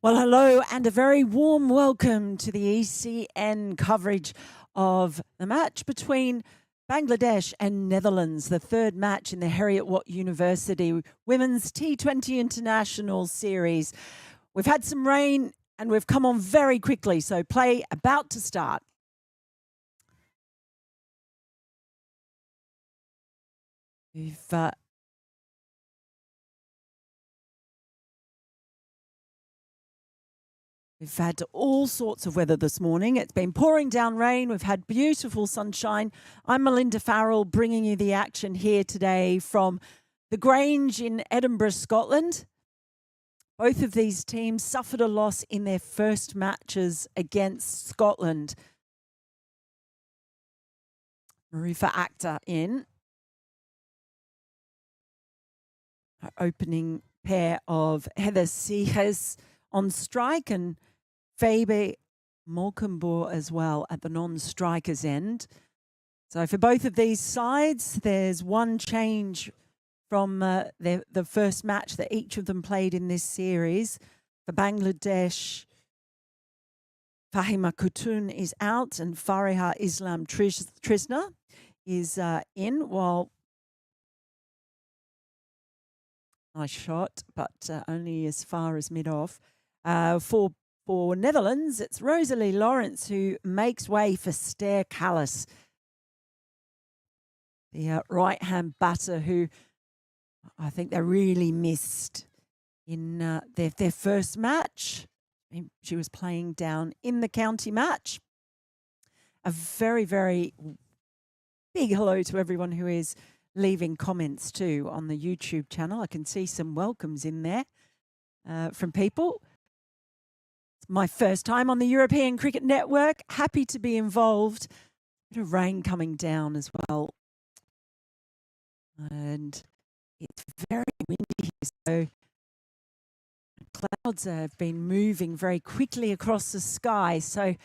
Well, hello and a very warm welcome to the ECN coverage of the match between Bangladesh and Netherlands, the third match in the Heriot-Watt University Women's T20 International Series. We've had some rain and we've come on very quickly, so play about to start. We've had all sorts of weather this morning. It's been pouring down rain. We've had beautiful sunshine. I'm Melinda Farrell, bringing you the action here today from the Grange in Edinburgh, Scotland. Both of these teams suffered a loss in their first matches against Scotland. Marifa Akhtar in. Our opening pair of Heather Seeges on strike and Fabe Molkenboer as well at the non-strikers end. So for both of these sides, there's one change from the first match that each of them played in this series. For Bangladesh, Fahima Khatun is out and Fariha Islam Trisna is in, while nice shot, but only as far as mid-off. For Netherlands, it's Rosalie Lawrence who makes way for Ster Callis, the right-hand batter who I think they really missed in their first match. She was playing down in the county match. A very, very big hello to everyone who is leaving comments too on the YouTube channel. I can see some welcomes in there from people. It's my first time on the European Cricket Network. Happy to be involved. A bit of rain coming down as well. And it's very windy here, so clouds have been moving very quickly across the sky, so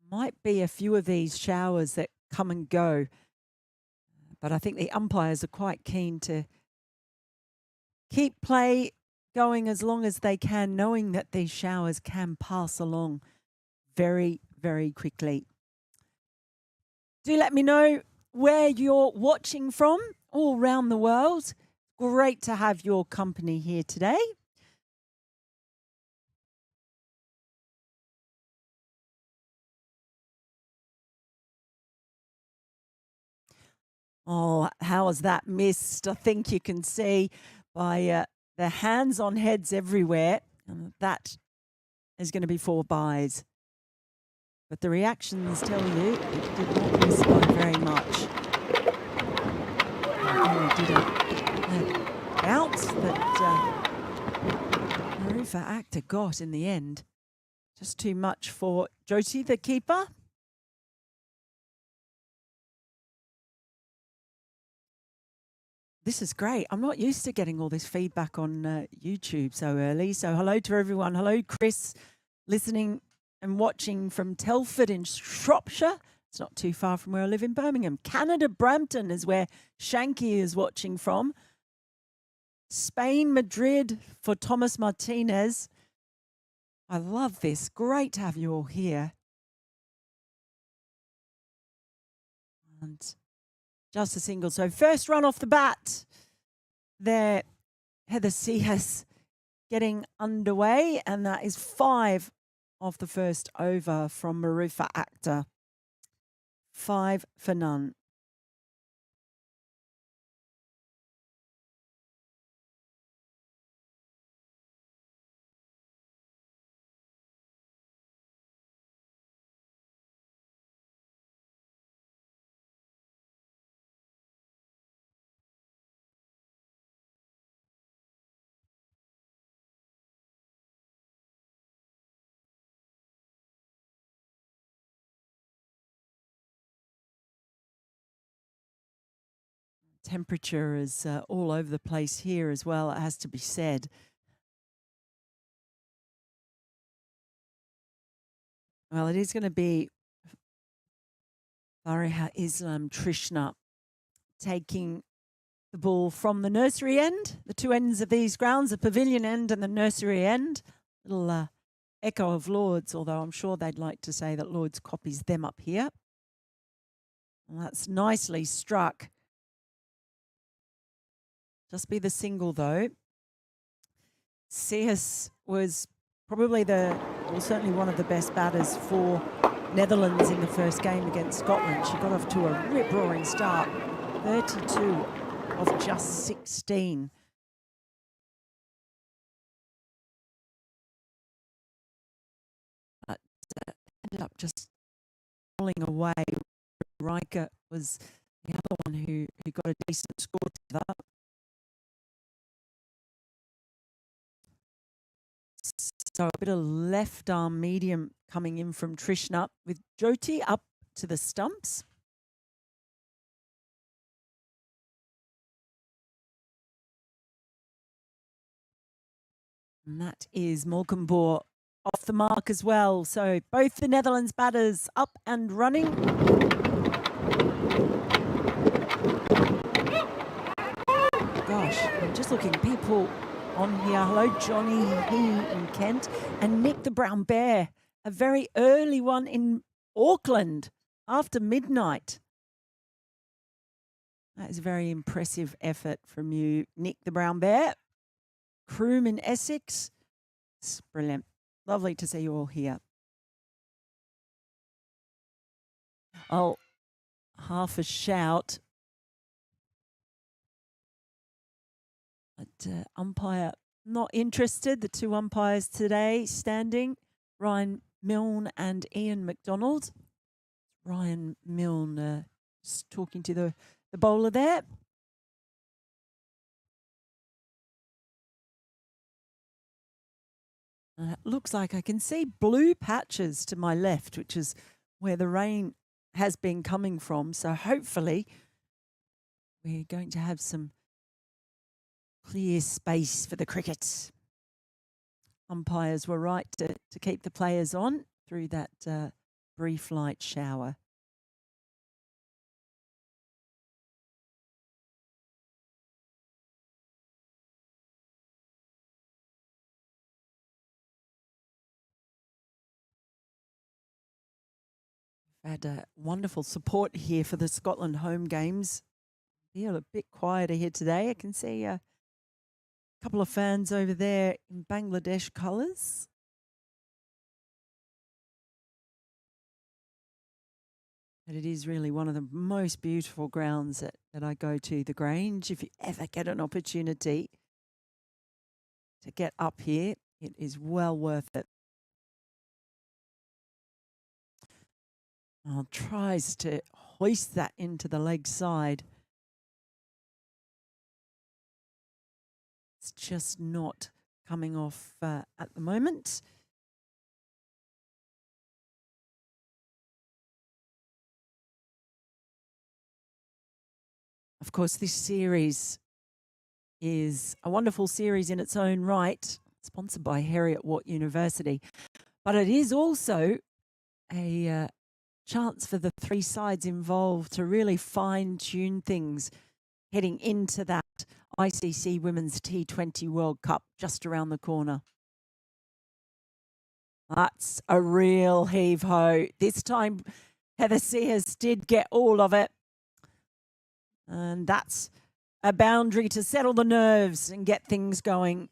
might be a few of these showers that come and go. But I think the umpires are quite keen to keep play going as long as they can, knowing that these showers can pass along very, very quickly. Do let me know where you're watching from all around the world. Great to have your company here today. Oh, how was that missed? I think you can see by the hands on heads everywhere. And that is going to be 4 byes. But the reactions tell you it did not miss by very much. Oh, did a bounce that Marifa Akhtar got in the end. Just too much for Jyoti, the keeper. This is great. I'm not used to getting all this feedback on YouTube so early. So hello to everyone. Hello, Chris, listening and watching from Telford in Shropshire. It's not too far from where I live in Birmingham. Canada, Brampton is where Shanky is watching from. Spain, Madrid for Thomas Martinez. I love this. Great to have you all here. And just a single. So first run off the bat there, Heather Seeges getting underway, and that is 5 off the first over from Marifa Akhtar. 5 for none. Temperature is all over the place here as well, it has to be said. Well, it is going to be Fariha Islam Trisna taking the ball from the nursery end, the 2 ends of these grounds, the pavilion end and the nursery end. Little echo of Lord's, although I'm sure they'd like to say that Lord's copies them up here. Well, that's nicely struck. Just be the single though. Sears was probably certainly one of the best batters for Netherlands in the first game against Scotland. She got off to a rip-roaring start, 32 of just 16. But ended up just falling away. Riker was the other one who got a decent score together. So a bit of left arm medium coming in from Trishna with Jyoti up to the stumps. And that is Molkenboer off the mark as well. So both the Netherlands batters up and running. Gosh, I'm just looking people on here. Hello, Johnny, he and Kent, and Nick the Brown Bear, a very early one in Auckland after midnight. That is a very impressive effort from you, Nick the Brown Bear. Croom in Essex. It's brilliant. Lovely to see you all here. Oh, half a shout. But umpire not interested. The two umpires today standing, Ryan Milne and Ian McDonald. Ryan Milne just talking to the bowler there. Looks like I can see blue patches to my left, which is where the rain has been coming from. So hopefully we're going to have some clear space for the cricket. Umpires were right to keep the players on through that brief light shower. We've had a wonderful support here for the Scotland home games. Feel a bit quieter here today. I can see a couple of fans over there in Bangladesh colours. But it is really one of the most beautiful grounds that I go to, the Grange. If you ever get an opportunity to get up here, it is well worth it. Tries to hoist that into the leg side. It's just not coming off at the moment. Of course, this series is a wonderful series in its own right, sponsored by Heriot-Watt University. But it is also a chance for the three sides involved to really fine-tune things heading into that ICC Women's T20 World Cup just around the corner. That's a real heave-ho. This time, Heather Sears did get all of it. And that's a boundary to settle the nerves and get things going.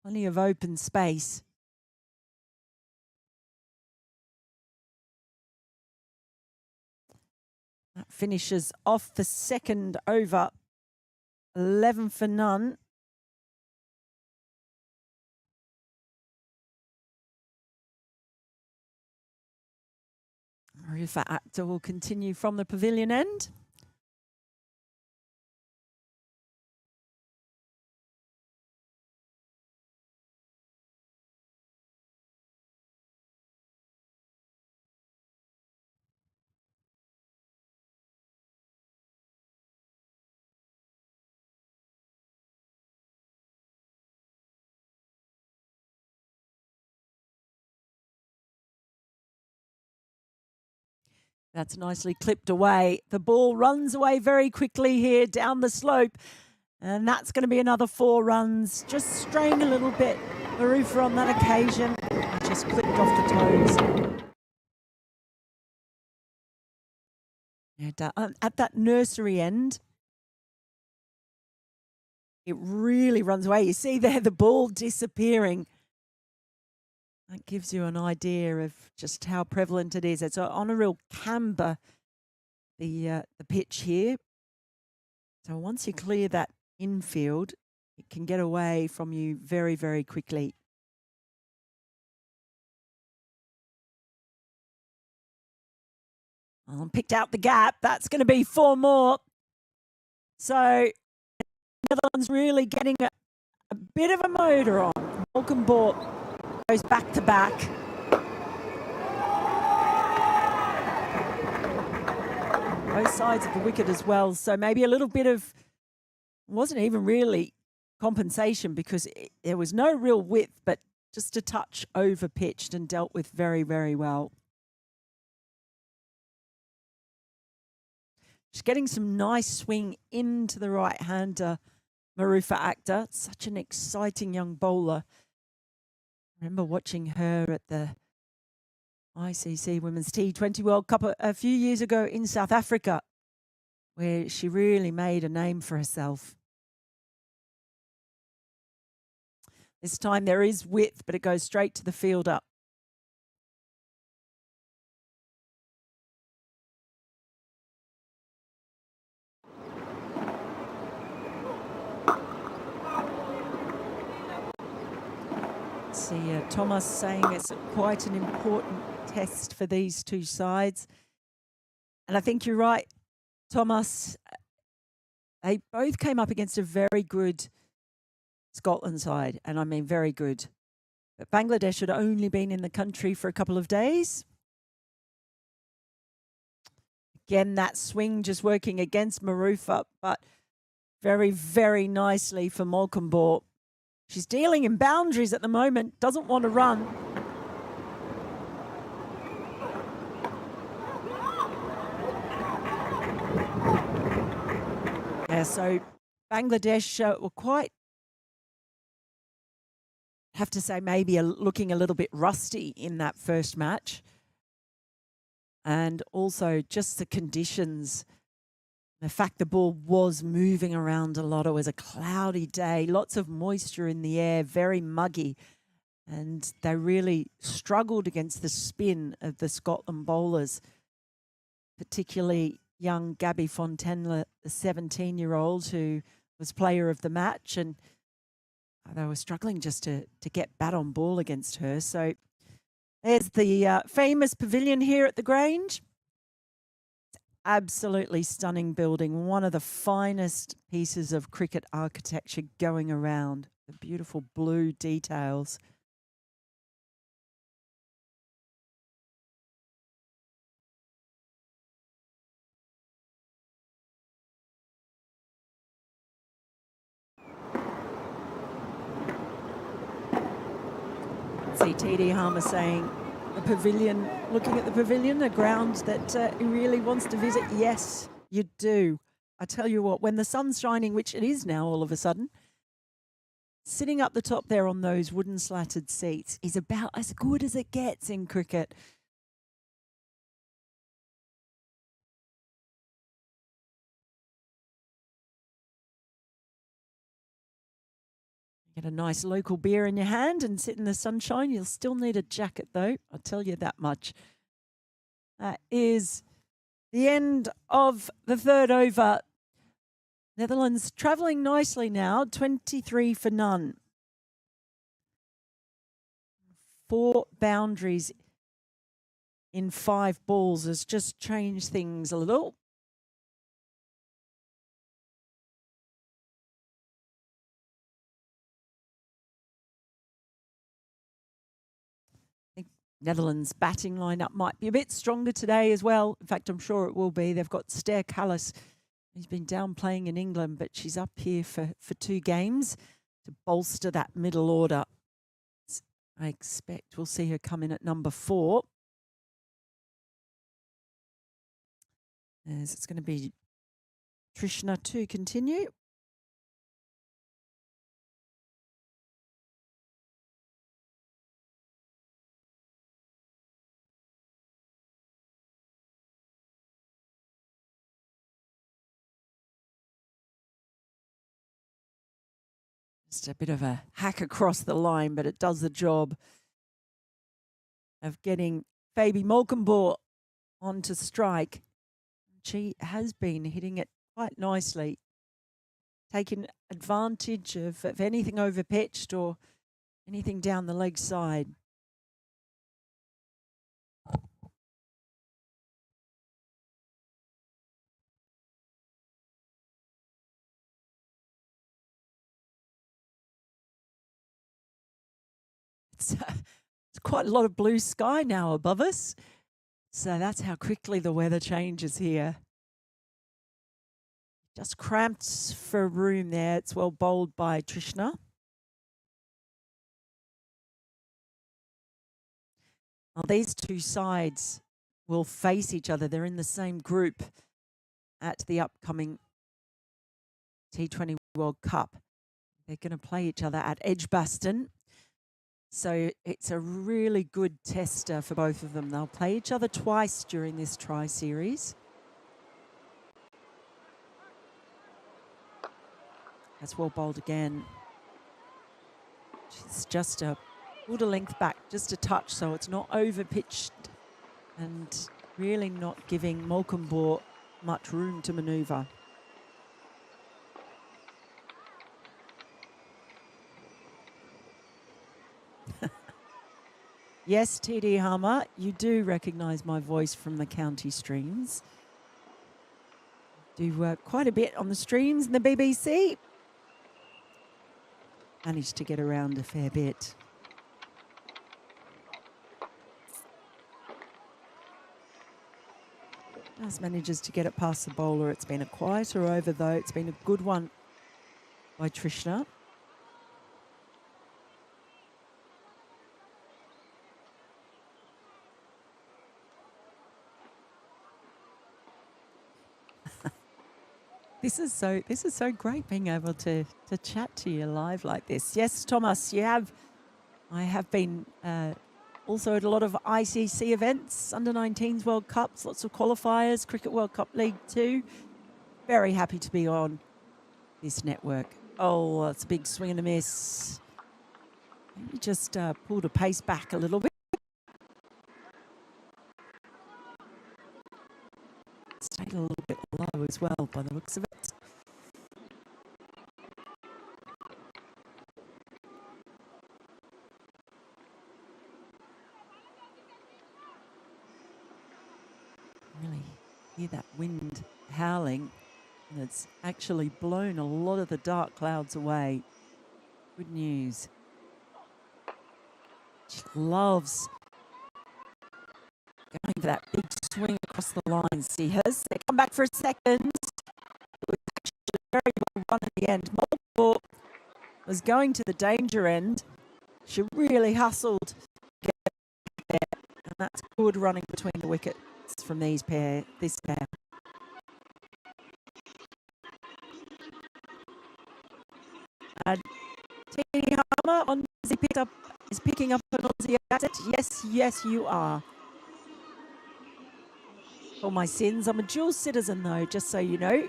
Plenty of open space. That finishes off the second over, 11 for none. Rifa Akhtar will continue from the pavilion end. That's nicely clipped away. The ball runs away very quickly here down the slope. And that's going to be another 4 runs. Just straying a little bit, Marufa, on that occasion. just clipped off the toes. At that nursery end, it really runs away. You see there the ball disappearing. That gives you an idea of just how prevalent it is. It's on a real camber, the pitch here. So once you clear that infield, it can get away from you very, very quickly. Picked out the gap. That's going to be 4 more. So Netherlands really getting a bit of a motor on. Malcolm Bork goes back to back. Both sides of the wicket as well. So maybe a little bit of, wasn't even really compensation because there was no real width, but just a touch over pitched and dealt with very, very well. Just getting some nice swing into the right-hander, Marufa Akhtar. Such an exciting young bowler. I remember watching her at the ICC Women's T20 World Cup a few years ago in South Africa, where she really made a name for herself. This time there is width, but it goes straight to the fielder. See Thomas saying it's quite an important test for these two sides. And I think you're right, Thomas. They both came up against a very good Scotland side, and I mean very good. But Bangladesh had only been in the country for a couple of days. Again, that swing just working against Marufa, but very, very nicely for Malcolm Bork. She's dealing in boundaries at the moment, doesn't want to run. Yeah, so Bangladesh were quite, have to say, maybe looking a little bit rusty in that first match. And also just the conditions. The fact the ball was moving around a lot. It was a cloudy day, lots of moisture in the air, very muggy. And they really struggled against the spin of the Scotland bowlers, particularly young Gabby Fontaine, the 17-year-old who was player of the match. And they were struggling just to get bat on ball against her. So there's the famous pavilion here at the Grange. Absolutely stunning building, one of the finest pieces of cricket architecture going around. The beautiful blue details. See TD Harmer saying the pavilion, looking at the pavilion, a ground that he really wants to visit. Yes, you do. I tell you what, when the sun's shining, which it is now all of a sudden, sitting up the top there on those wooden slatted seats is about as good as it gets in cricket. Get a nice local beer in your hand and sit in the sunshine. You'll still need a jacket though, I'll tell you that much. That is the end of the third over. Netherlands travelling nicely now, 23 for none. 4 boundaries in 5 balls has just changed things a little. Netherlands batting lineup might be a bit stronger today as well. In fact, I'm sure it will be. They've got Stair Callis, who's been down playing in England, but she's up here for 2 games to bolster that middle order. I expect we'll see her come in at number 4. As it's going to be Trishna to continue. It's a bit of a hack across the line, but it does the job of getting Fabi Molkenbohr onto strike. She has been hitting it quite nicely, taking advantage of anything over pitched or anything down the leg side. It's quite a lot of blue sky now above us. So that's how quickly the weather changes here. Just cramped for room there. It's well bowled by Trishna. Now these two sides will face each other. They're in the same group at the upcoming T20 World Cup. They're going to play each other at Edgbaston. So it's a really good tester for both of them. They'll play each other twice during this tri-series. That's well bowled again. It's just a quarter length back, just a touch, so it's not over pitched and really not giving Molkenbohr much room to manoeuvre. Yes, TD Harmer, you do recognise my voice from the county streams. Do quite a bit on the streams in the BBC. Managed to get around a fair bit. Just manages to get it past the bowler. It's been a quieter over though. It's been a good one by Trishna. This is so great being able to chat to you live like this. Yes, Thomas, I have been also at a lot of ICC events, under-19s World Cups, lots of qualifiers, Cricket World Cup League 2. Very happy to be on this network. Oh, that's a big swing and a miss. Maybe just pulled a pace back a little bit. Stayed a little bit low as well by the looks of it. Really hear that wind howling, and it's actually blown a lot of the dark clouds away. Good news. She loves going for that big swing across the lines. She has. They come back for a second. It was actually a very well run at the end. Molkenbohr was going to the danger end. She really hustled to get there, and that's good running between the wickets from this pair. And T Harmer on is picking up an Aussie asset. Yes, you are. For my sins, I'm a dual citizen though, just so you know.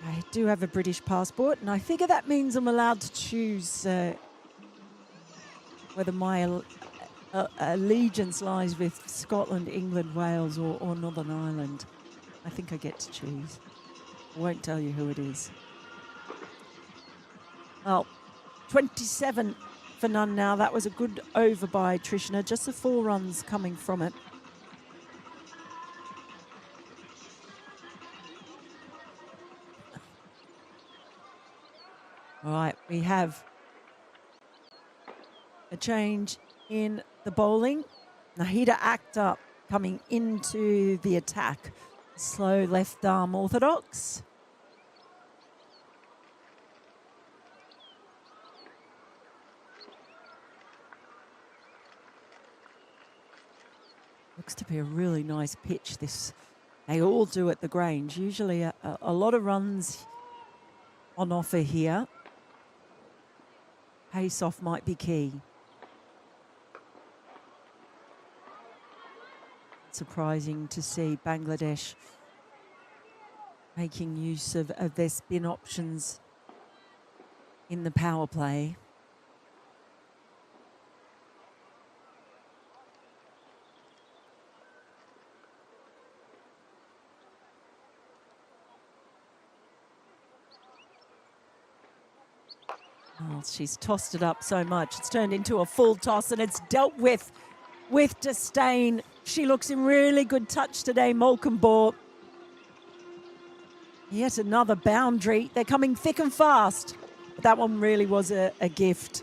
I do have a British passport, and I figure that means I'm allowed to choose whether my allegiance lies with Scotland, England, Wales, or Northern Ireland. I think I get to choose. I won't tell you who it is. Well, 27 for none now. That was a good over by Trishna. Just the 4 runs coming from it. All right, we have a change in the bowling. Nahida Akhtar coming into the attack. Slow left arm orthodox. Looks to be a really nice pitch. They all do at the Grange. Usually a lot of runs on offer here. Pace off might be key. Surprising to see Bangladesh making use of their spin options in the power play. Oh, she's tossed it up so much. It's turned into a full toss and it's dealt with disdain. She looks in really good touch today, Molkenborg. Yet another boundary. They're coming thick and fast. But that one really was a gift.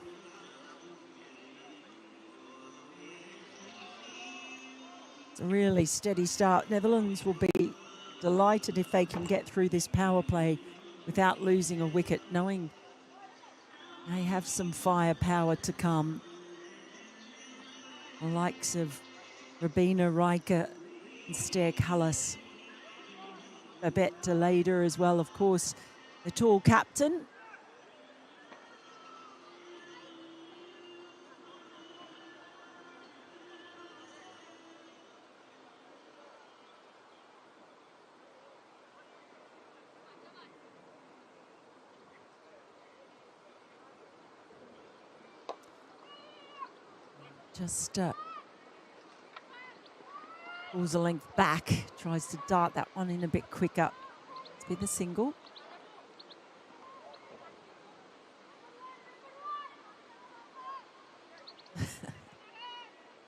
It's a really steady start. Netherlands will be delighted if they can get through this power play without losing a wicket, knowing they have some firepower to come. The likes of Rabina Riker and Ster Cullis. Babette de Leyder as well, of course, the tall captain. Just pulls a length back, tries to dart that one in a bit quicker. It's been a single.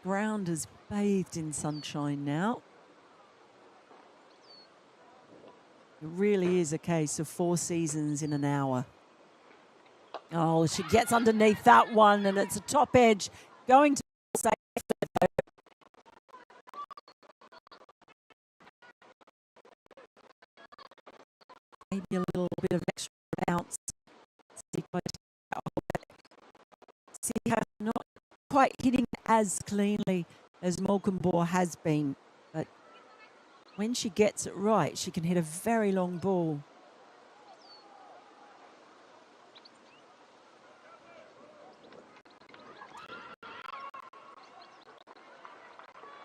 Ground is bathed in sunshine now. It really is a case of 4 seasons in an hour. Oh, she gets underneath that one and it's a top edge going to safe. Maybe a little bit of extra bounce. See how not quite hitting as cleanly as Molkenborg has been, but when she gets it right, she can hit a very long ball.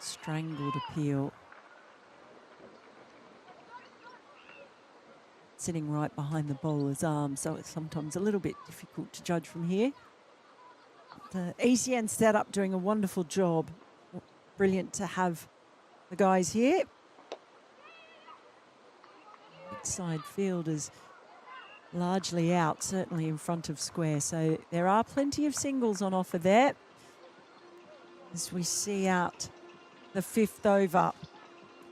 Strangled appeal. Sitting right behind the bowler's arm, so it's sometimes a little bit difficult to judge from here. The ECN setup doing a wonderful job. Brilliant to have the guys here. Side field is largely out, certainly in front of square, so there are plenty of singles on offer there. As we see out the 5th over,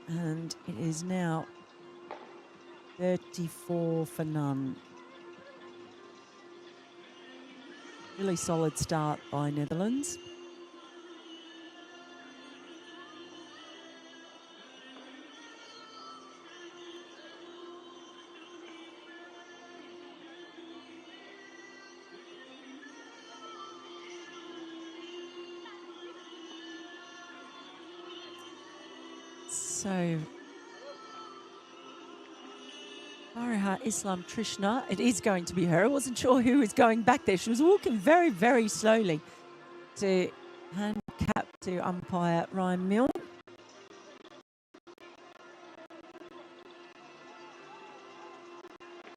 and it is now 34 for none. Really solid start by Netherlands. So, Fariha Islam Trishna, it is going to be her. I wasn't sure who was going back there. She was walking very, very slowly to hand cap to umpire Ryan Milne.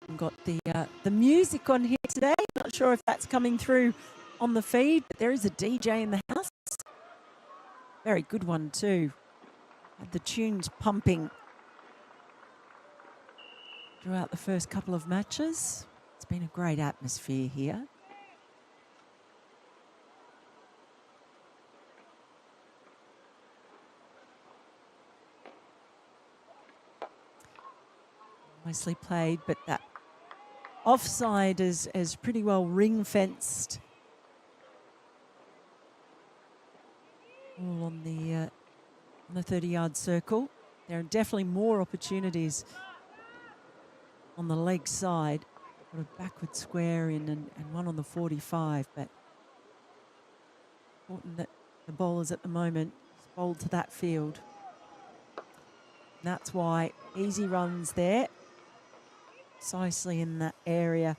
We've got the music on here today. Not sure if that's coming through on the feed, but there is a DJ in the house. Very good one too. Had the tunes pumping throughout the first couple of matches. It's been a great atmosphere here. Nicely played, but that offside is pretty well ring-fenced. All on the 30-yard circle. There are definitely more opportunities on the leg side. Got a backward square in and one on the 45, but important that the bowlers at the moment bowled to that field. And that's why easy runs there, precisely in that area,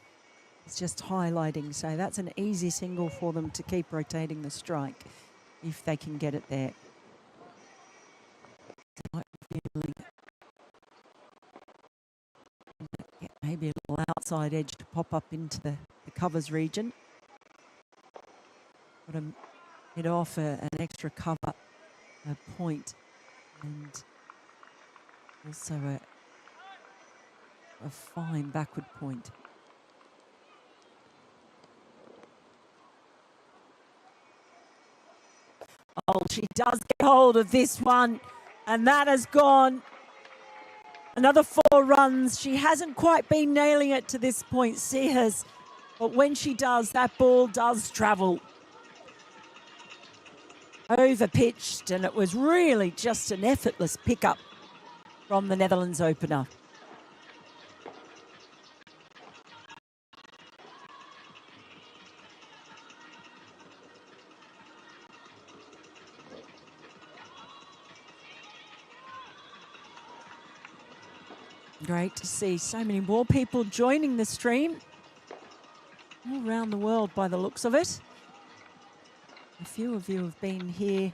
is just highlighting. So that's an easy single for them to keep rotating the strike if they can get it there. Maybe a little outside edge to pop up into the covers region. Got to head off an extra cover point, and also a fine backward point. Oh, she does get hold of this one, and that has gone. Another 4 runs. She hasn't quite been nailing it to this point, Sears, but when she does, that ball does travel. Over pitched, and it was really just an effortless pickup from the Netherlands opener. Great to see so many more people joining the stream all around the world by the looks of it. A few of you have been here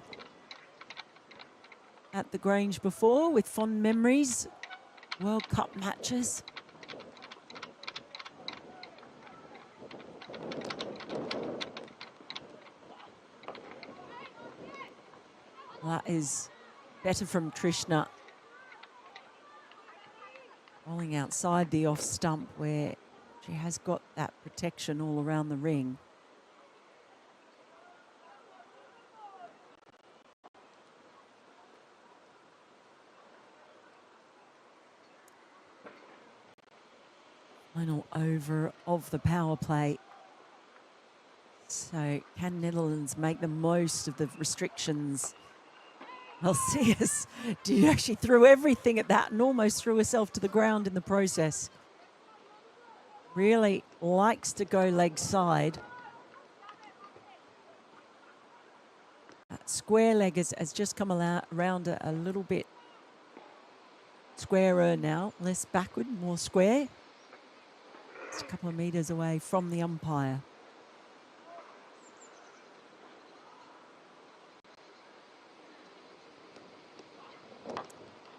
at the Grange before with fond memories, World Cup matches. Well, that is better from Trishna. Rolling outside the off stump where she has got that protection all around the ring. Final over of the power play. So can Netherlands make the most of the restrictions? Well, Sears she threw everything at that and almost threw herself to the ground in the process. Really likes to go leg side. That square leg has just come around a little bit squarer now, less backward, more square. It's a couple of meters away from the umpire.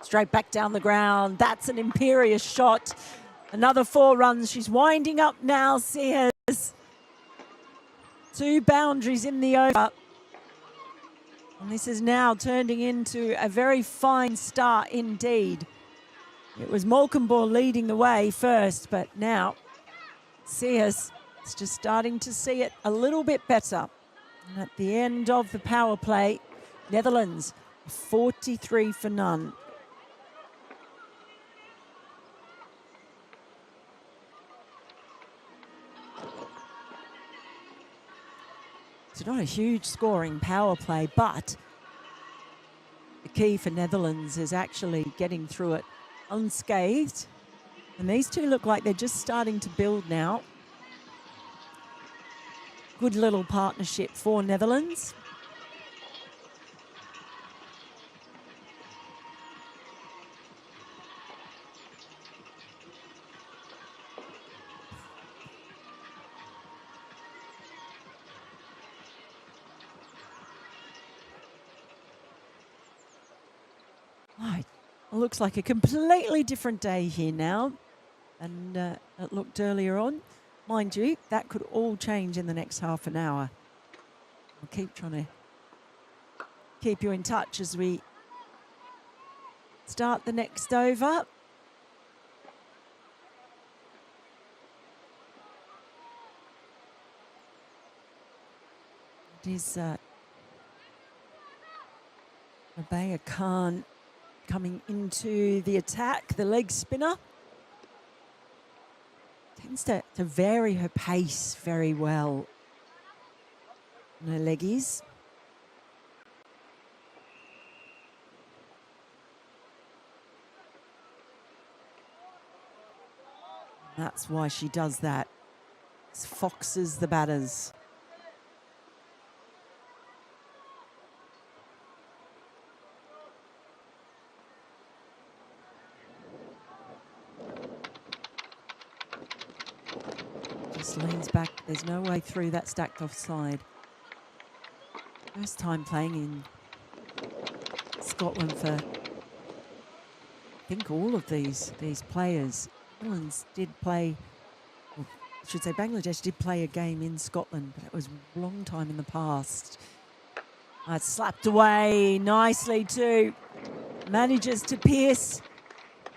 Straight back down the ground. That's an imperious shot. Another 4 runs. She's winding up now, Sears. 2 boundaries in the over. And this is now turning into a very fine start indeed. It was Molkenborg leading the way first, but now Sears is just starting to see it a little bit better. And at the end of the power play, Netherlands 43 for none. It's not a huge scoring power play, but the key for Netherlands is actually getting through it unscathed. And these two look like they're just starting to build now. Good little partnership for Netherlands. Right. It looks like a completely different day here now than it looked earlier on. Mind you, that could all change in the next half an hour. I'll keep trying to keep you in touch as we start the next over. It is Rabea Khan coming into the attack, the leg spinner. Tends to vary her pace very well on her leggies. That's why she does that. Foxes the batters. Just leans back. There's no way through that stacked offside. First time playing in Scotland for, I think, all of these players. Netherlands did play, well, should say Bangladesh did play a game in Scotland, but it was a long time in the past. It's slapped away nicely too. Manages to pierce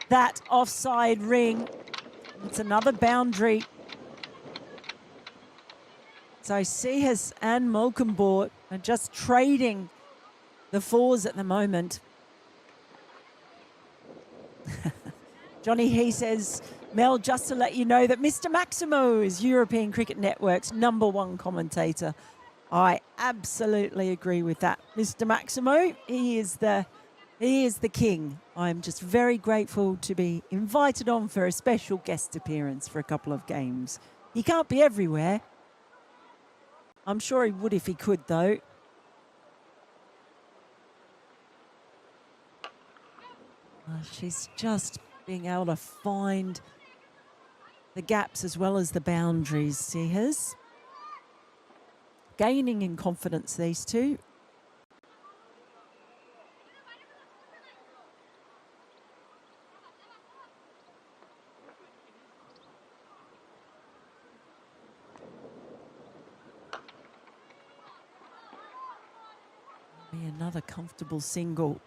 that offside ring. It's another boundary. So Seehas and Molkenborg are just trading the fours at the moment. Johnny He says, Mel, just to let you know that Mr. Maximo is European Cricket Network's #1 commentator. I absolutely agree with that. Mr. Maximo, he is the king. I'm just very grateful to be invited on for a special guest appearance for a couple of games. He can't be everywhere. I'm sure he would if he could, though. She's just being able to find the gaps as well as the boundaries, Seehas. Gaining in confidence, these two. Be another comfortable single.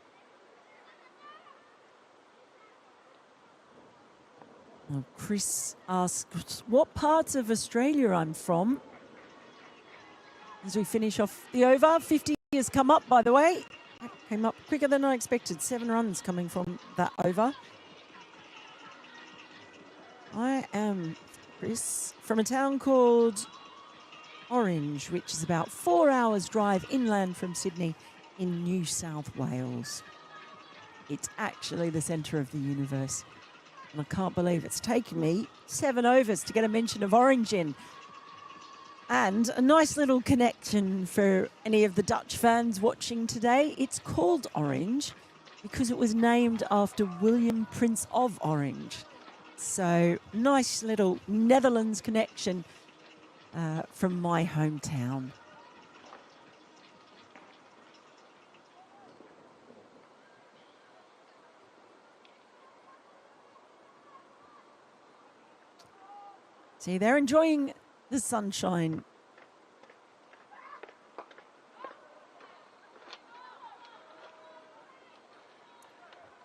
Well, Chris asks what parts of Australia I'm from. As we finish off the over, 50 has come up, by the way. That came up quicker than I expected. 7 runs coming from that over. I am, Chris, from a town called Orange, which is about 4 hours drive inland from Sydney in New South Wales. It's actually the centre of the universe. And I can't believe it's taken me 7 overs to get a mention of Orange in. And a nice little connection for any of the Dutch fans watching today. It's called Orange because it was named after William, Prince of Orange. So nice little Netherlands connection from my hometown. See, they're enjoying the sunshine.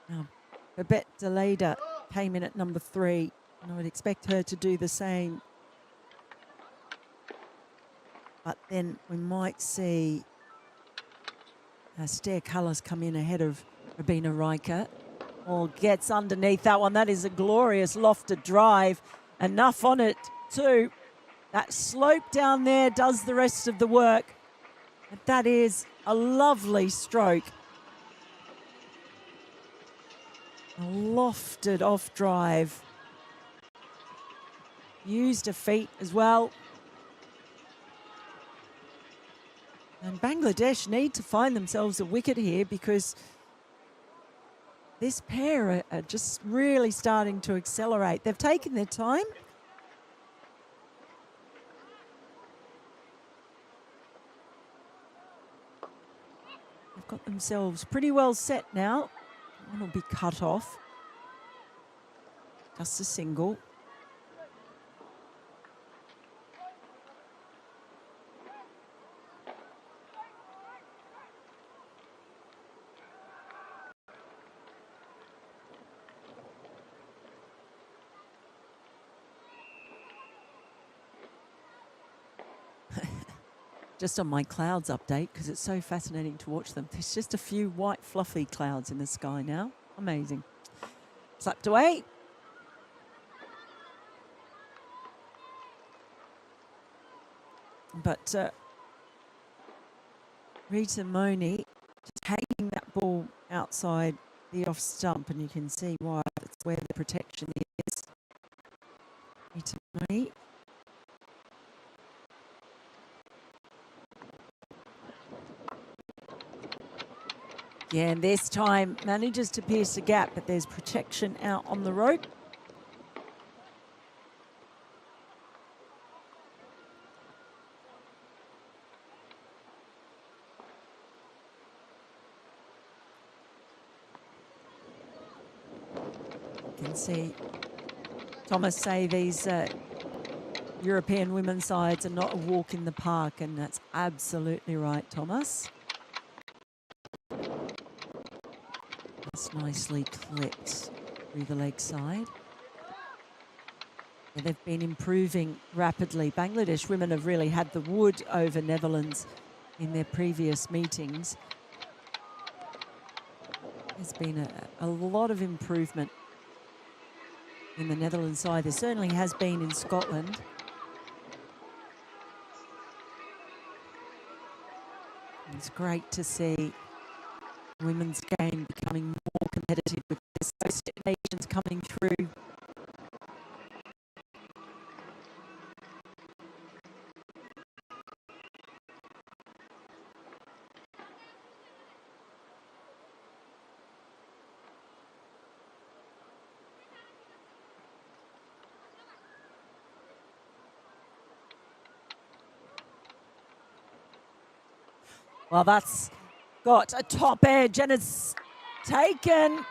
Now, Babette Deleda came in at number 3, and I would expect her to do the same. But then we might see Stair Colours come in ahead of Rabina Riker. Oh, gets underneath that one. That is a glorious lofted drive. Enough on it too. That slope down there does the rest of the work. But that is a lovely stroke. A lofted off drive. Used her feet as well. And Bangladesh need to find themselves a wicket here because this pair are just really starting to accelerate. They've taken their time. They've got themselves pretty well set now. One will be cut off. Just a single. Just on my clouds update, because it's so fascinating to watch them. There's just a few white fluffy clouds in the sky now. Amazing. Slapped away. But Rita Moni just hanging that ball outside the off stump, and you can see why. That's where the protection is. Rita Moni. Yeah, and this time manages to pierce the gap, but there's protection out on the rope. You can see Thomas say these European women's sides are not a walk in the park, and that's absolutely right, Thomas. That's nicely clipped through the leg side. Yeah, they've been improving rapidly. Bangladesh women have really had the wood over Netherlands in their previous meetings. There's been a lot of improvement in the Netherlands side. There certainly has been in Scotland. It's great to see women's game becoming more competitive with the associate nations coming through. Well, that's got a top edge and it's taken.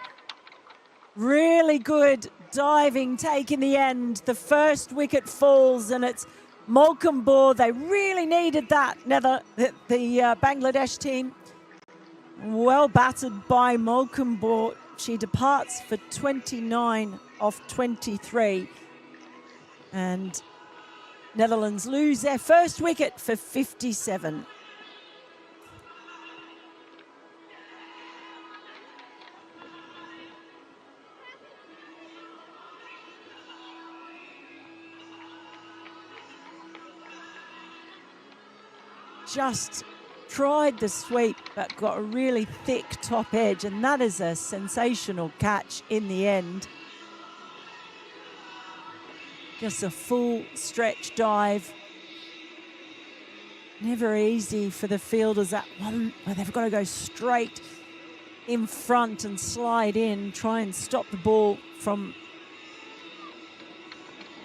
Really good diving take in the end. The first wicket falls and it's Molkumbor. They really needed that. The Bangladesh team. Well battered by Molkumbor. She departs for 29 off 23. And Netherlands lose their first wicket for 57. Just tried the sweep, but got a really thick top edge, and that is a sensational catch in the end. Just a full stretch dive. Never easy for the fielders, that one where they've got to go straight in front and slide in, try and stop the ball from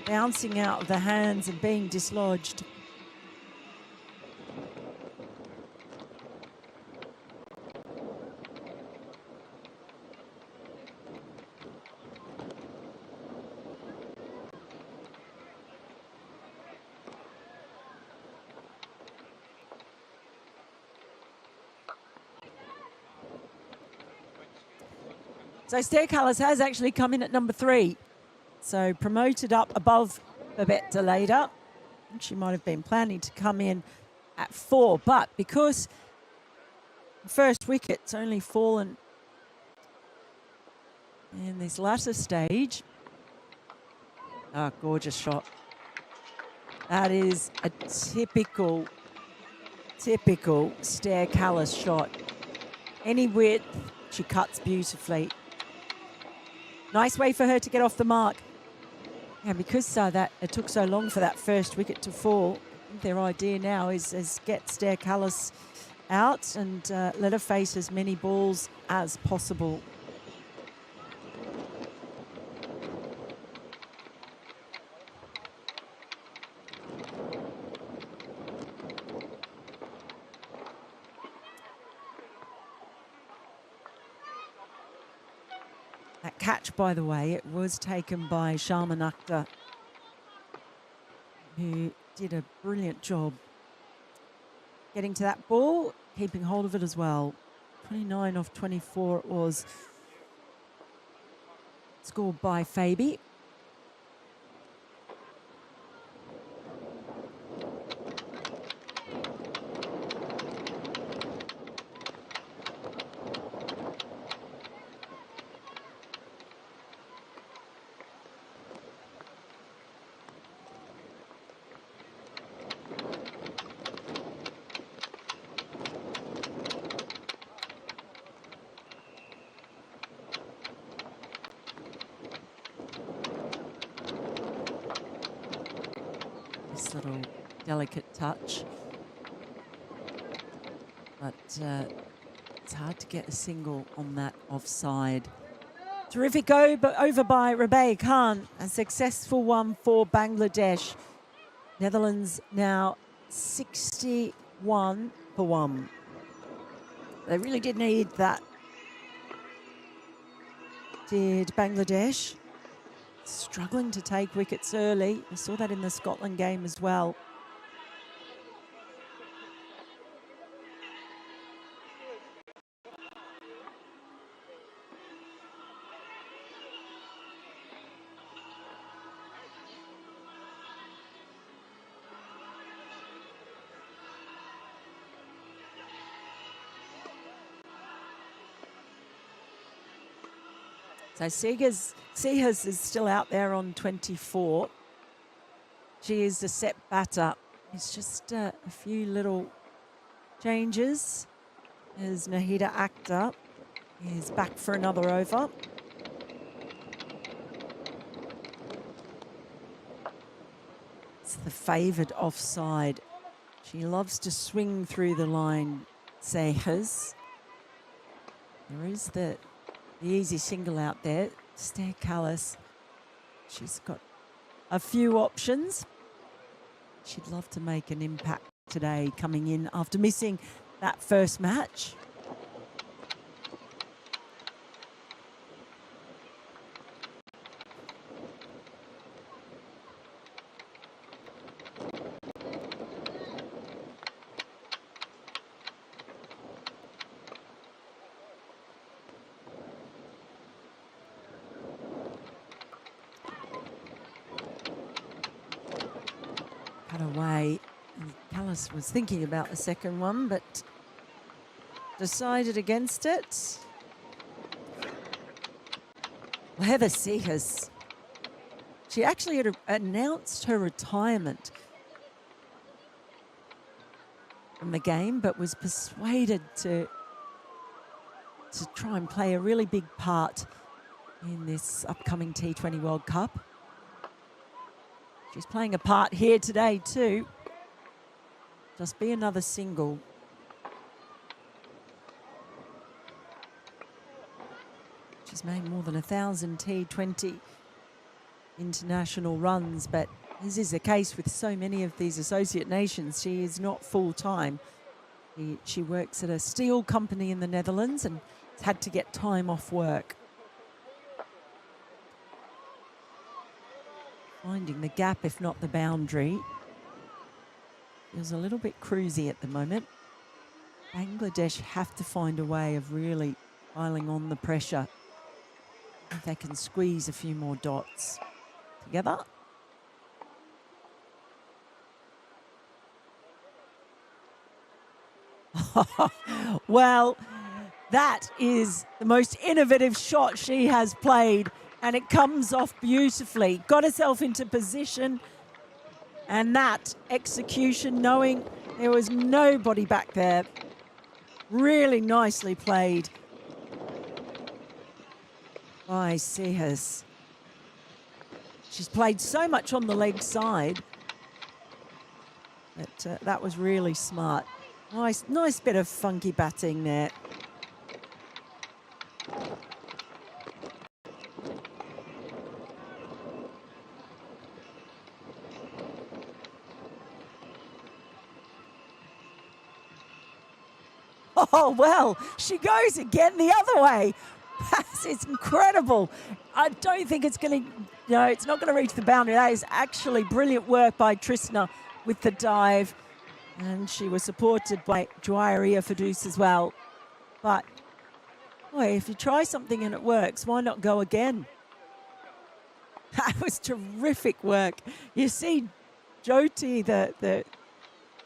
bouncing out of the hands and being dislodged. So Stair Callis has actually come in at number 3. So promoted up above Babette Deleda. She might have been planning to come in at 4, but because the first wicket's only fallen in this latter stage. Ah, gorgeous shot. That is a typical Stair Callis shot. Any width, she cuts beautifully. Nice way for her to get off the mark. And because that it took so long for that first wicket to fall, I think their idea now is get Stair Callis out and let her face as many balls as possible. That catch, by the way, it was taken by Sharman Akhtar, who did a brilliant job getting to that ball, keeping hold of it as well. 29 off 24 it was, scored by Fabi. Little delicate touch, but it's hard to get a single on that offside. Terrific over by Rabeih Khan, a successful one for Bangladesh. Netherlands now 61 for 1. They really did need that, did Bangladesh. struggling to take wickets early. We saw that in the Scotland game as well. So Seehas is still out there on 24. She is the set batter. It's just a few little changes as Nahida Akhtar is back for another over. It's the favoured offside. She loves to swing through the line, Seehas. There is the easy single out there. Stair Callis. She's got a few options. She'd love to make an impact today coming in after missing that first match. Cut away. And Callis was thinking about the second one, but decided against it. Well, Heather Seehas, she actually had announced her retirement from the game, but was persuaded to try and play a really big part in this upcoming T20 World Cup. She's playing a part here today too. Just be another single. She's made more than 1,000 T20 international runs, but as is the case with so many of these associate nations, she is not full-time. She works at a steel company in the Netherlands and has had to get time off work. Finding the gap, if not the boundary. Feels a little bit cruisy at the moment. Bangladesh have to find a way of really piling on the pressure. If they can squeeze a few more dots together. Well, that is the most innovative shot she has played, and it comes off beautifully. Got herself into position, and that execution, knowing there was nobody back there, really nicely played by Seehas. She's played so much on the leg side that that was really smart. Nice bit of funky batting there. Oh, well, she goes again the other way. It's incredible. I don't think it's going to, no, it's not going to reach the boundary. That is actually brilliant work by Tristna with the dive. And she was supported by Juairia Fadus as well. But, boy, if you try something and it works, why not go again? That was terrific work. You see Jyoti, the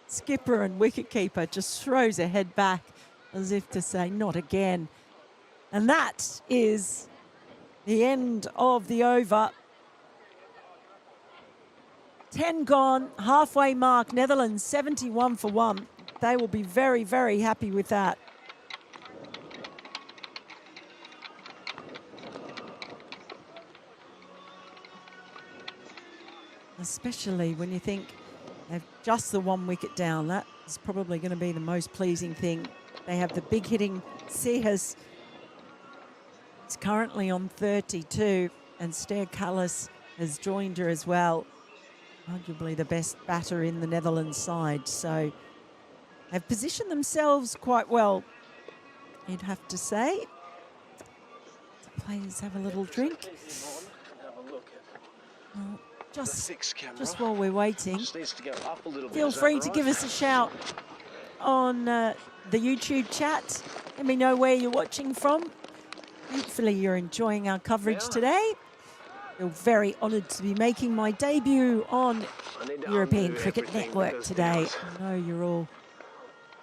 skipper and wicketkeeper, just throws her head back as if to say, not again. And that is the end of the over. 10 gone, halfway mark. Netherlands 71 for 1. They will be very, very happy with that. Especially when you think they've just the 1 wicket down. That is probably going to be the most pleasing thing. They have the big hitting Seehas. It's currently on 32, and Stair Callis has joined her as well. Arguably the best batter in the Netherlands side. So they've positioned themselves quite well, you'd have to say. The players have a little drink. look. Well, The fixed camera. just while we're waiting, Just needs to go up a little bit. feel free to give us a shout on the YouTube chat. Let me know where you're watching from. Hopefully you're enjoying our coverage today. Feel very honoured to be making my debut on European Cricket Network today. I know you're all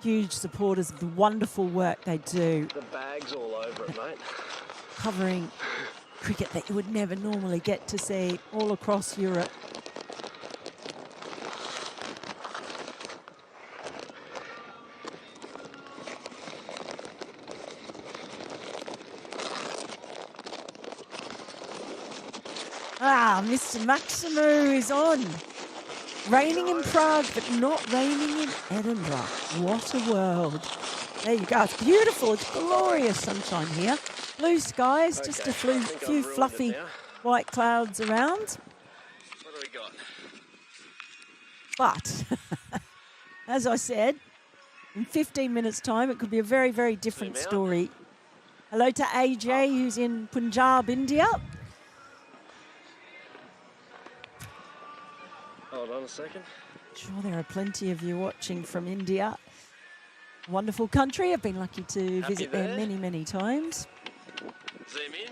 huge supporters of the wonderful work they do. The bag's all over it, mate. Covering cricket that you would never normally get to see all across Europe. Ah, Mr. Maximu is on. Raining in Prague, but not raining in Edinburgh. What a world. There you go. It's beautiful. It's glorious sunshine here. Blue skies, just a few fluffy white clouds around. What do we got? But, as I said, in 15 minutes' time, it could be a very, very different story. Hello to AJ, who's in Punjab, India. Hold on a second. Sure, there are plenty of you watching from India. Wonderful country. I've been lucky to visit there many, many times. Zoom in.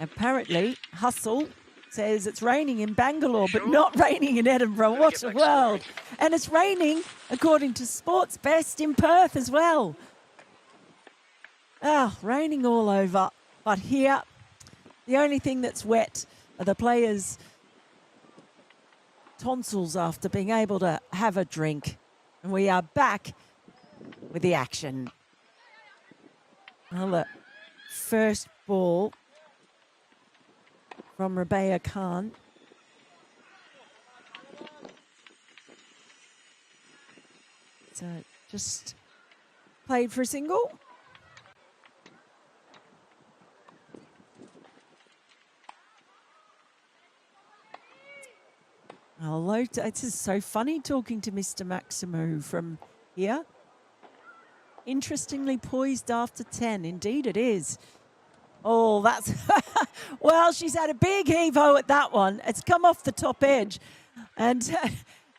Apparently, Hustle says it's raining in Bangalore, but not raining in Edinburgh. What a world. And it's raining, according to Sports Best, in Perth as well. Ah, raining all over. But here, the only thing that's wet are the players' tonsils after being able to have a drink. And we are back with the action. Well, the first ball from Rabea Khan. So just played for a single. Hello, it's just so funny talking to Mr. Maximu from here. Interestingly poised after 10. Indeed it is. Oh, that's... well, she's had a big heave-ho at that one. It's come off the top edge. And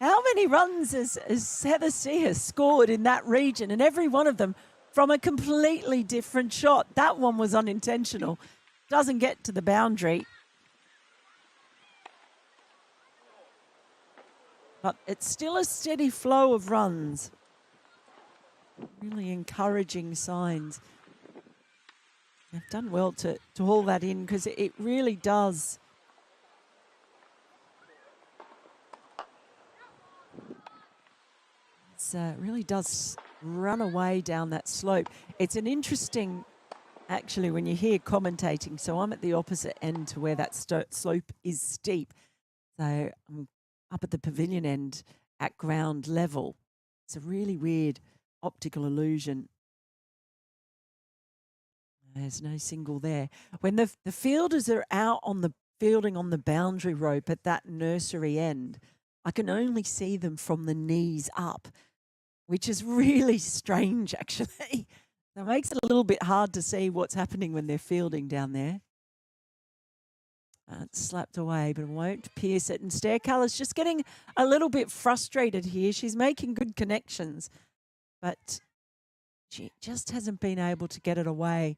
how many runs has Heather Sear scored in that region? And every one of them from a completely different shot. That one was unintentional. Doesn't get to the boundary. But it's still a steady flow of runs. Really encouraging signs. They've done well to haul that in because it really does. It really does run away down that slope. It's an interesting, actually, when you hear commentating. So I'm at the opposite end to where that slope is steep. So I'm up at the pavilion end at ground level. It's a really weird optical illusion. There's no single there. When the fielders are out on the fielding on the boundary rope at that nursery end, I can only see them from the knees up, which is really strange, actually. That makes it a little bit hard to see what's happening when they're fielding down there. It's slapped away, but it won't pierce it. And Staircaller's just getting a little bit frustrated here. She's making good connections, but she just hasn't been able to get it away.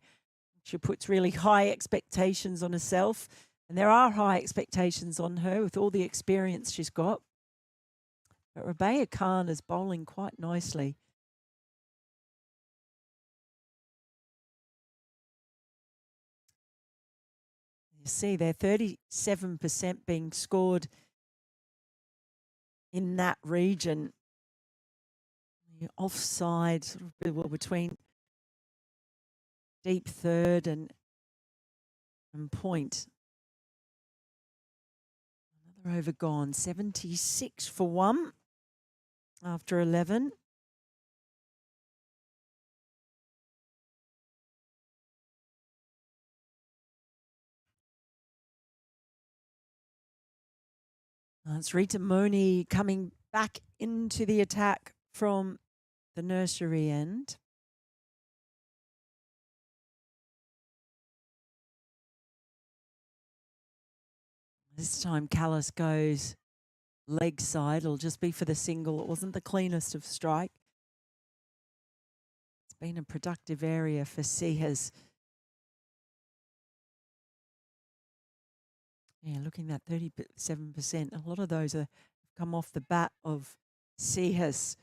She puts really high expectations on herself, and there are high expectations on her with all the experience she's got. But Rabea Khan is bowling quite nicely. You see there, 37% being scored in that region. Offside, sort of between deep third and point. Another over gone, 76 for 1 after 11. It's Rita Moni coming back into the attack from the nursery end. This time Callis goes leg side. It'll just be for the single. It wasn't the cleanest of strike. It's been a productive area for Seahas. Yeah, looking at 37%. A lot of those have come off the bat of Seahas.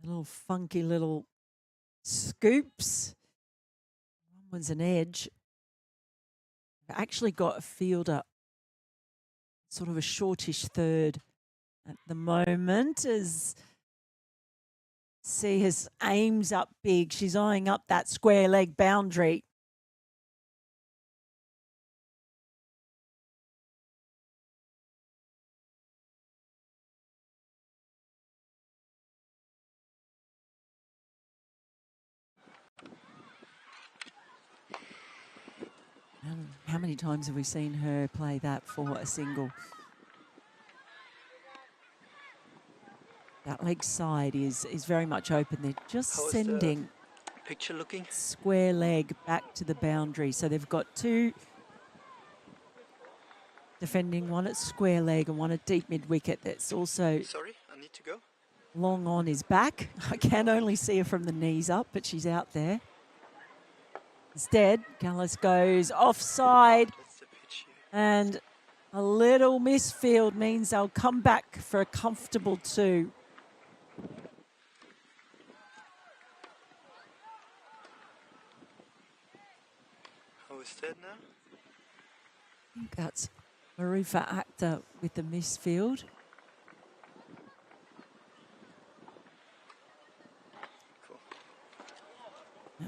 Little funky little scoops. One was an edge. I've actually got a fielder, sort of a shortish third at the moment, as Seahas aims up big. She's eyeing up that square leg boundary. How many times have we seen her play that for a single? That leg side is very much open. They're just sending picture looking square leg back to the boundary. So they've got two defending, one at square leg and one at deep mid wicket. That's also sorry, I need to go. Long on his back. I can only see her from the knees up, but she's out there. Instead, Callis goes offside, and a little misfield means they'll come back for a comfortable 2. How is that now? I think that's Marufa Akhtar with the misfield.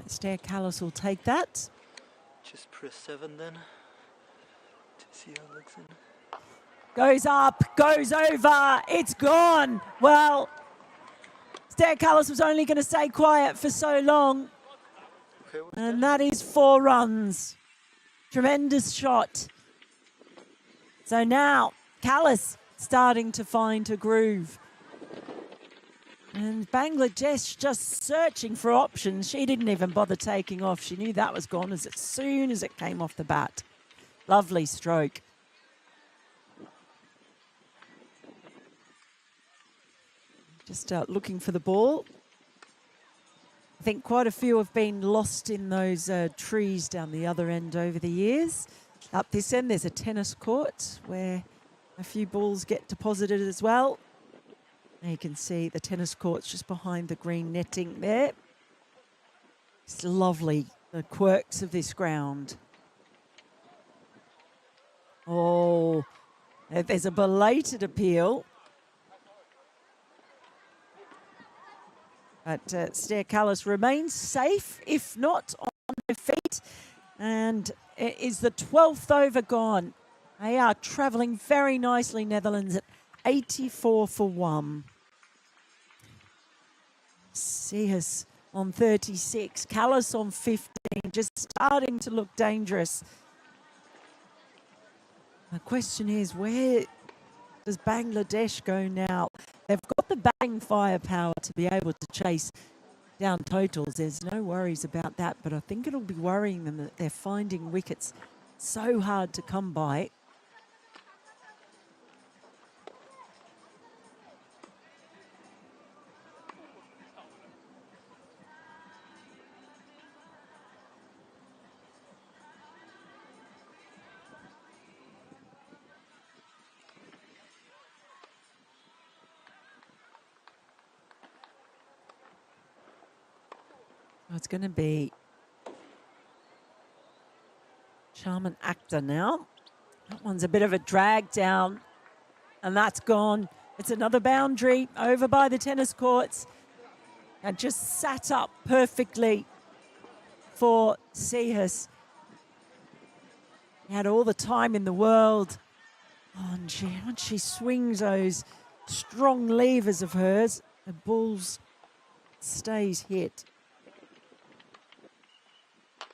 Stair Callis will take that. Just press 7 then to see how it looks in. Goes up, goes over, it's gone. Well, Stair Callis was only going to stay quiet for so long. Okay, and that is 4 runs. Tremendous shot. So now Callis starting to find a groove. And Bangladesh just searching for options. She didn't even bother taking off. She knew that was gone as soon as it came off the bat. Lovely stroke. Just looking for the ball. I think quite a few have been lost in those trees down the other end over the years. Up this end, there's a tennis court where a few balls get deposited as well. You can see the tennis courts just behind the green netting there. It's lovely, the quirks of this ground. Oh, there's a belated appeal. But Stair Callis remains safe, if not on her feet. And it is the 12th over gone. They are travelling very nicely, Netherlands, at 84 for 1. Seahas on 36, Callis on 15, just starting to look dangerous. The question is, where does Bangladesh go now? They've got the batting firepower to be able to chase down totals. There's no worries about that, but I think it'll be worrying them that they're finding wickets so hard to come by. It's going to be Sharman Akhtar now. That one's a bit of a drag down, and that's gone. It's another boundary over by the tennis courts, and just sat up perfectly for Seahas. He had all the time in the world. Oh, and once she swings those strong levers of hers, the ball stays hit.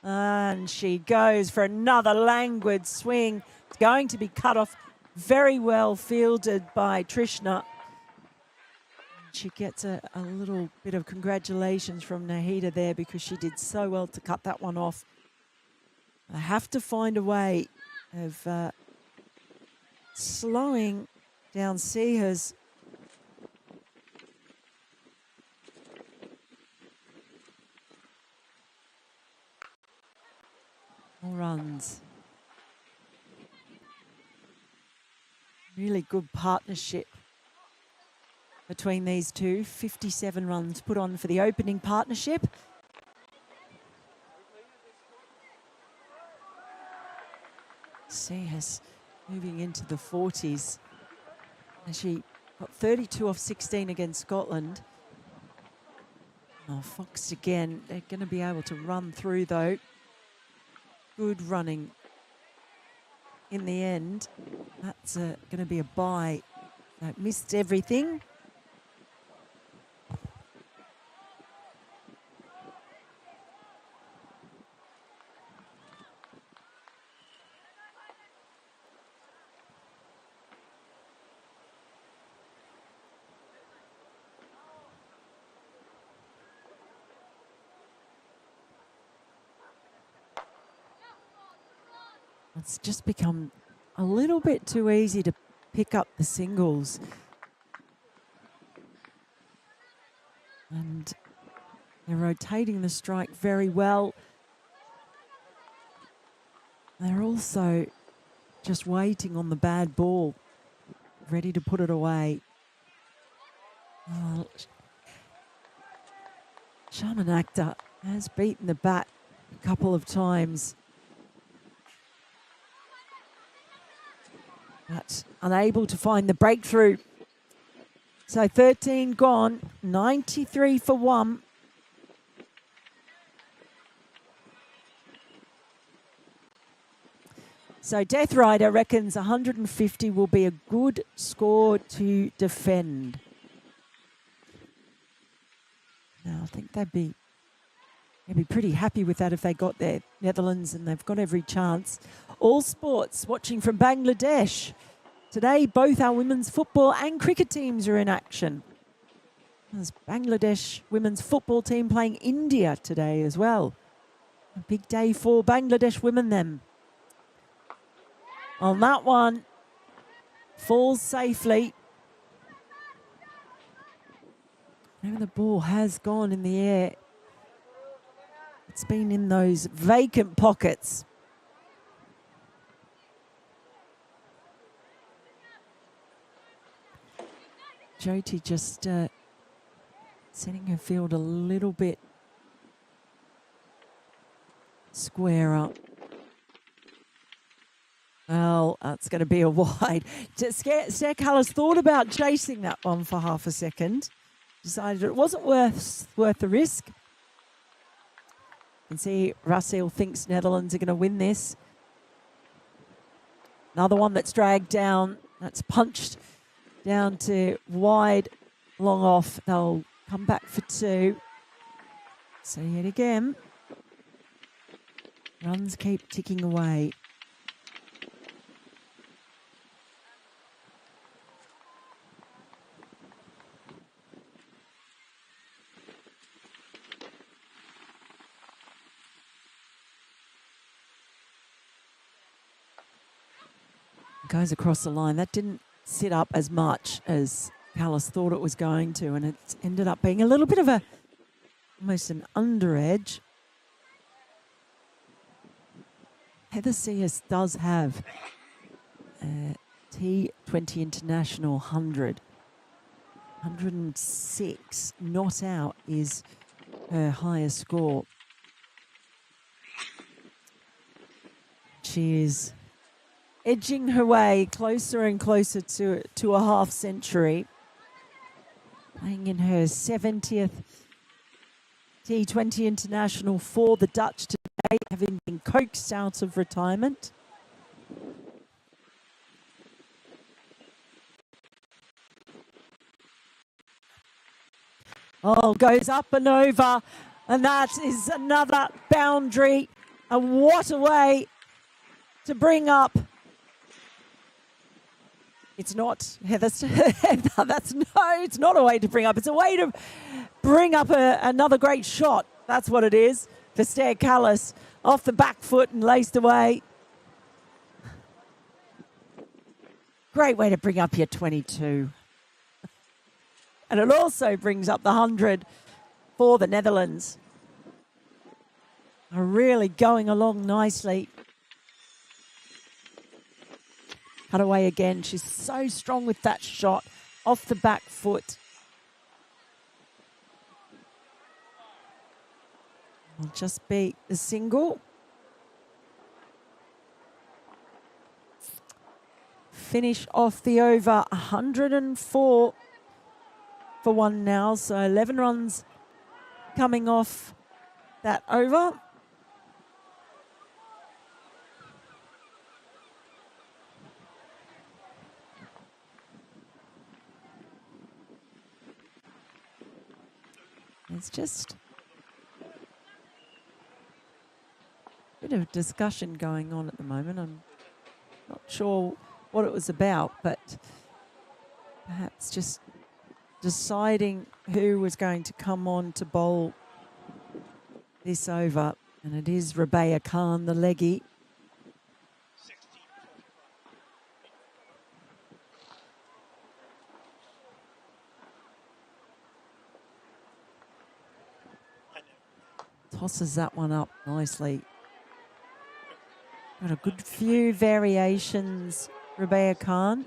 And she goes for another languid swing. It's going to be cut off, very well fielded by Trishna. She gets a little bit of congratulations from Nahida there because she did so well to cut that one off. I have to find a way of slowing down Seahas. More runs. Really good partnership between these two. 57 runs put on for the opening partnership. Seahas moving into the 40s. And she got 32 off 16 against Scotland. Oh, Fox again. They're going to be able to run through though. Good running in the end. That's going to be a bye. Missed everything. It's just become a little bit too easy to pick up the singles. And they're rotating the strike very well. They're also just waiting on the bad ball, ready to put it away. Oh, Shaman Akhtar has beaten the bat a couple of times, but unable to find the breakthrough. So 13 gone, 93 for one. So Death Rider reckons 150 will be a good score to defend. Now, I think they'd be pretty happy with that if they got there, Netherlands, and they've got every chance. All Sports watching from Bangladesh. Today, both our women's football and cricket teams are in action. There's Bangladesh women's football team playing India today as well. A big day for Bangladesh women then. On that one, falls safely. Maybe the ball has gone in the air. It's been in those vacant pockets. Jyoti just setting her field a little bit squarer. Well, that's going to be a wide. Stair Callis thought about chasing that one for half a second. Decided it wasn't worth the risk. You can see Russell thinks Netherlands are going to win this. Another one that's dragged down. That's punched down to wide, long off. They'll come back for two. So yet again, runs keep ticking away. Goes across the line. That didn't sit up as much as Callis thought it was going to, and it ended up being a little bit of almost an under edge. Heather Sears does have a T20 International 100. 106 not out is her highest score. She is edging her way closer and closer to a half century. Playing in her 70th T20 International for the Dutch today, having been coaxed out of retirement. Oh, goes up and over, and that is another boundary. And what a way to bring up. It's not, Heather, it's not a way to bring up. It's a way to bring up another great shot. That's what it is. For Stair Callis, off the back foot and laced away. Great way to bring up your 22. And it also brings up the 100 for the Netherlands. Are really going along nicely. Cut away again. She's so strong with that shot off the back foot. Will just be the single. Finish off the over 104 for one now. So 11 runs coming off that over. It's just a bit of discussion going on at the moment. I'm not sure what it was about, but perhaps just deciding who was going to come on to bowl this over. And it is Rabea Khan, the leggy. Tosses that one up nicely. Got a good few variations, Rabea Khan.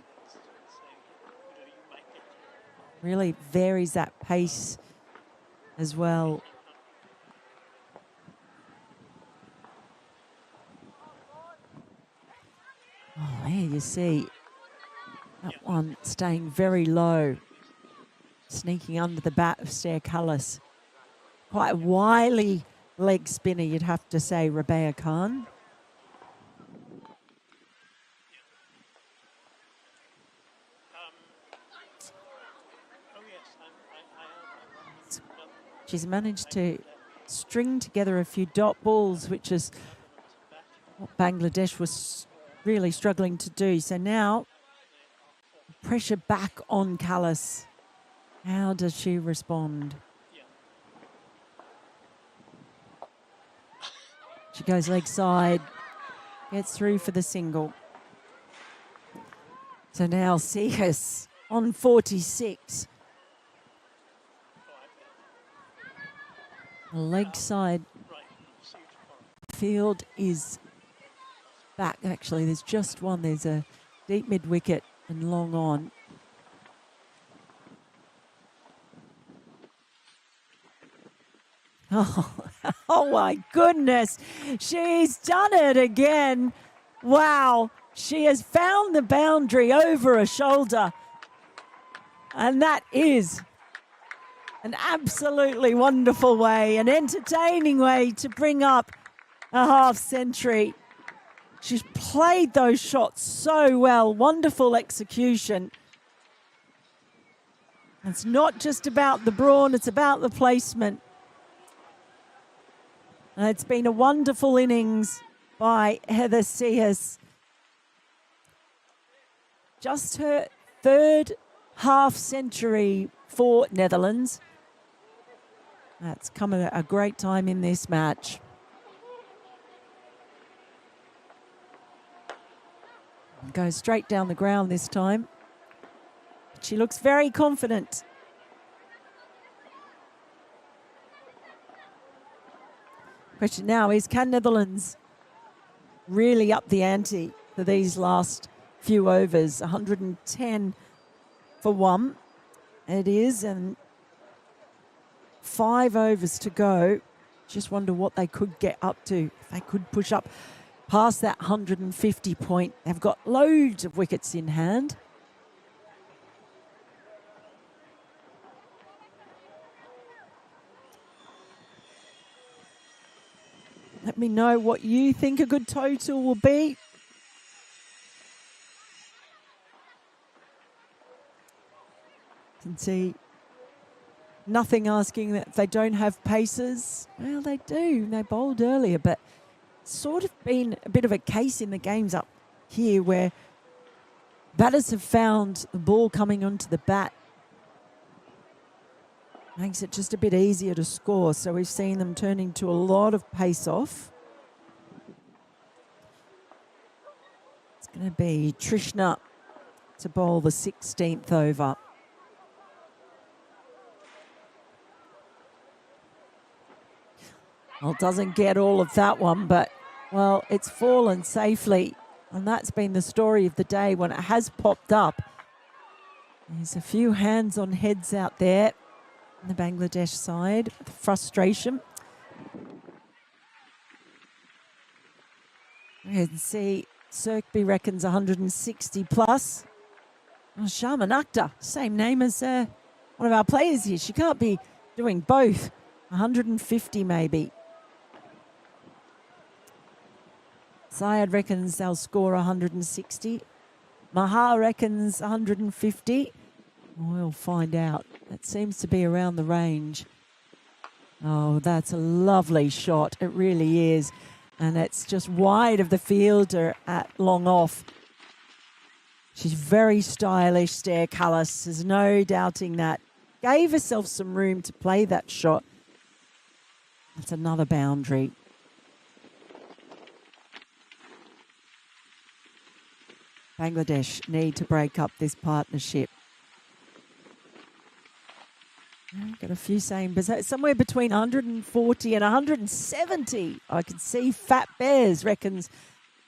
Really varies that pace as well. Oh, there you see that one staying very low, sneaking under the bat of Stair Cullis. Quite a wily leg spinner, you'd have to say, Rabea Khan. She's managed to string together a few dot balls, which is what Bangladesh was really struggling to do. So now, pressure back on Cullis. How does she respond? She goes leg side, gets through for the single. So now Seahus on 46. The leg side field is back, actually. There's just one. There's a deep mid-wicket and long on. Oh, oh my goodness. She's done it again. Wow. She has found the boundary over her shoulder. And that is an absolutely wonderful way, an entertaining way to bring up a half century. She's played those shots so well. Wonderful execution. It's not just about the brawn, it's about the placement. And it's been a wonderful innings by Heather Seahus. Just her third half century for Netherlands. That's come at a great time in this match. Goes straight down the ground this time. She looks very confident. Question now is, can Netherlands really up the ante for these last few overs? 110 for one. It is, and 5 overs to go. Just wonder what they could get up to. If they could push up past that 150 point. They've got loads of wickets in hand. Let me know what you think a good total will be. You can see nothing asking that if they don't have paces. Well, they do. They bowled earlier, but sort of been a bit of a case in the games up here where batters have found the ball coming onto the bat. Makes it just a bit easier to score. So we've seen them turning to a lot of pace off. It's going to be Trishna to bowl the 16th over. Well, doesn't get all of that one, but, well, it's fallen safely. And that's been the story of the day when it has popped up. There's a few hands on heads out there on the Bangladesh side. Frustration. You can see Sirkby reckons 160 plus. Oh, Sharman Akhtar, same name as one of our players here. She can't be doing both. 150 maybe. Syed reckons they'll score 160. Maha reckons 150. We'll find out. That seems to be around the range. Oh, that's a lovely shot. It really is. And it's just wide of the fielder at long off. She's very stylish, Stair Cullis. There's no doubting that. Gave herself some room to play that shot. That's another boundary. Bangladesh need to break up this partnership. Got a few saying somewhere between 140 and 170. I can see Fat Bears reckons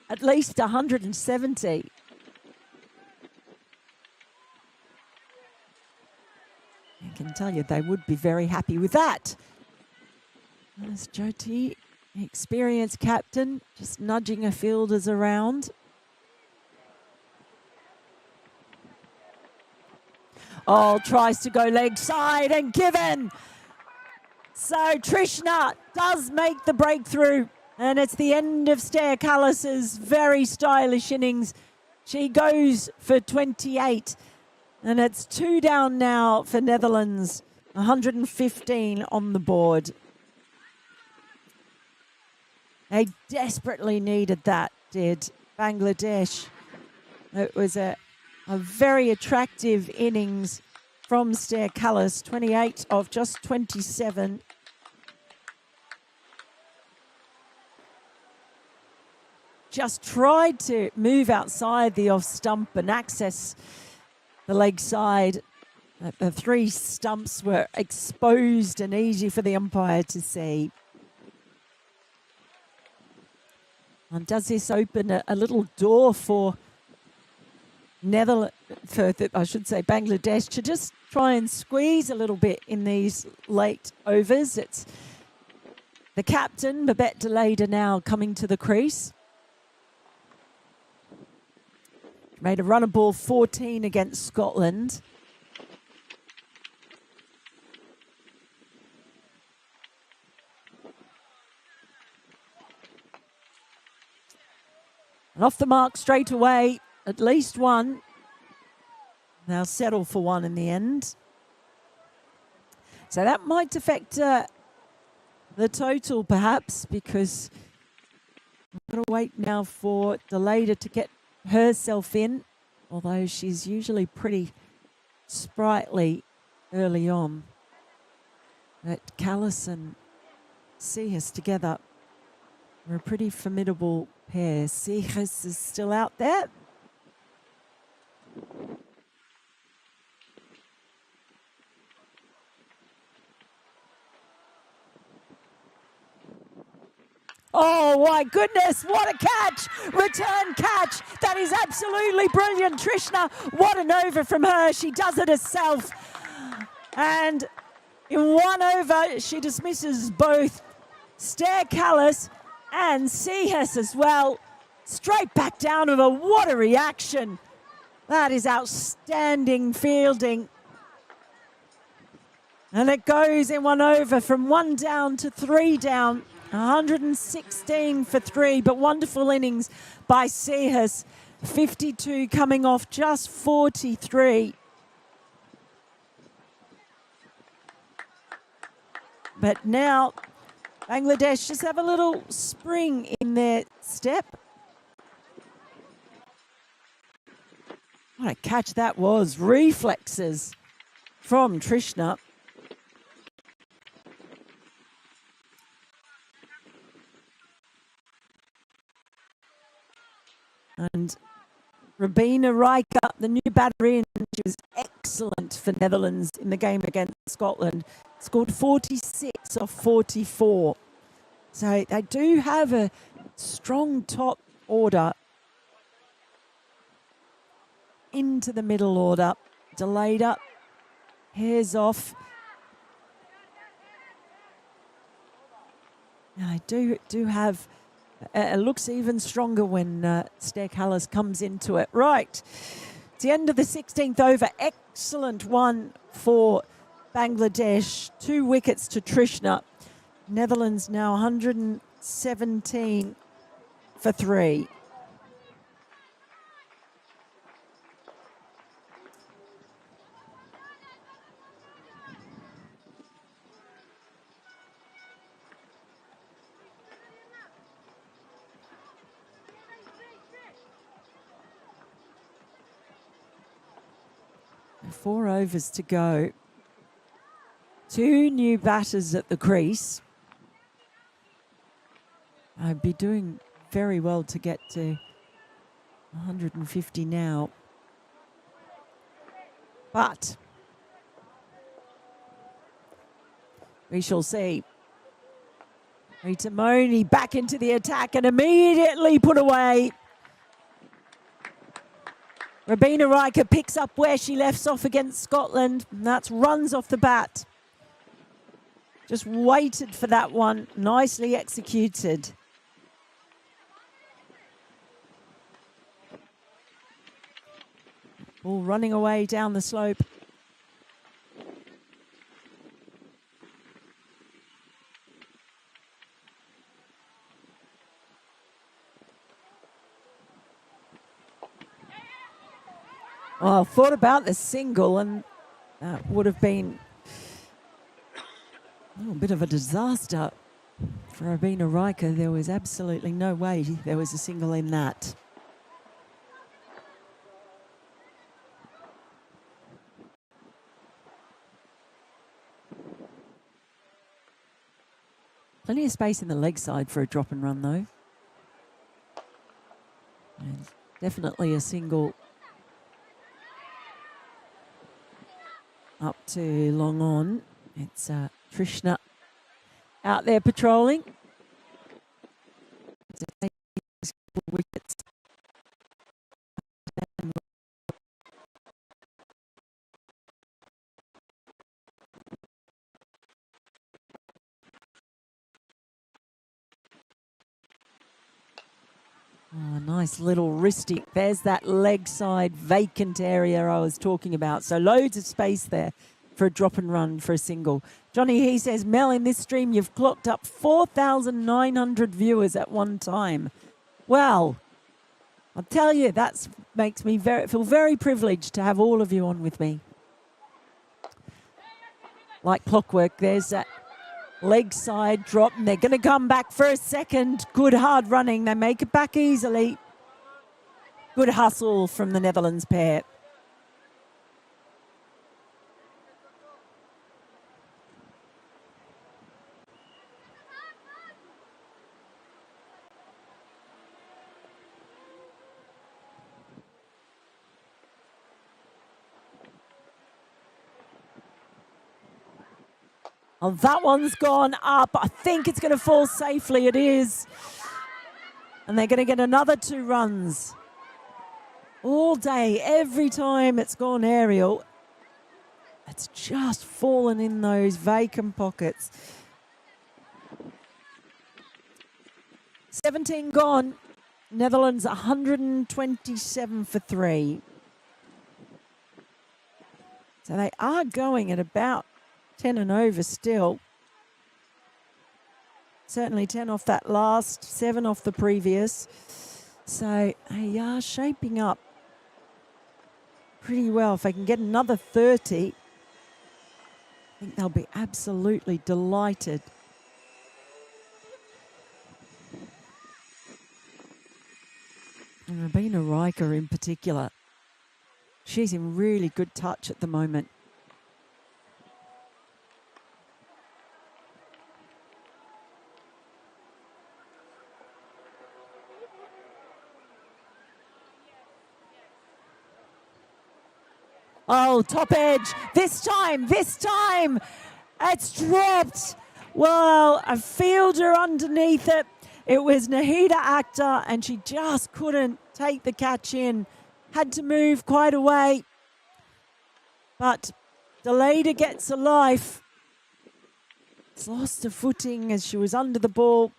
at least 170. I can tell you they would be very happy with that. There's Jyoti, experienced captain, just nudging her fielders around. Oh, tries to go leg side and given. So Trishna does make the breakthrough. And it's the end of Stair Cullis's very stylish innings. She goes for 28. And it's 2 down now for Netherlands. 115 on the board. They desperately needed that, did Bangladesh. It was a very attractive innings from Stair Cullis, 28 of just 27. Just tried to move outside the off stump and access the leg side. The 3 stumps were exposed and easy for the umpire to see. And does this open a little door for Bangladesh to just try and squeeze a little bit in these late overs? It's the captain, Babette Deleda, now coming to the crease. Made a run of ball 14 against Scotland. And off the mark straight away. At least one. They'll settle for one in the end. So that might affect the total perhaps, because we've got to wait now for Deleda to get herself in, although she's usually pretty sprightly early on. But Cullis and Seehas together are a pretty formidable pair. Seehas is still out there. Oh, my goodness, what a catch! Return catch. That is absolutely brilliant. Trishna, what an over from her. She does it herself. And in 1 over, she dismisses both Stair Cullis and Seehas as well. Straight back down to her. What a reaction. That is outstanding fielding. And it goes in 1 over from 1 down to 3 down. 116 for 3, but wonderful innings by Seehas. 52 coming off just 43. But now Bangladesh just have a little spring in their step. What a catch that was. Reflexes from Trishna. And Rabina Rijker, the new battery, and she was excellent for Netherlands in the game against Scotland. Scored 46 off 44. So they do have a strong top order. Into the middle order. Delayed up. Hairs off. Now I do have, it looks even stronger when Sterkalas comes into it. Right, it's the end of the 16th over. Excellent one for Bangladesh. 2 wickets to Trishna. Netherlands now 117 for 3. Four overs to go. 2 new batters at the crease. I'd be doing very well to get to 150 now. But we shall see. Rita Moni back into the attack and immediately put away. Rabina Rijker picks up where she left off against Scotland. And that's runs off the bat. Just waited for that one. Nicely executed. Ball running away down the slope. Well, I thought about the single, and that would have been a bit of a disaster for Rabina Rijker. There was absolutely no way there was a single in that. Plenty of space in the leg side for a drop and run, though. And definitely a single up to long on. It's Trishna out there patrolling. Wickets. Oh, nice little wristy. There's that leg side vacant area I was talking about. So loads of space there for a drop and run for a single. Johnny, he says, Mel, in this stream, you've clocked up 4,900 viewers at one time. Well, I'll tell you, that makes me feel very privileged to have all of you on with me. Like clockwork, there's that leg side drop, and they're going to come back for a second. Good hard running. They make it back easily. Good hustle from the Netherlands pair. Oh, that one's gone up. I think it's going to fall safely. It is. And they're going to get another 2 runs. All day, every time it's gone aerial, it's just fallen in those vacant pockets. 17 gone. Netherlands 127 for 3. So they are going at about 10 and over still. Certainly 10 off that last, 7 off the previous. So they are shaping up pretty well. If they can get another 30, I think they'll be absolutely delighted. And Rabina Rijker in particular, she's in really good touch at the moment. Oh, top edge. This time. It's dropped. Well, a fielder underneath it. It was Nahida Akhtar, and she just couldn't take the catch in. Had to move quite a way. But Deleda gets a life. It's lost her footing as she was under the ball.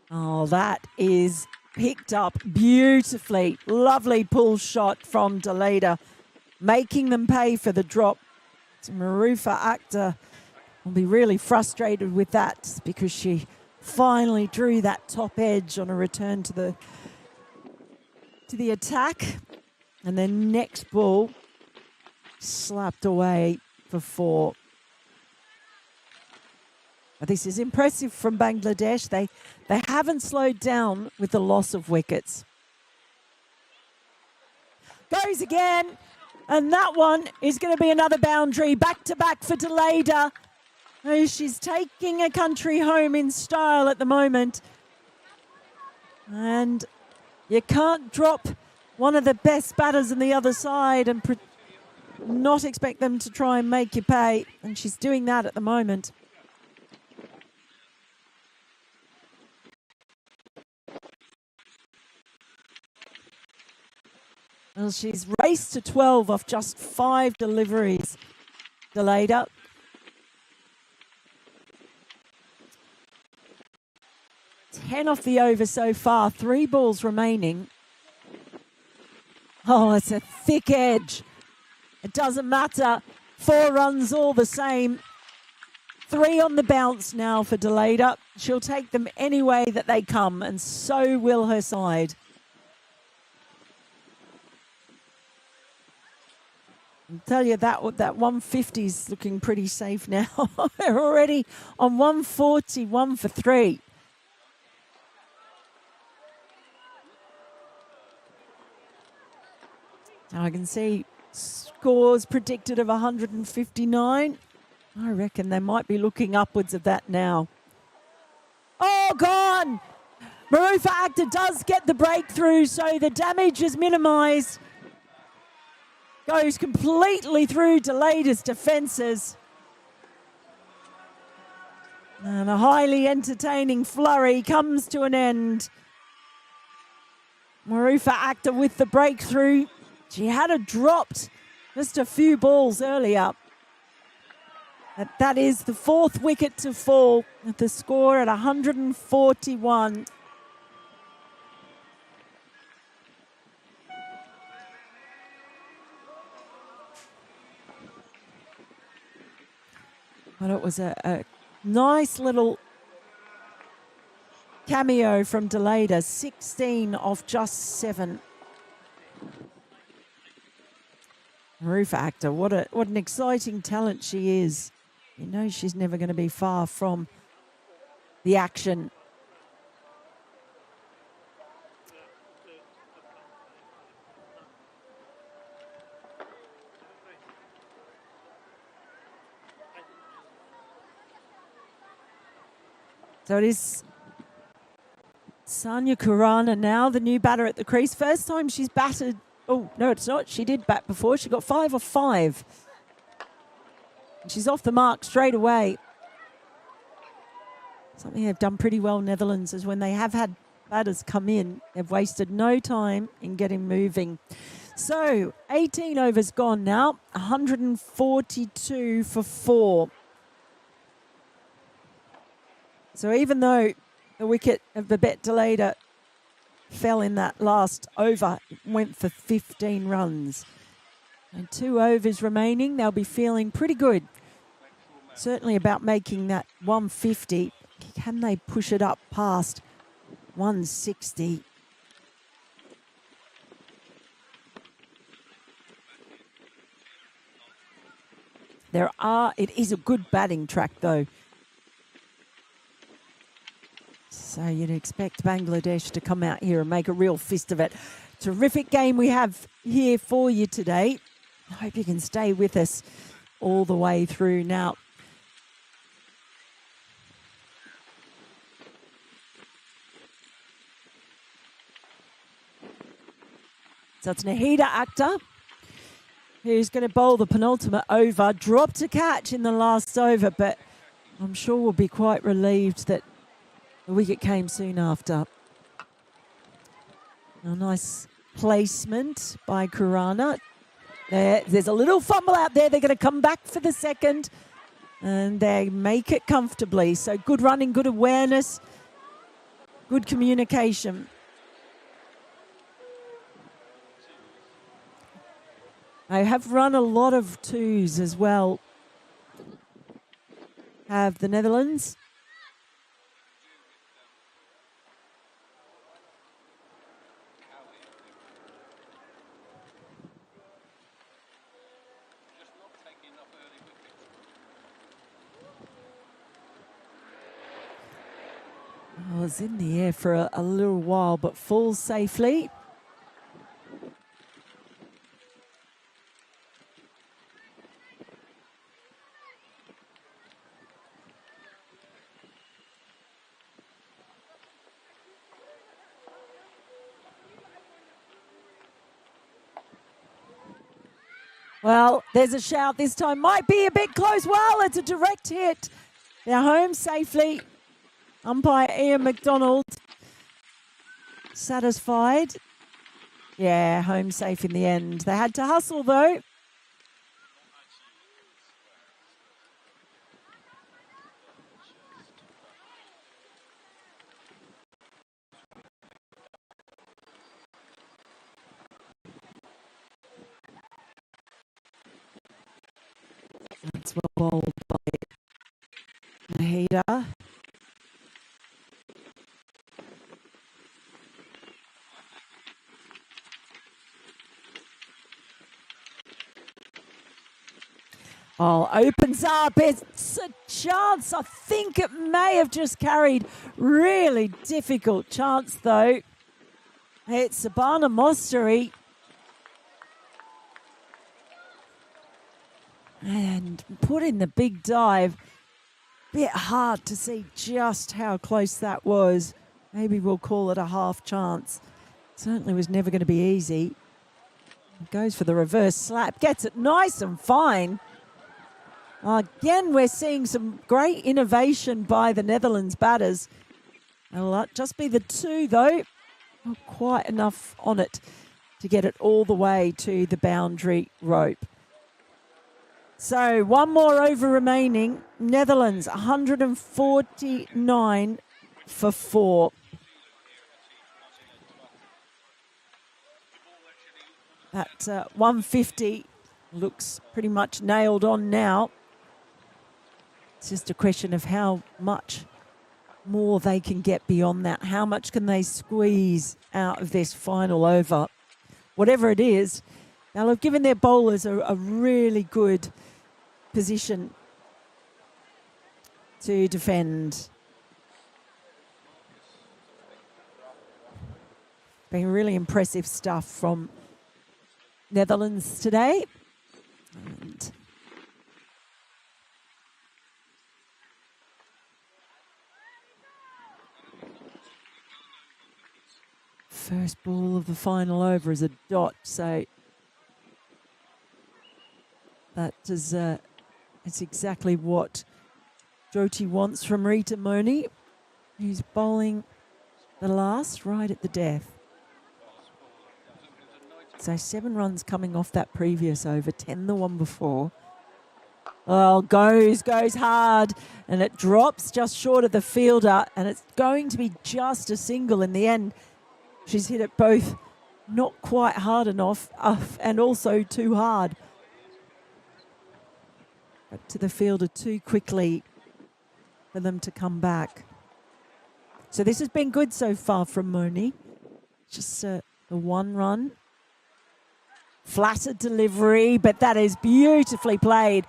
Oh, that is picked up beautifully. Lovely pull shot from Deleda, making them pay for the drop. So Marufa Akhtar will be really frustrated with that because she finally drew that top edge on a return to the attack. And then next ball slapped away for 4. This is impressive from Bangladesh. They haven't slowed down with the loss of wickets. Goes again, and that one is going to be another boundary. Back to back for Deleda. Oh, she's taking a country home in style at the moment. And you can't drop one of the best batters on the other side and not expect them to try and make you pay. And she's doing that at the moment. Well, she's raced to 12 off just 5 deliveries. Deleda. Ten off the over so far. 3 balls remaining. Oh, it's a thick edge. It doesn't matter. 4 runs all the same. 3 on the bounce now for Deleda. She'll take them any way that they come, and so will her side. I'll tell you that 150 is looking pretty safe now. They're already on 140, 1 for 3. Now I can see scores predicted of 159. I reckon they might be looking upwards of that now. Oh, gone! Marufa Akhtar does get the breakthrough, so the damage is minimised. Goes completely through Deleda's defences. And a highly entertaining flurry comes to an end. Marufa Akhtar with the breakthrough. She had it dropped just a few balls earlier. That is the 4th wicket to fall, with the score at 141. But it was a nice little cameo from Deleda, 16 off just 7. Marufa Akhtar, what an exciting talent she is. You know she's never going to be far from the action. So it is Sanya Khurana now, the new batter at the crease. First time she's batted. Oh, no, it's not. She did bat before. She got 5 off 5. And she's off the mark straight away. Something they've done pretty well, Netherlands, is when they have had batters come in, they've wasted no time in getting moving. So 18 overs gone now, 142 for 4. So even though the wicket of Babette Deleda fell in that last over, it went for 15 runs. And 2 overs remaining, they'll be feeling pretty good. Certainly about making that 150. Can they push it up past 160? It is a good batting track though. So you'd expect Bangladesh to come out here and make a real fist of it. terrific game we have here for you today. I hope you can stay with us all the way through now. So it's Nahida Akhtar who's going to bowl the penultimate over. Dropped a catch in the last over, but I'm sure we'll be quite relieved that the wicket came soon after. A nice placement by Khurana. There's a little fumble out there. They're going to come back for the second, and they make it comfortably. So good running, good awareness, good communication. I have run a lot of twos as well. Have the Netherlands. I was in the air for a little while, but falls safely. Well, there's a shout this time. Might be a bit close. Well, it's a direct hit. They're home safely. Umpire Ian McDonald satisfied. Yeah, home safe in the end. They had to hustle though. That's well bowled by Nahida. Oh, opens up. It's a chance. I think it may have just carried. Really difficult chance, though. It's Sabana Mostari. And put in the big dive. Bit hard to see just how close that was. Maybe we'll call it a half chance. Certainly was never going to be easy. Goes for the reverse slap. Gets it nice and fine. Again, we're seeing some great innovation by the Netherlands batters. It'll just be the two, though. Not quite enough on it to get it all the way to the boundary rope. So one more over remaining. Netherlands, 149 for 4. That 150 looks pretty much nailed on now. It's just a question of how much more they can get beyond that. How much can they squeeze out of this final over? Whatever it is, they'll have given their bowlers a really good position to defend. Been really impressive stuff from Netherlands today. And first ball of the final over is a dot, so that is it's exactly what Jyoti wants from Rita Moni, who's bowling the last right at the death. So 7 runs coming off that previous over, 10 the one before. Oh, goes hard, and it drops just short of the fielder, and it's going to be just a single in the end. She's hit it both not quite hard enough and also too hard. Up to the fielder too quickly for them to come back. So this has been good so far from Moni. Just the 1 run. Flattered delivery, but that is beautifully played.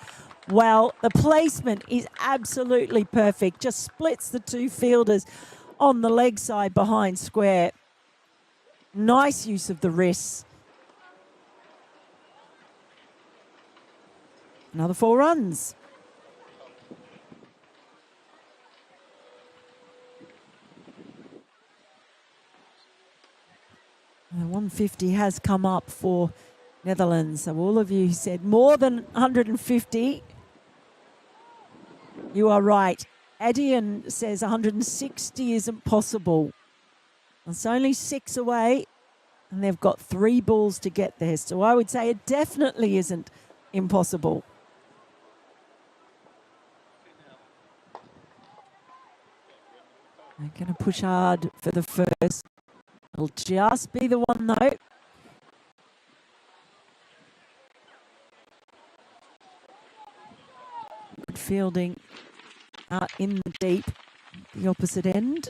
Well, the placement is absolutely perfect. Just splits the 2 fielders on the leg side behind square. Nice use of the wrists. Another 4 runs. 150 has come up for Netherlands. So all of you said more than 150. You are right. Edian says 160 isn't possible. It's only 6 away, and they've got 3 balls to get there. So I would say it definitely isn't impossible. They're going to push hard for the first. It'll just be the one, though. Good fielding out in the deep, the opposite end.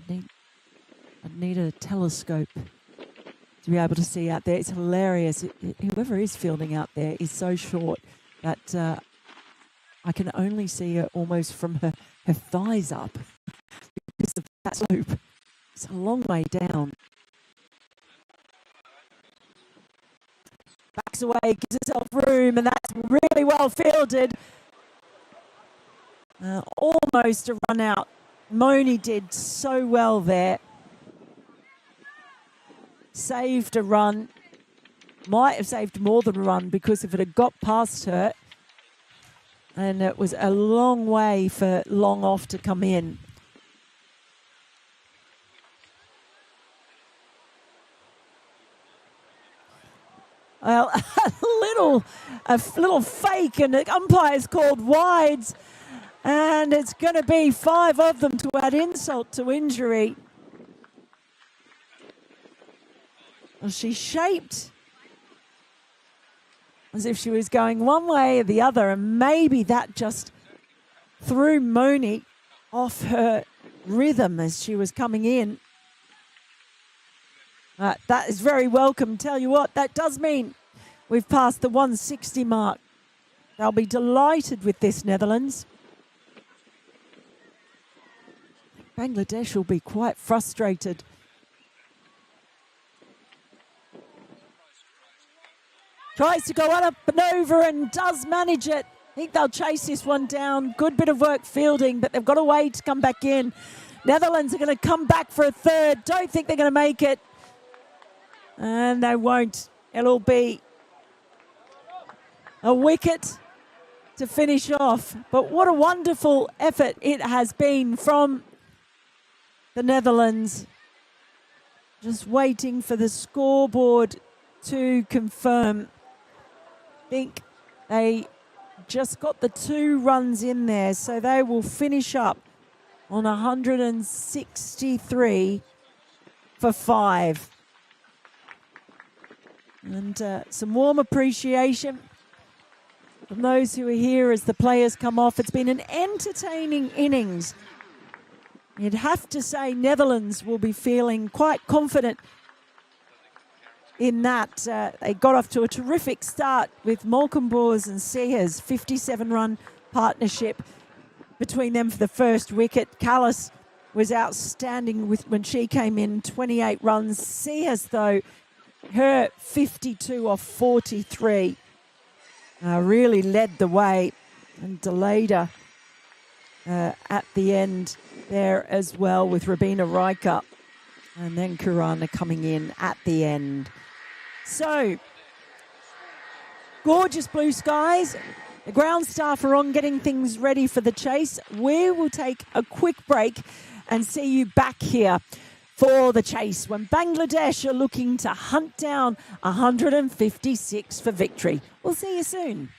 I'd need a telescope to be able to see out there. It's hilarious. Whoever is fielding out there is so short that I can only see her almost from her thighs up because of that slope. It's a long way down. Backs away, gives herself room, and that's really well fielded. Almost a run out. Moni did so well there. Saved a run. Might have saved more than a run because if it had got past her, and it was a long way for long off to come in. Well, a little fake, and the umpire's called wides, and it's going to be 5 of them to add insult to injury. Well, she shaped as if she was going one way or the other, and maybe that just threw Moni off her rhythm as she was coming in. That is very welcome. Tell you what, that does mean we've passed the 160 mark. They'll be delighted with this, Netherlands. Bangladesh will be quite frustrated. Tries to go up and over and does manage it. I think they'll chase this one down. Good bit of work fielding, but they've got a way to come back in. Netherlands are going to come back for a third. Don't think they're going to make it. And they won't. It'll be a wicket to finish off. But what a wonderful effort it has been from the Netherlands. Just waiting for the scoreboard to confirm. I think they just got the 2 runs in there, so they will finish up on 163 for 5. And some warm appreciation from those who are here as the players come off. It's been an entertaining innings. You'd have to say Netherlands will be feeling quite confident in that. They got off to a terrific start with Molkenboers and Sears, 57-run partnership between them for the first wicket. Callis was outstanding when she came in, 28 runs. Sears, though, her 52 off 43 really led the way, and Deleda at the end there as well with Rabina Riker, and then Kurana coming in at the end. So, gorgeous blue skies. The ground staff are on getting things ready for the chase. We will take a quick break and see you back here for the chase when Bangladesh are looking to hunt down 156 for victory. We'll see you soon.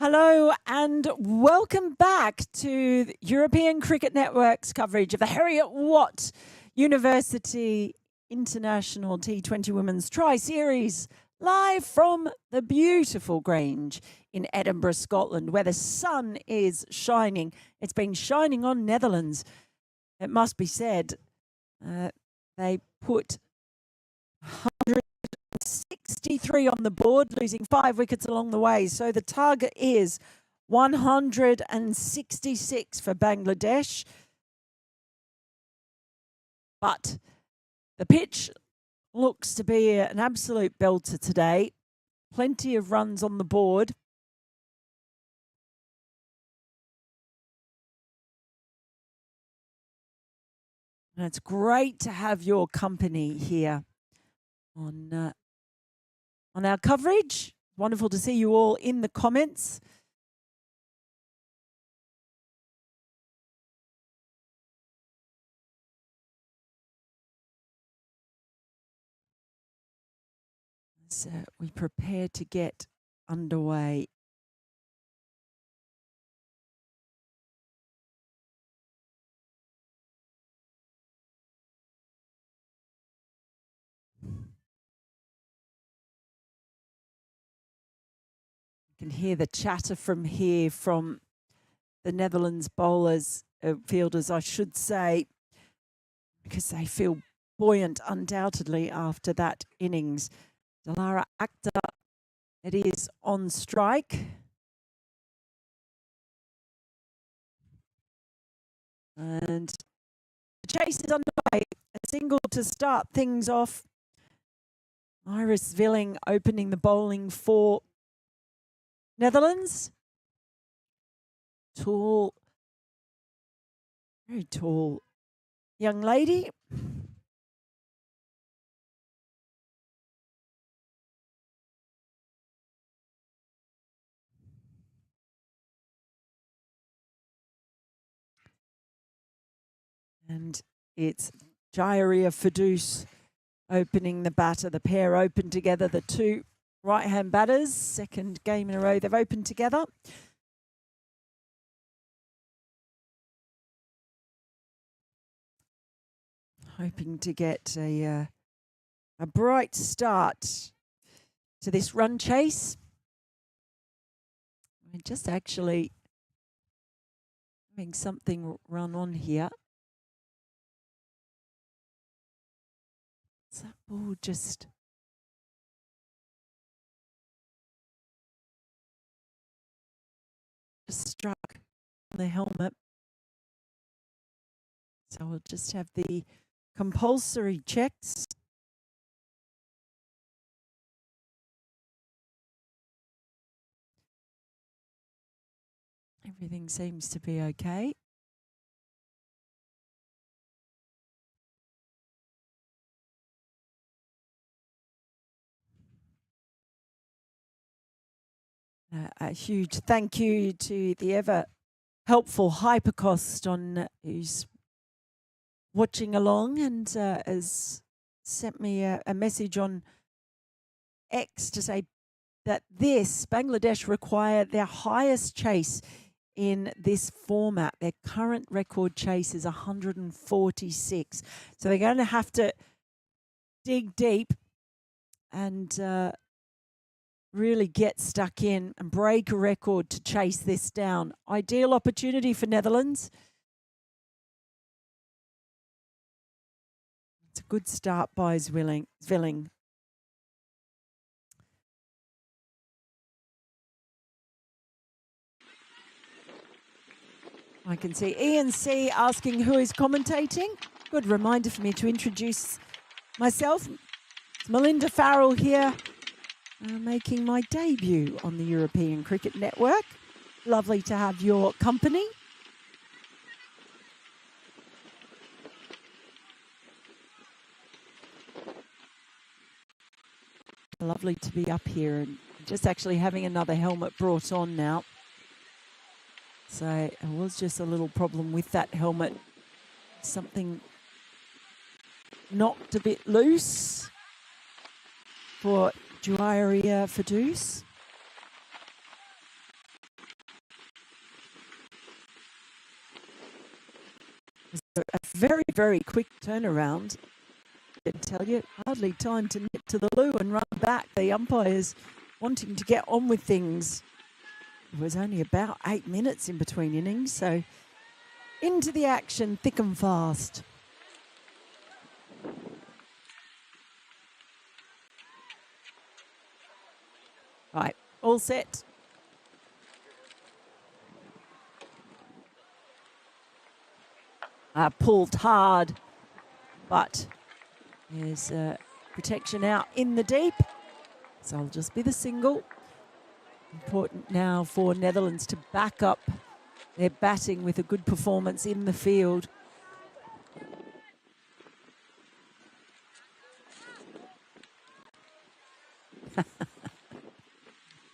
Hello and welcome back to the European Cricket Network's coverage of the Harriet Watt University International T20 Women's Tri-Series, live from the beautiful Grange in Edinburgh, Scotland, where the sun is shining. It's been shining on Netherlands. It must be said, they put 163 on the board, losing 5 wickets along the way. So the target is 166 for Bangladesh. But the pitch looks to be an absolute belter today. Plenty of runs on the board. And it's great to have your company here on our coverage. Wonderful to see you all in the comments. So we prepare to get underway. You can hear the chatter from here from the Netherlands bowlers, fielders, I should say, because they feel buoyant undoubtedly after that innings. Dalara Akhtar, it is on strike. And the chase is underway. A single to start things off. Iris Villing opening the bowling for Netherlands. Tall, very tall young lady. And it's Jairia Fidus opening the batter. The pair open together, the two right-hand batters. Second game in a row they've opened together. Hoping to get a bright start to this run chase. We're just actually having something run on here. Is that ball just struck the helmet? So we'll just have the compulsory checks. Everything seems to be okay. A huge thank you to the ever helpful Hypercost on who's watching along and has sent me a message on X to say that Bangladesh require their highest chase in this format. Their current record chase is 146. So they're going to have to dig deep and really get stuck in and break a record to chase this down. Ideal opportunity for Netherlands. It's a good start by Villing. I can see Ian C asking who is commentating. Good reminder for me to introduce myself. It's Melinda Farrell here, making my debut on the European Cricket Network. Lovely to have your company. Lovely to be up here and just actually having another helmet brought on now. So it was just a little problem with that helmet. Something knocked a bit loose for Jairia Fidus. very, very quick turnaround. I tell you, hardly time to nip to the loo and run back. The umpires wanting to get on with things. It was only about 8 minutes in between innings, so into the action thick and fast. Right, all set. Pulled hard, but there's protection out in the deep. So I'll just be the single. Important now for Netherlands to back up their batting with a good performance in the field.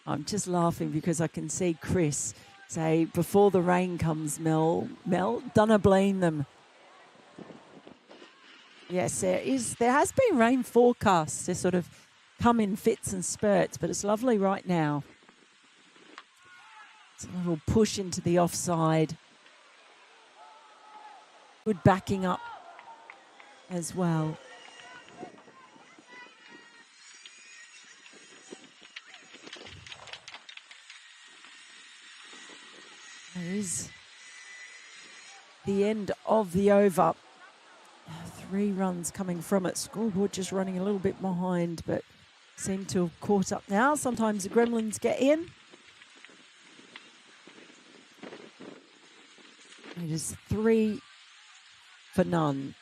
I'm just laughing because I can see Chris say, before the rain comes, Mel, dunna blame them. Yes, there has been rain forecasts. They sort of come in fits and spurts, but it's lovely right now. It's a little push into the offside. Good backing up as well. There is the end of the over. 3 runs coming from it. Scoreboard just running a little bit behind, but seem to have caught up now. Sometimes the gremlins get in. It is 3 for none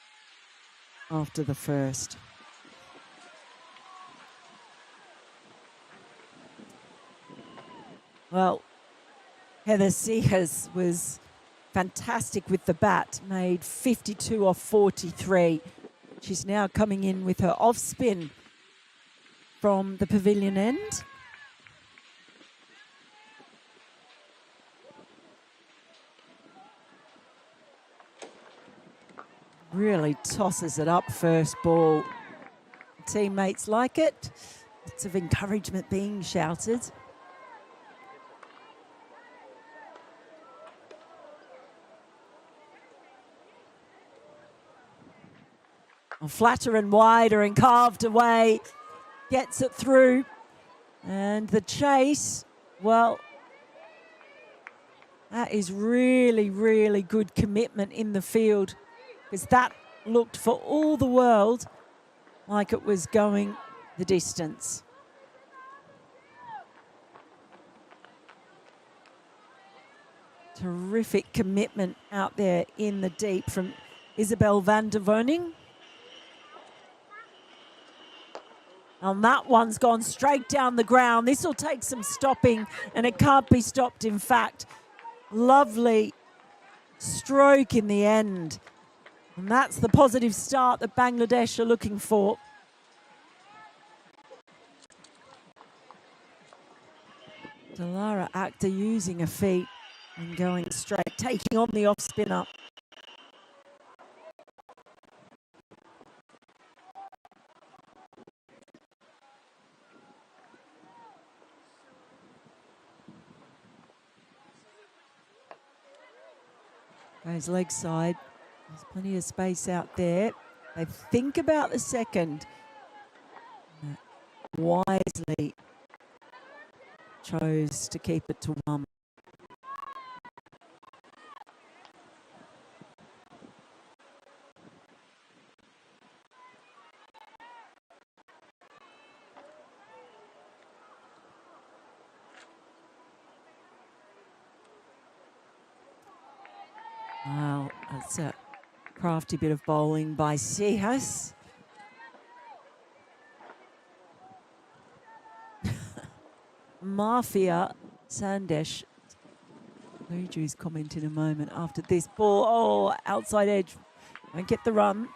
after the first. Well, Heather Sears was fantastic with the bat, made 52 off 43. She's now coming in with her off spin from the pavilion end. Really tosses it up first ball. Teammates like it. Lots of encouragement being shouted. Flatter and wider and carved away. Gets it through. And the chase, well, that is really, really good commitment in the field, because that looked for all the world like it was going the distance. Terrific commitment out there in the deep from Isabel van der Woning. And that one's gone straight down the ground. This will take some stopping, and it can't be stopped, in fact. Lovely stroke in the end. And that's the positive start that Bangladesh are looking for. Dilara Akhtar using her feet and going straight, taking on the off spinner. Goes leg side. There's plenty of space out there. They think about the second. Wisely chose to keep it to 1. Wow, that's a crafty bit of bowling by Seahas. Mafia Sandesh. Luju's comment in a moment after this ball. Oh, outside edge. Won't get the run.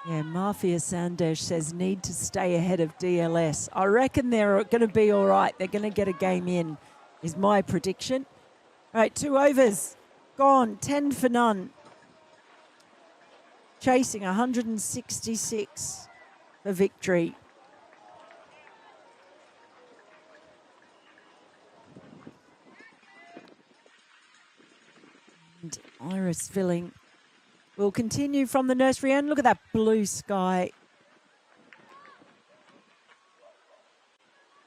Yeah, Mafia Sandesh says need to stay ahead of DLS. I reckon they're going to be all right. They're going to get a game in, is my prediction. All right, 2 overs gone, 10 for none. Chasing 166 for victory. And Iris Villing will continue from the nursery end. Look at that blue sky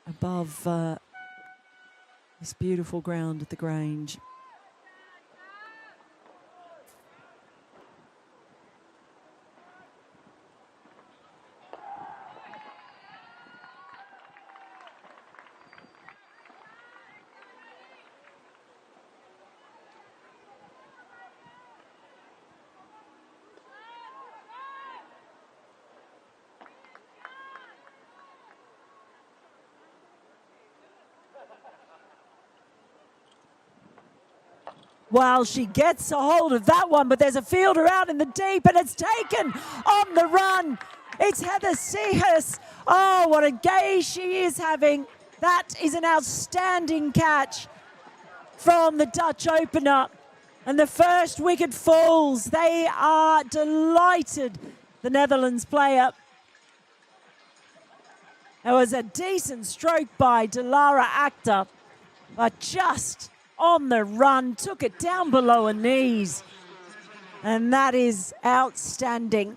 above this beautiful ground at the Grange. Well, she gets a hold of that one, but there's a fielder out in the deep, and it's taken on the run. It's Heather Seahus. Oh, what a gaze she is having. That is an outstanding catch from the Dutch opener. And the first wicket falls. They are delighted, the Netherlands player. It was a decent stroke by Dilara Akhtar, but just on the run, took it down below her knees. And that is outstanding.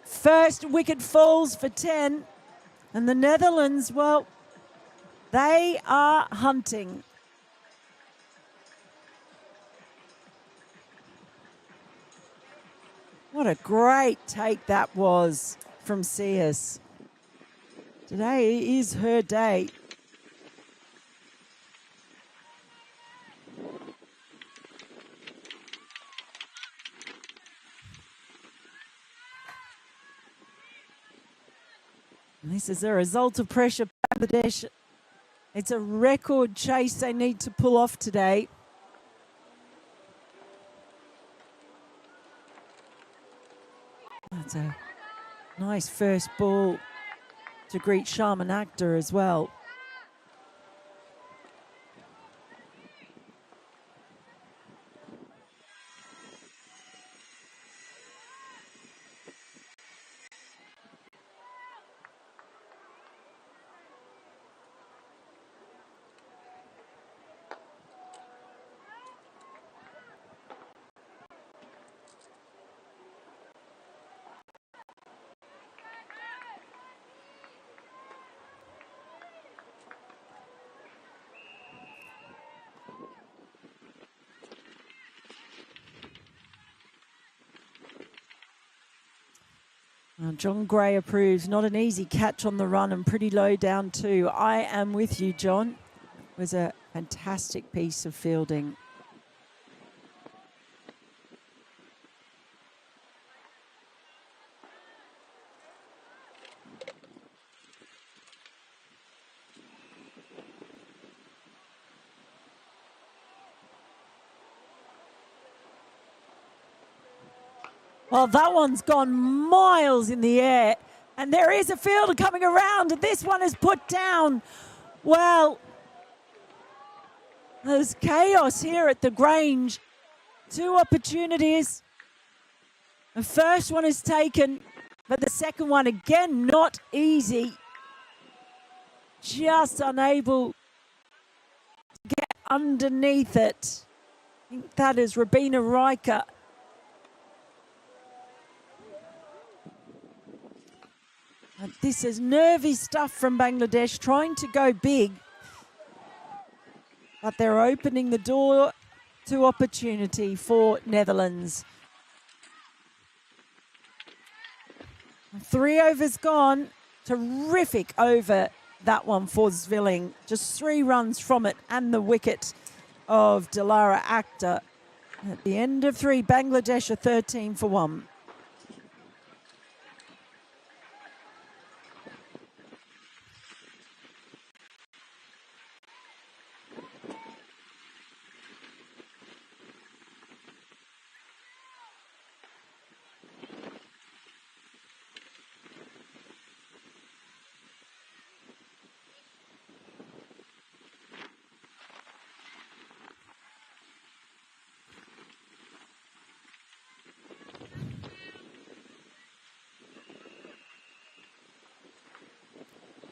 First wicket falls for 10. And the Netherlands, well, they are hunting. What a great take that was from Seahus. Today is her day. This is a result of pressure. Bangladesh. It's a record chase they need to pull off today. That's a nice first ball to greet Sharman Akhtar as well. John Gray approves. Not an easy catch on the run and pretty low down too. I am with you, John. It was a fantastic piece of fielding. Well, that one's gone miles in the air. And there is a fielder coming around, and this one is put down. Well, there's chaos here at the Grange. Two opportunities. The first one is taken, but the second one, again, not easy. Just unable to get underneath it. I think that is Rabina Riker. This is nervy stuff from Bangladesh, trying to go big. But they're opening the door to opportunity for Netherlands. 3 overs gone. Terrific over that one for Zvilling. Just 3 runs from it and the wicket of Dilara Akhtar. At the end of 3, Bangladesh are 13 for 1.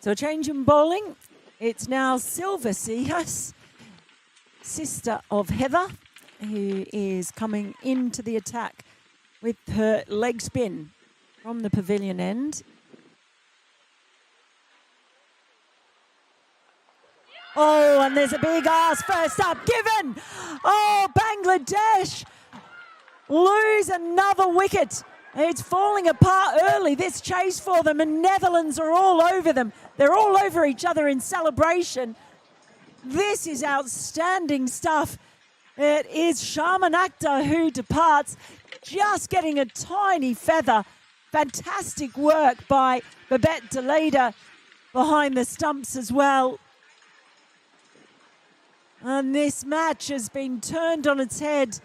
So a change in bowling. It's now Silver Seahus sister of Heather, who is coming into the attack with her leg spin from the pavilion end. Oh, and there's a big ask first up given. Oh, Bangladesh lose another wicket. It's falling apart early, this chase for them, and Netherlands are all over them. They're all over each other in celebration. This is outstanding stuff. It is Sharman Akhtar who departs, just getting a tiny feather. Fantastic work by Babette Deleda behind the stumps as well. And this match has been turned on its head,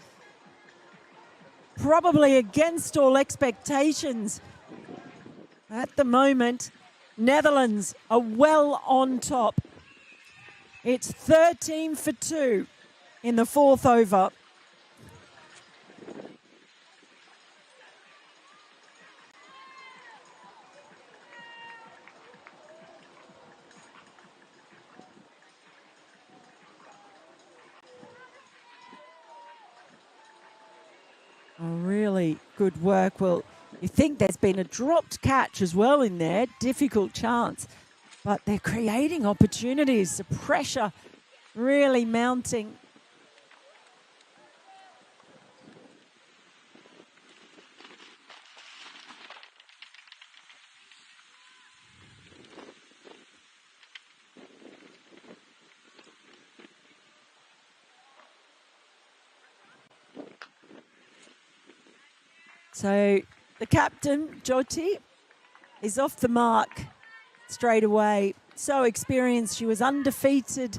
probably against all expectations. At the moment, Netherlands are well on top. It's 13 for 2 in the fourth over. Really good work. Well, you think there's been a dropped catch as well in there. Difficult chance. But they're creating opportunities. The pressure really mounting. So the captain, Jyoti, is off the mark straight away. So experienced. She was undefeated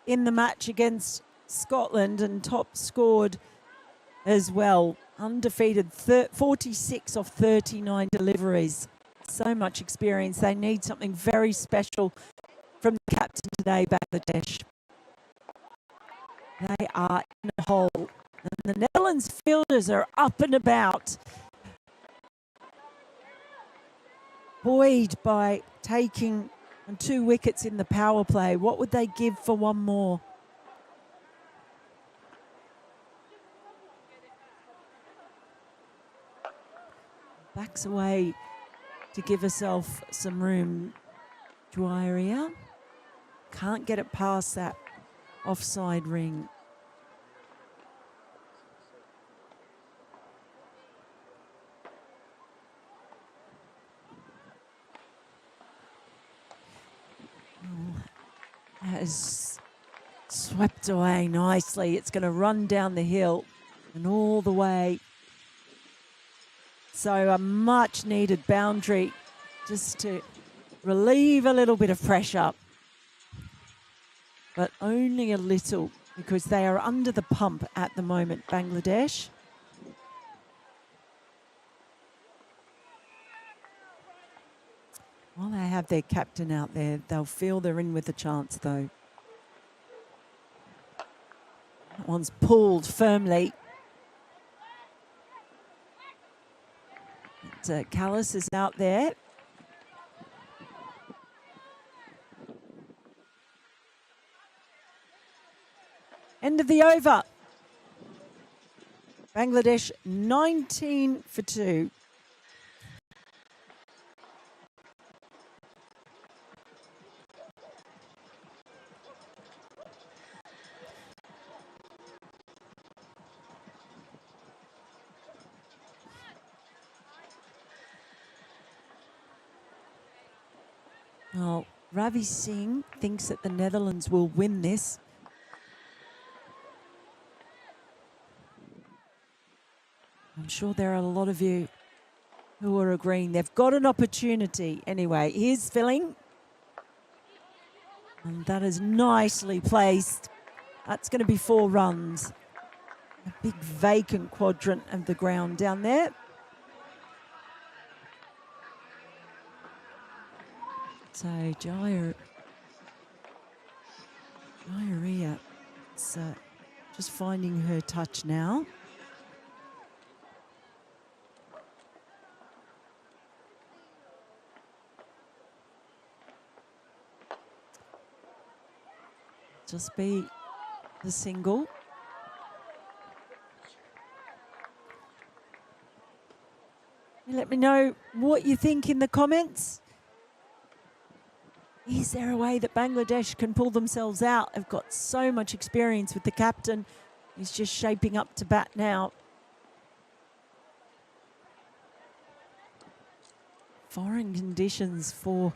in the match against Scotland and top scored as well. Undefeated, 46 off 39 deliveries. So much experience. They need something very special from the captain today, Bangladesh. They are in a hole. And the Netherlands fielders are up and about, buoyed by taking 2 wickets in the power play. What would they give for one more? Backs away to give herself some room. Dwyer can't get it past that offside ring. Has swept away nicely. It's going to run down the hill and all the way. So a much needed boundary just to relieve a little bit of pressure. But only a little, because they are under the pump at the moment, Bangladesh. While they have their captain out there, they'll feel they're in with a chance, though. That one's pulled firmly. Callis is out there. End of the over. Bangladesh 19 for 2. Well, Ravi Singh thinks that the Netherlands will win this. I'm sure there are a lot of you who are agreeing. They've got an opportunity anyway. Here's filling. And that is nicely placed. That's going to be 4 runs. A big vacant quadrant of the ground down there. So Jairia, it's just finding her touch now. Just be the single. Let me know what you think in the comments. Is there a way that Bangladesh can pull themselves out? They've got so much experience with the captain. He's just shaping up to bat now. Foreign conditions for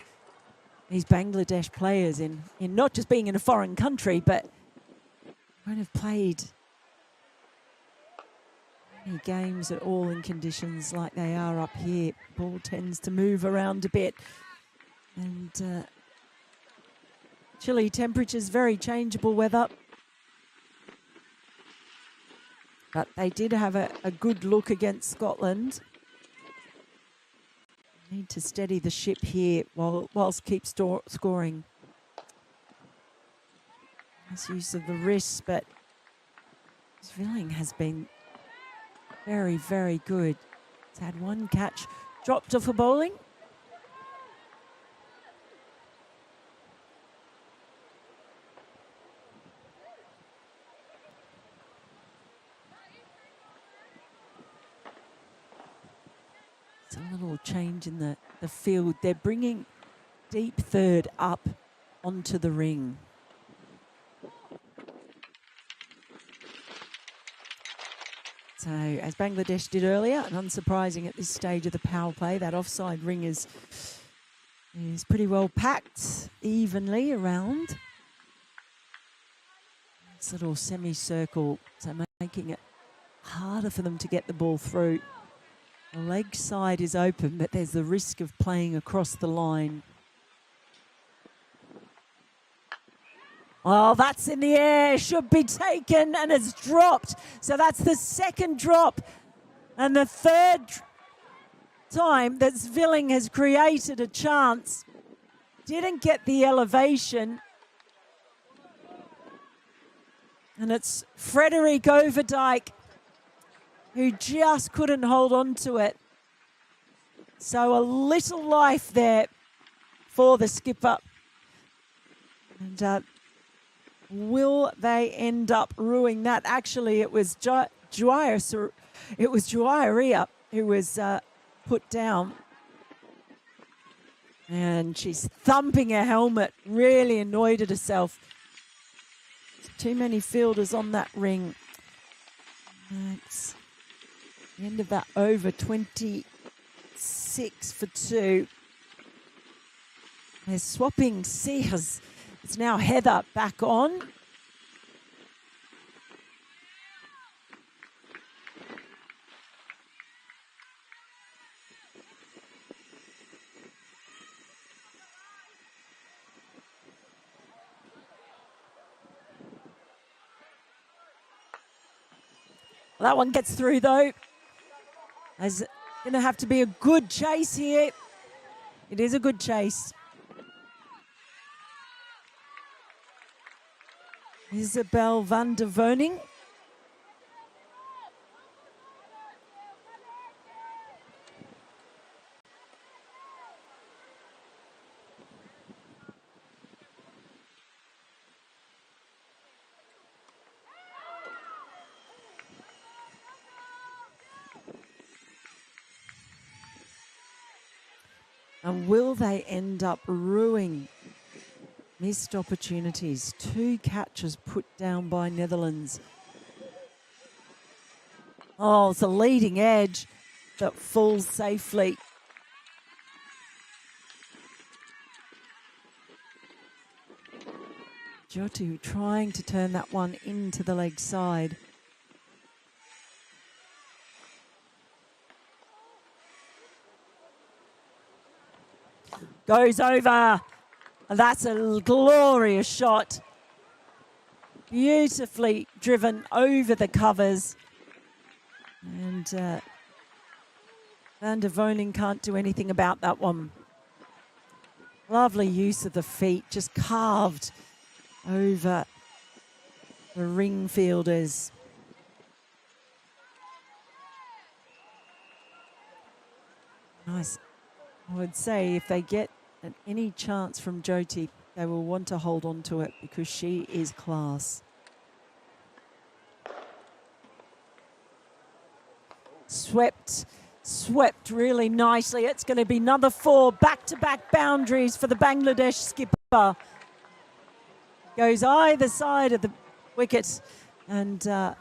these Bangladesh players in not just being in a foreign country, but won't have played any games at all in conditions like they are up here. Ball tends to move around a bit. And chilly temperatures, very changeable weather. But they did have a good look against Scotland. Need to steady the ship here whilst keep scoring. Nice use of the wrists, but Svilling has been very, very good. It's had one catch dropped off a bowling. It's a little change in the field. They're bringing deep third up onto the ring. So, as Bangladesh did earlier, and unsurprising at this stage of the power play, that offside ring is pretty well packed evenly around. This little semicircle, so making it harder for them to get the ball through. The leg side is open, but there's the risk of playing across the line. Oh, that's in the air, should be taken, and it's dropped. So that's the second drop and the third time that Svilling has created a chance. Didn't get the elevation. And it's Frederik Overdijk who just couldn't hold on to it. So a little life there for the skipper. And will they end up ruining that? Actually, it was Juairia who was put down. And she's thumping her helmet, really annoyed at herself. Too many fielders on that ring. That's the end of that over, 26 for 2. They're swapping Sears. It's now Heather back on. Well, that one gets through though. There's going to have to be a good chase here. It is a good chase. Isabel van der Woning. And will they end up ruining missed opportunities? 2 catches put down by Netherlands. Oh, it's a leading edge that falls safely. Jotu trying to turn that one into the leg side. Goes over. That's a glorious shot. Beautifully driven over the covers. And Van der Woning can't do anything about that one. Lovely use of the feet, just carved over the ring fielders. Nice. I would say if they get any chance from Jyoti, they will want to hold on to it because she is class. swept really nicely. It's going to be another 4 back-to-back boundaries for the Bangladesh skipper. Goes either side of the wicket, and that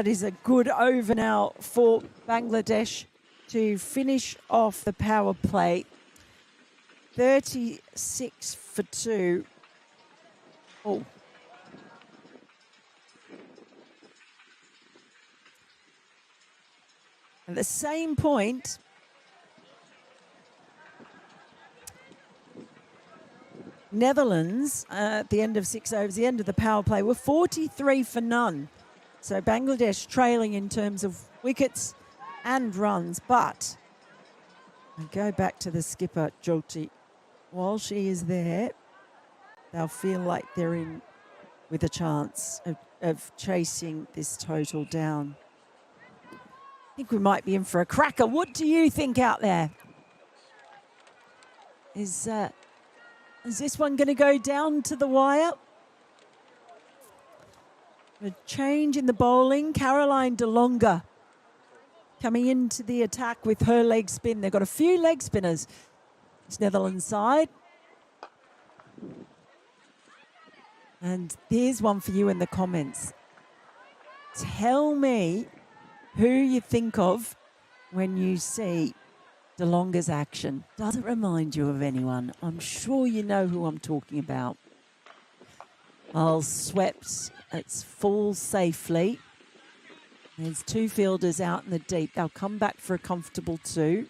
is a good over now for Bangladesh to finish off the power play. 36 for 2. Oh. At the same point, Netherlands, at the end of 6 overs, the end of the power play, were 43 for none. So Bangladesh trailing in terms of wickets and runs. But I go back to the skipper, Jyoti. While she is there, they'll feel like they're in with a chance of chasing this total down. I think we might be in for a cracker. What do you think out there? Is this one going to go down to the wire? A change in the bowling. Caroline de Longa coming into the attack with her leg spin. They've got a few leg spinners, this Netherlands side. And here's one for you in the comments. Tell me who you think of when you see De Longa's action. Does it remind you of anyone? I'm sure you know who I'm talking about. Well, swept. It's full safely. There's 2 fielders out in the deep. They'll come back for a comfortable 2.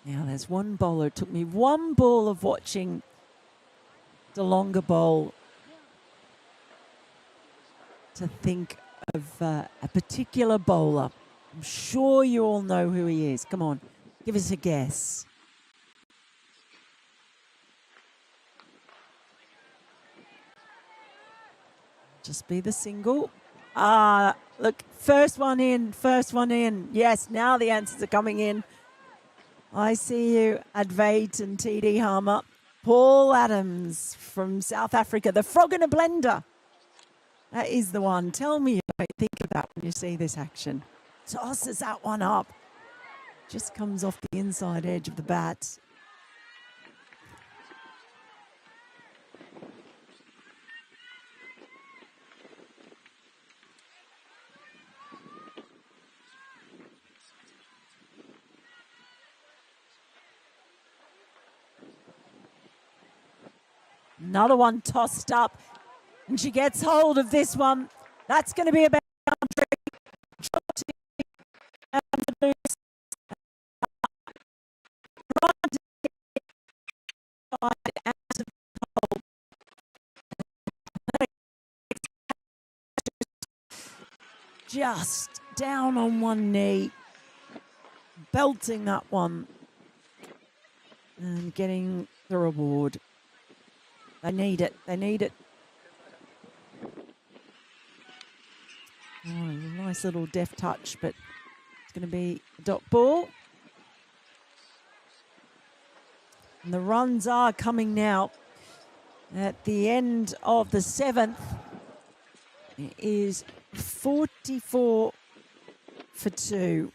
Now there's one bowler. It took me one ball of watching De Longa bowl to think of a particular bowler. I'm sure you all know who he is. Come on, give us a guess. Just be the single. Look, first one in, first one in. Yes, now the answers are coming in. I see you, Advait and TD Harmer. Paul Adams from South Africa, the frog in a blender. That is the one. Tell me what you think of that when you see this action. Tosses that one up. Just comes off the inside edge of the bat. Another one tossed up, and she gets hold of this one. That's going to be a boundary. Just down on one knee, belting that one, and getting the reward. They need it. They need it. Oh, nice little deft touch, but it's going to be a dot ball. And the runs are coming now. At the end of the 7th, it is 44 for 2.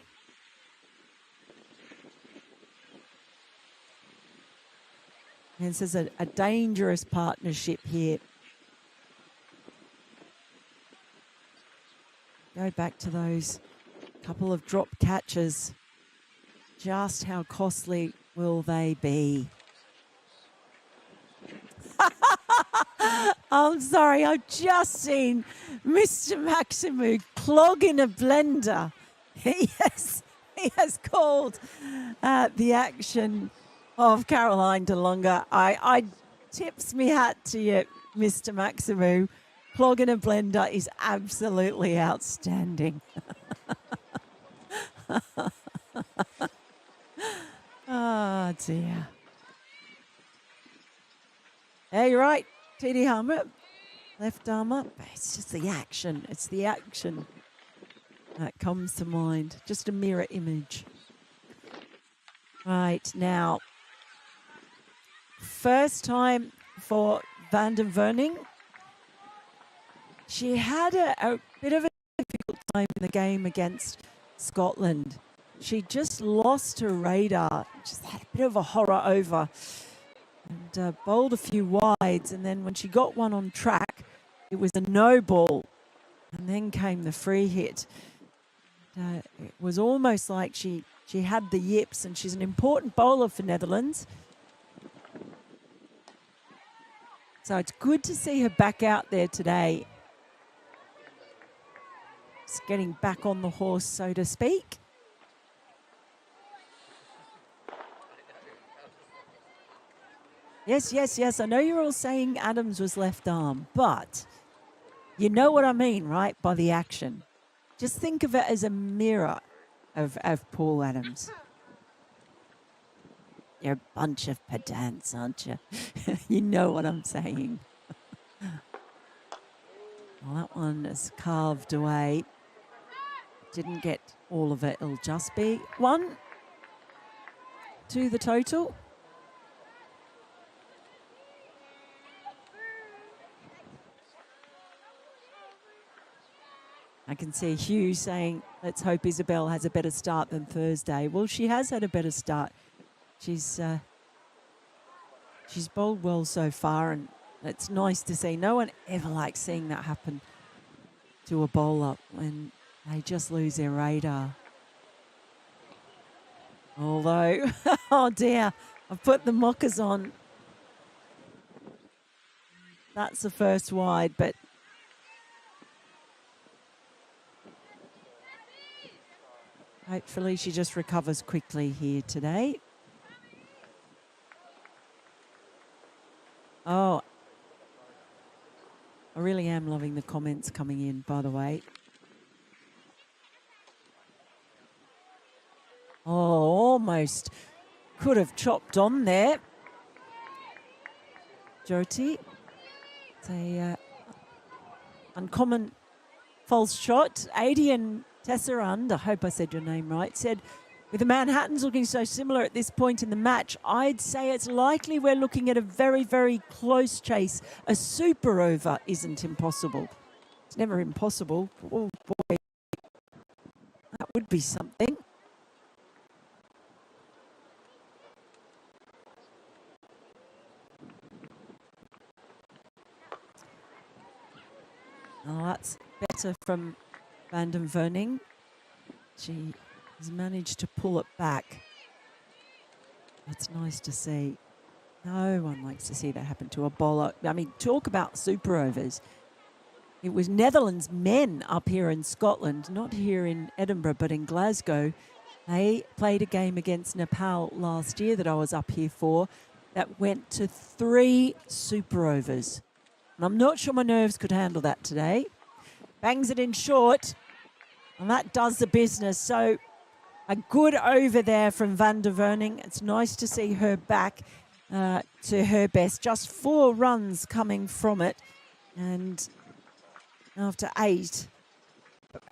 And this is a dangerous partnership here. Go back to those couple of drop catches. Just how costly will they be? I'm sorry, I've just seen Mr. Maximu clogging a blender. He has called the action of Caroline de Longa. I tips me hat to you, Mr. Maximu. Clogging a blender is absolutely outstanding. Oh, dear. Yeah, you're right. TD Harmer, left arm up. It's just the action. It's the action that comes to mind. Just a mirror image. Right, now, first time for Van den Verning. she had a bit of a difficult time in the game against Scotland. She just lost her radar, just had a bit of a horror over and bowled a few wides. And then when she got one on track, it was a no ball. And then came the free hit. It was almost like she had the yips, and she's an important bowler for Netherlands. So it's good to see her back out there today. Just getting back on the horse, so to speak. Yes, yes, yes. I know you're all saying Adams was left arm, but you know what I mean, right? By the action. Just think of it as a mirror of Paul Adams. You're a bunch of pedants, aren't you? You know what I'm saying. Well, that one is carved away. Didn't get all of it. It'll just be 1 to the total. I can see Hugh saying, let's hope Isabel has a better start than Thursday. Well, she has had a better start. She's bowled well so far, and it's nice to see. No one ever likes seeing that happen to a bowler when they just lose their radar. Although, oh dear, I've put the mockers on. That's the first wide, but hopefully she just recovers quickly here today. Oh, I really am loving the comments coming in, by the way. Oh, almost could have chopped on there. Jyoti. It's a uncommon false shot. Adian Tessarand, I hope I said your name right, said, with the Manhattans looking so similar at this point in the match, I'd say it's likely we're looking at a very, very close chase. A super over isn't impossible. It's never impossible. Oh, boy. That would be something. Oh, that's better from Van den Verning. She has managed to pull it back. That's nice to see. No one likes to see that happen to a bowler. I mean, talk about super overs. It was Netherlands men up here in Scotland, not here in Edinburgh, but in Glasgow. They played a game against Nepal last year that I was up here for that went to 3 super overs. And I'm not sure my nerves could handle that today. Bangs it in short, and that does the business. So a good over there from Van der Verning. It's nice to see her back to her best. Just 4 runs coming from it. And after 8,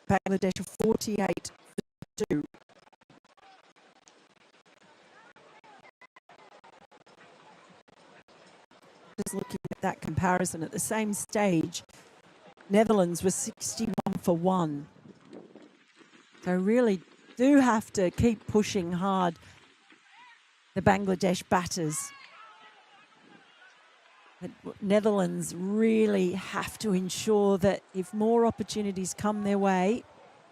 Bangladesh are 48 for 2. Just looking at that comparison at the same stage, Netherlands was 61 for 1. So really do have to keep pushing hard, the Bangladesh batters. But Netherlands really have to ensure that if more opportunities come their way,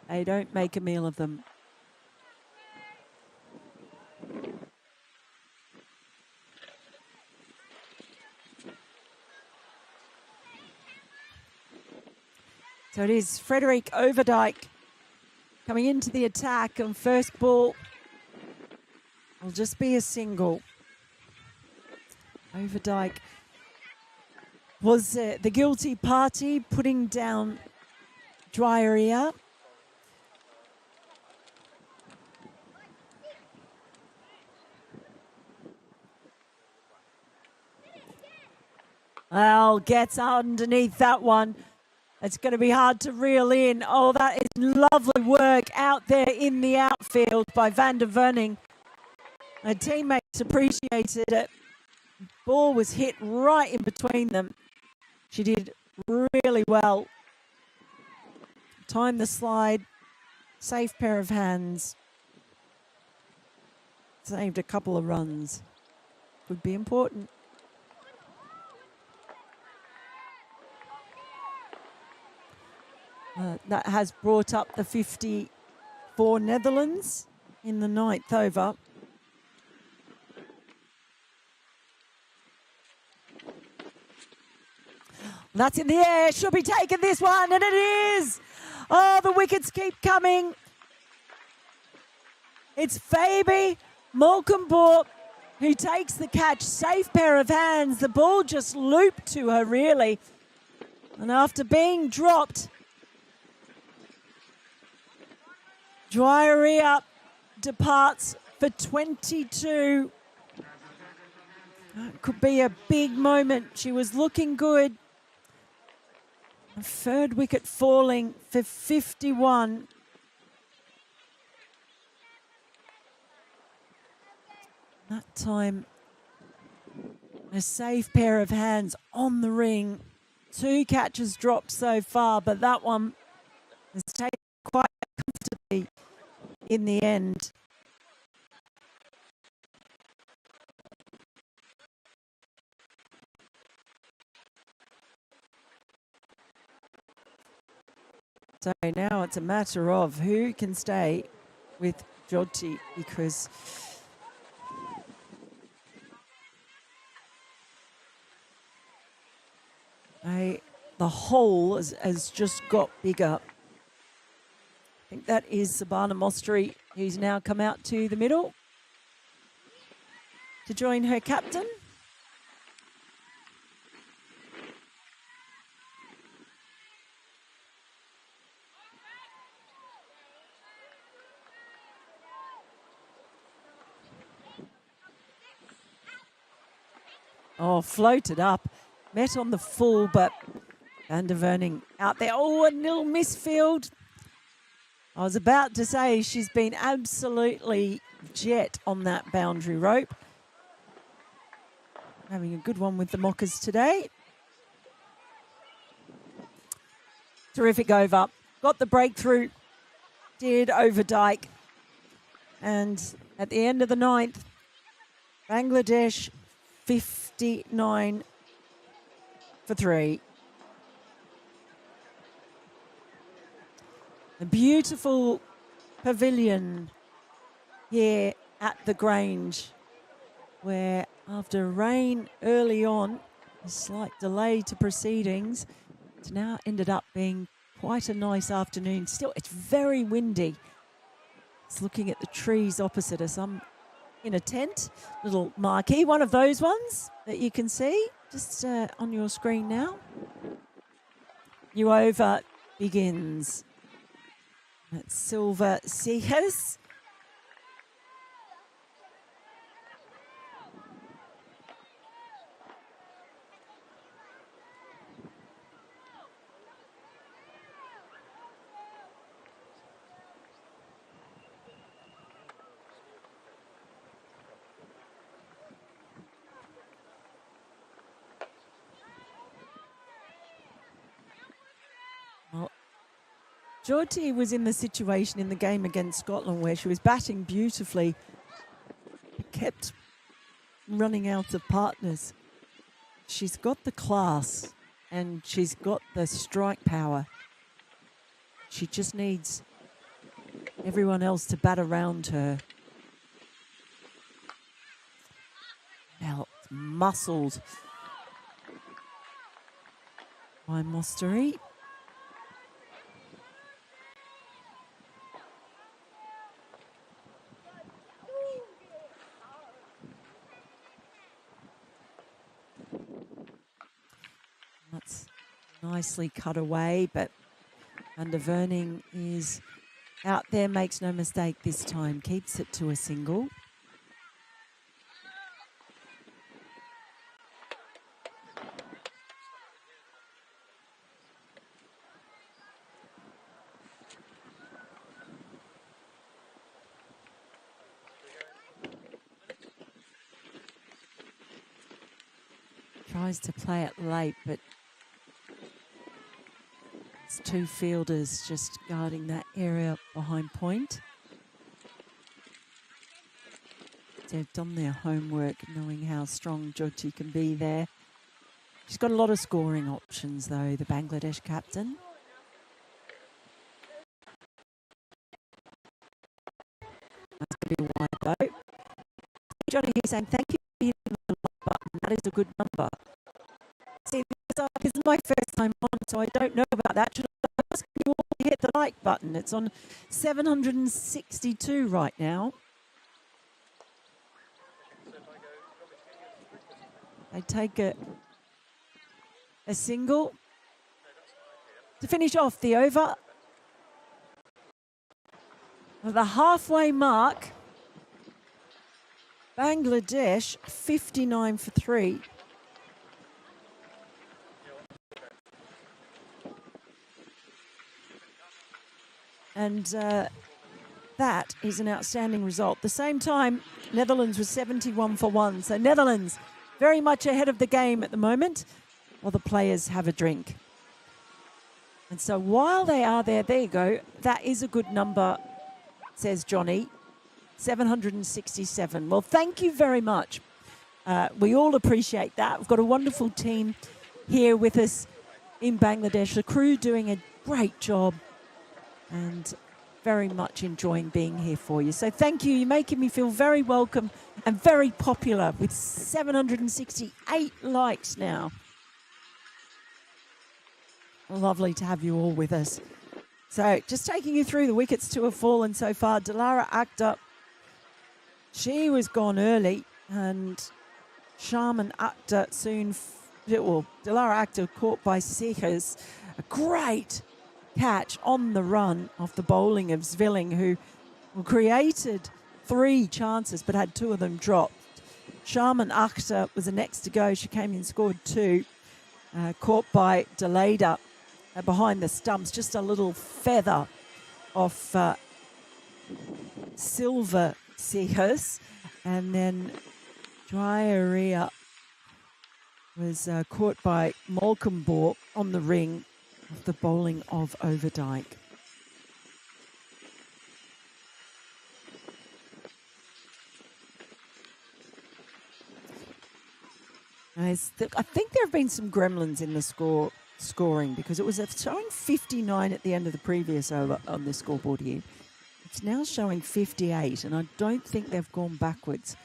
they don't make a meal of them. So it is Frederik Overdijk coming into the attack, and first ball will just be a single. Overdijk was the guilty party, putting down Dwyer. Well, gets underneath that one. It's going to be hard to reel in. Oh, that is lovely work out there in the outfield by Van der Verning. Her teammates appreciated it. Ball was hit right in between them. She did really well time the slide, safe pair of hands. Saved a couple of runs. Could be important. That has brought up the 50 for Netherlands in the 9th over. That's in the air. Should be taking this one, and it is. Oh, the wickets keep coming. It's Fabi Malcolmborg who takes the catch. Safe pair of hands. The ball just looped to her, really. And after being dropped, Dwyeria departs for 22. That could be a big moment. She was looking good. A third wicket falling for 51. That time, a safe pair of hands on the ring. 2 catches dropped so far, but that one has taken quite comfortably in the end. So now it's a matter of who can stay with Jyoti, because the hole has just got bigger. I think that is Sabana Mostri, who's now come out to the middle to join her captain. Oh, floated up, met on the full, but Van der Verning out there. Oh, a little misfield. I was about to say she's been absolutely jet on that boundary rope. Having a good one with the Mockers today. Terrific over. Got the breakthrough. Did over Dyke. And at the end of the 9th, Bangladesh 59 for 3. A beautiful pavilion here at the Grange, where after rain early on, a slight delay to proceedings, it's now ended up being quite a nice afternoon. Still, it's very windy. It's looking at the trees opposite us. I'm in a tent, little marquee, one of those ones that you can see just on your screen now. New over begins. That's Silver Seahers. Jyoti was in the situation in the game against Scotland where she was batting beautifully, but kept running out of partners. She's got the class and she's got the strike power. She just needs everyone else to bat around her. Now muscled by Mostri. That's nicely cut away, but Van der Verning is out there, makes no mistake this time, keeps it to a single. Tries to play it late, but it's 2 fielders just guarding that area behind point. They've done their homework, knowing how strong Jyoti can be there. She's got a lot of scoring options, though, the Bangladesh captain. That's going to be wide, though. Johnny here saying, thank you for hitting the like button. That is a good number. See, this is my first time on, so I don't know about that. Should I ask you all to hit the like button? It's on 762 right now. They take a single to finish off the over. At the halfway mark, Bangladesh 59 for 3. And that is an outstanding result. At the same time, Netherlands was 71 for 1. So Netherlands very much ahead of the game at the moment, while the players have a drink. And so while they are there you go. That is a good number, says Johnny. 767. Well, thank you very much. We all appreciate that. We've got a wonderful team here with us in Bangladesh. The crew doing a great job and very much enjoying being here for you. So thank you. You're making me feel very welcome and very popular with 768 likes now. Lovely to have you all with us. So just taking you through the wickets to have fallen so far. Dilara Akhtar, she was gone early, and Sharman Akhtar soon, well, Dilara Akhtar caught by Sekhers. A great catch on the run off the bowling of Zvilling, who created 3 chances but had 2 of them dropped. Sharman Akhtar was the next to go. She came in, scored 2. Caught by Deleda behind the stumps, just a little feather off Silver Sekhers. And then Jyaria was caught by Malcolm on the ring of the bowling of Overdyke. I think there have been some gremlins in the scoring, because it was showing 59 at the end of the previous over on the scoreboard here. It's now showing 58, and I don't think they've gone backwards.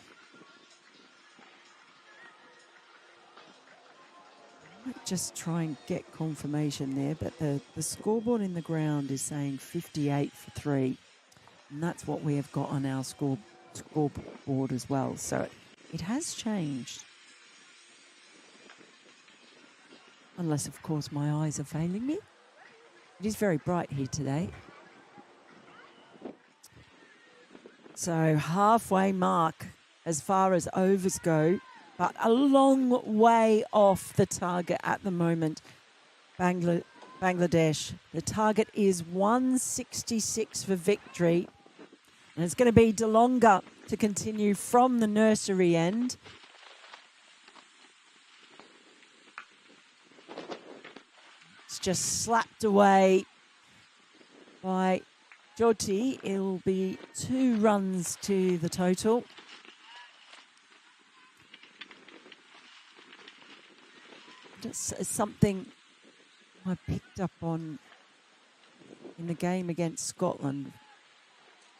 I might just try and get confirmation there, but the scoreboard in the ground is saying 58 for 3, and that's what we have got on our scoreboard as well. So it has changed. Unless, of course, my eyes are failing me. It is very bright here today. So halfway mark as far as overs go, but a long way off the target at the moment. Bangladesh. The target is 166 for victory. And it's going to be DeLonga to continue from the nursery end. It's just slapped away by Jyoti. It'll be 2 runs to the total. Just something I picked up on in the game against Scotland.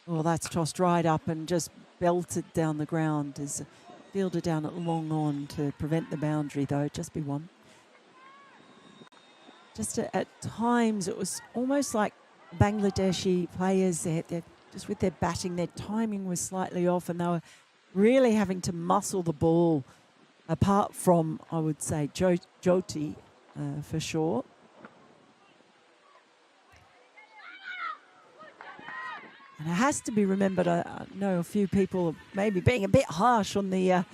Well, that's tossed right up and just belted down the ground. Is a fielder down at long on to prevent the boundary, though. Just be 1. Just at times, it was almost like Bangladeshi players, they're just with their batting, their timing was slightly off, and they were really having to muscle the ball, apart from, I would say, Jyoti for sure. And it has to be remembered, I know a few people maybe being a bit harsh on the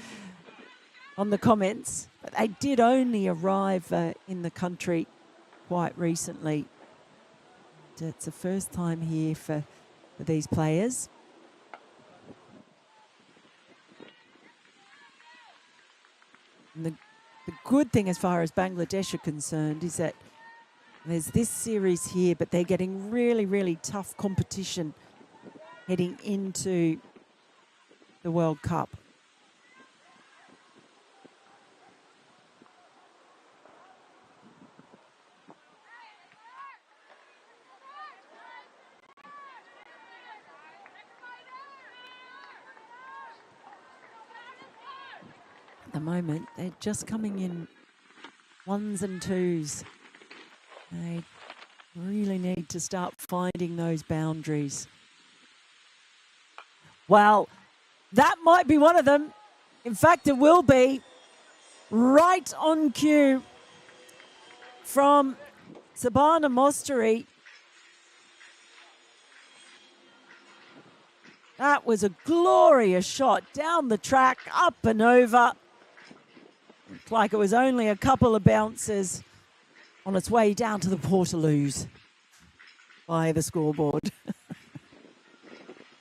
comments, but they did only arrive in the country quite recently. It's the first time here for these players. And the good thing as far as Bangladesh are concerned is that There's this series here, but they're getting really, really tough competition heading into the World Cup. At the moment, they're just coming in ones and twos. They really need to start finding those boundaries. Well, that might be one of them. In fact, it will be right on cue from Sabana Mosteri. That was a glorious shot down the track, up and over. Looked like it was only a couple of bounces on its way down to the Portaloos by the scoreboard.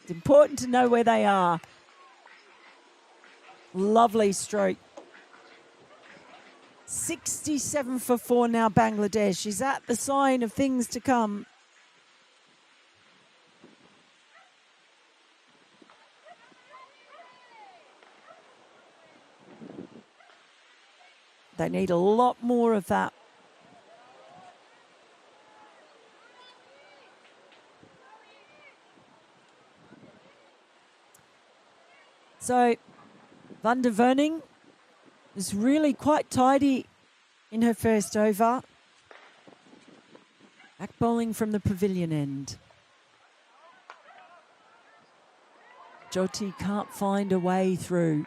It's important to know where they are. Lovely stroke. 67 for 4 now, Bangladesh. Is that the sign of things to come? They need a lot more of that. So Van der Verning is really quite tidy in her first over. Back bowling from the pavilion end. Jyoti can't find a way through.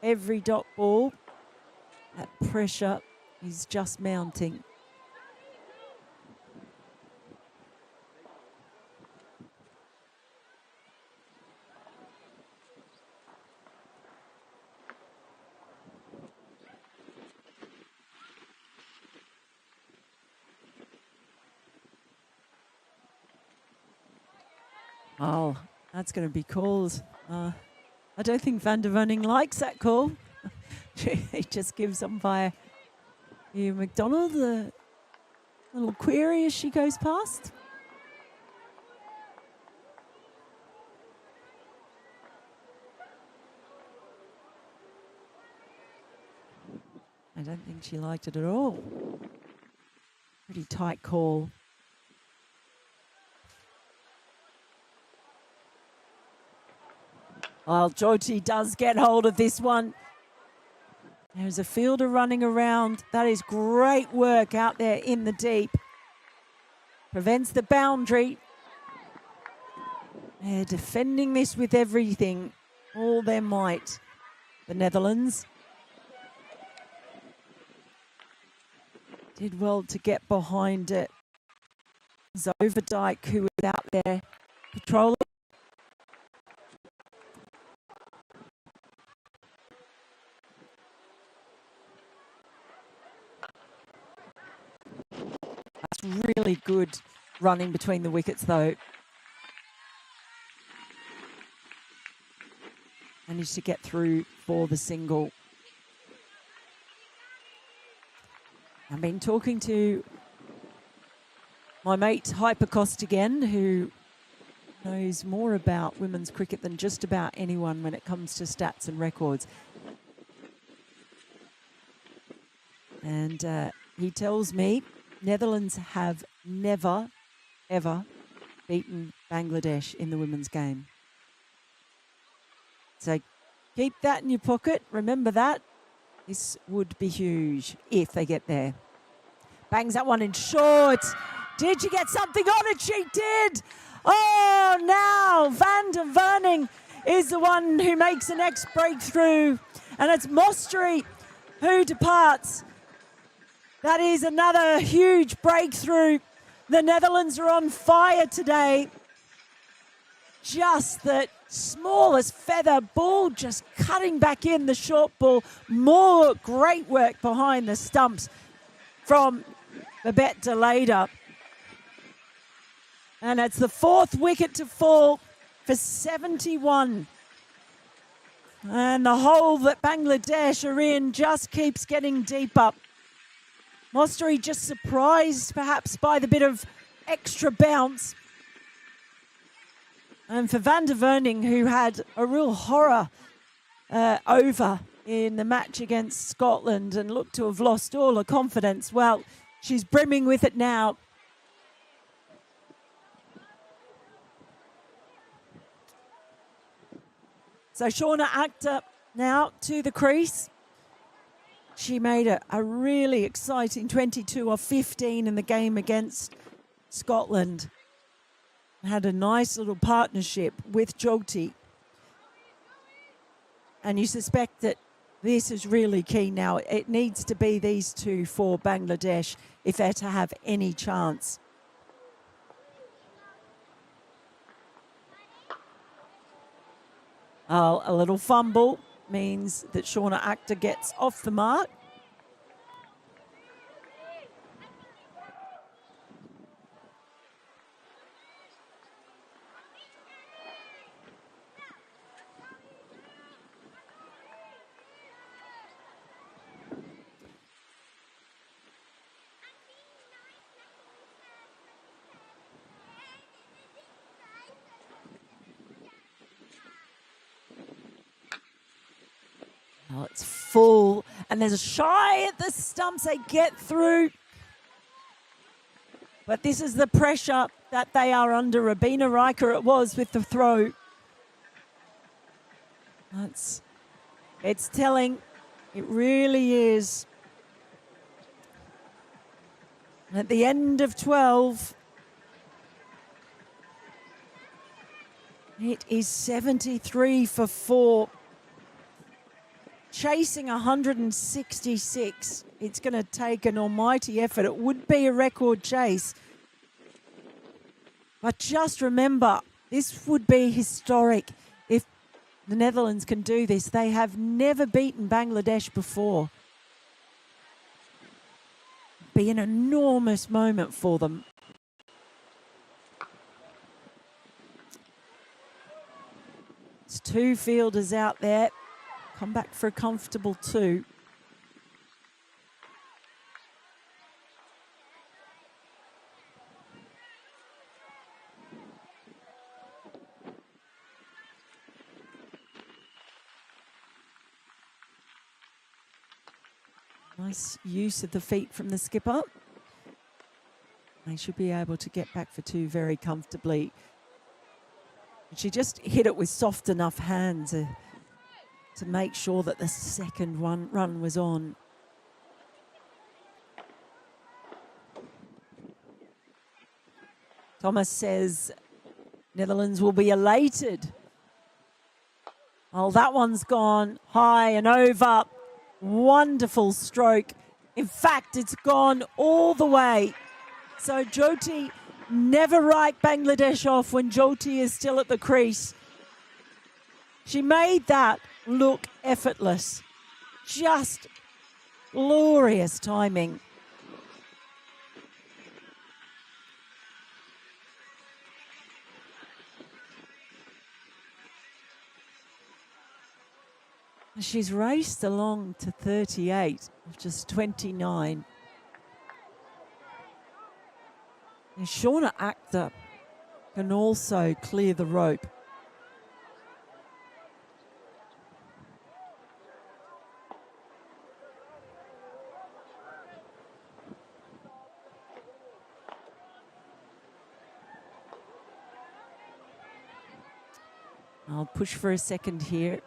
Every dot ball, that pressure is just mounting. Oh, that's going to be called. I don't think Van der Verning likes that call. He just gives umpire Hugh McDonald a little query as she goes past. I don't think she liked it at all. Pretty tight call. Well, Jyoti does get hold of this one. There's a fielder running around. That is great work out there in the deep. Prevents the boundary. They're defending this with everything, all their might. The Netherlands did well to get behind it. Overdijk, who was out there patrolling. Really good running between the wickets, though. Managed to get through for the single. I've been talking to my mate Hypercost again, who knows more about women's cricket than just about anyone when it comes to stats and records. And he tells me Netherlands have never, ever beaten Bangladesh in the women's game. So keep that in your pocket. Remember that. This would be huge if they get there. Bangs that one in short. Did she get something on it? She did. Oh, now Van der Verning is the one who makes the next breakthrough. And it's Mosteri who departs. That is another huge breakthrough. The Netherlands are on fire today. Just the smallest feather ball, just cutting back in the short ball. More great work behind the stumps from Babette de Leyder. And it's the 4th wicket to fall for 71. And the hole that Bangladesh are in just keeps getting deeper. Mostery just surprised perhaps by the bit of extra bounce. And for Van der Verning, who had a real horror over in the match against Scotland and looked to have lost all her confidence, well, she's brimming with it now. So Shauna Akhter now to the crease. She made a really exciting 22 of 15 in the game against Scotland. Had a nice little partnership with Jyoti. And you suspect that this is really key now. It needs to be these two for Bangladesh if they're to have any chance. A little fumble means that Shauna Akhter gets off the mark. Oh, it's full, and there's a shy at the stumps. They get through. But this is the pressure that they are under. Rabina Riker it was with the throw. It's telling. It really is. And at the end of 12, it is 73 for 4. Chasing 166. It's going to take an almighty effort. It would be a record chase. But just remember, this would be historic if the Netherlands can do this. They have never beaten Bangladesh before. Be an enormous moment for them. It's two fielders out there. Come back for a comfortable 2. Nice use of the feet from the skipper. They should be able to get back for 2 very comfortably. She just hit it with soft enough hands to make sure that the second run was on. Thomas says Netherlands will be elated. Well, that one's gone high and over. Wonderful stroke. In fact, it's gone all the way. So Jyoti never write Bangladesh off when Jyoti is still at the crease. She made that look effortless. Just glorious timing. She's raced along to 38, just 29. And Shauna Akhter can also clear the rope. I'll push for a second here.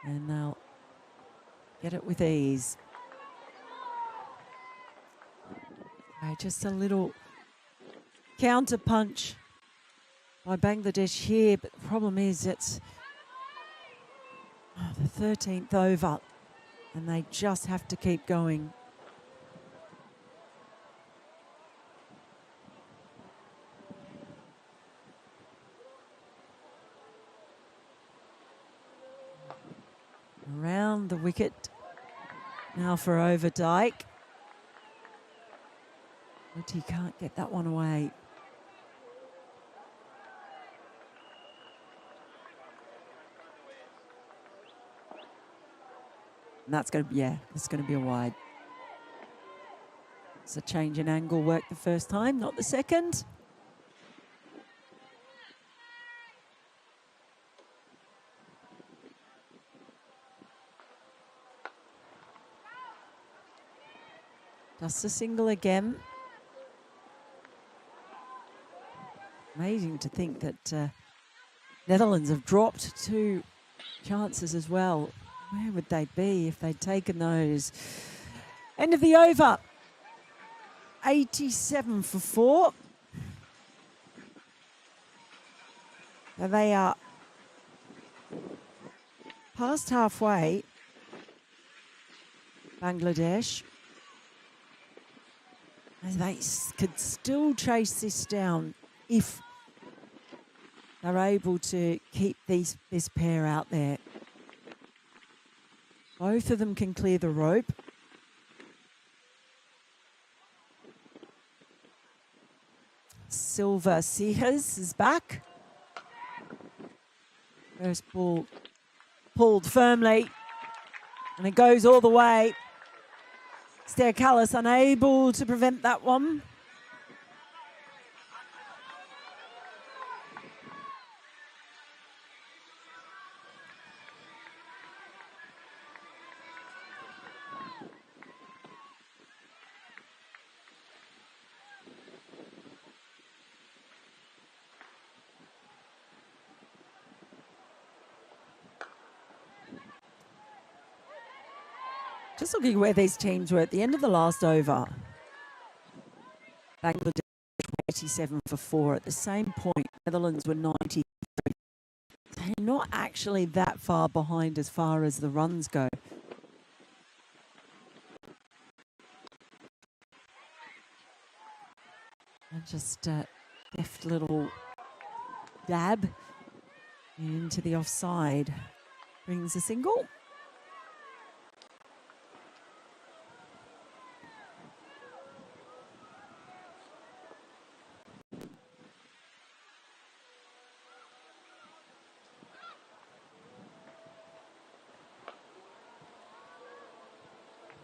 And they'll get it with ease. Okay, just a little counter punch by Bangladesh here, but the problem is it's the 13th over and they just have to keep going. Around the wicket now for Overdyke. But he can't get that one away. And that's going to be, it's going to be a wide. It's a change in angle worked the first time, not the second. Just a single again. Amazing to think that Netherlands have dropped 2 chances as well. Where would they be if they'd taken those? End of the over. 87 for 4. Now they are past halfway. Bangladesh. And they could still chase this down if they're able to keep this pair out there. Both of them can clear the rope. Silva Sejas is back. First ball pulled firmly, and it goes all the way. Sterkalis unable to prevent that one. Just looking where these teams were at the end of the last over. Bangladesh were 87 for 4. At the same point, Netherlands were 90. They're not actually that far behind as far as the runs go. And just a deft little dab into the offside. Brings a single.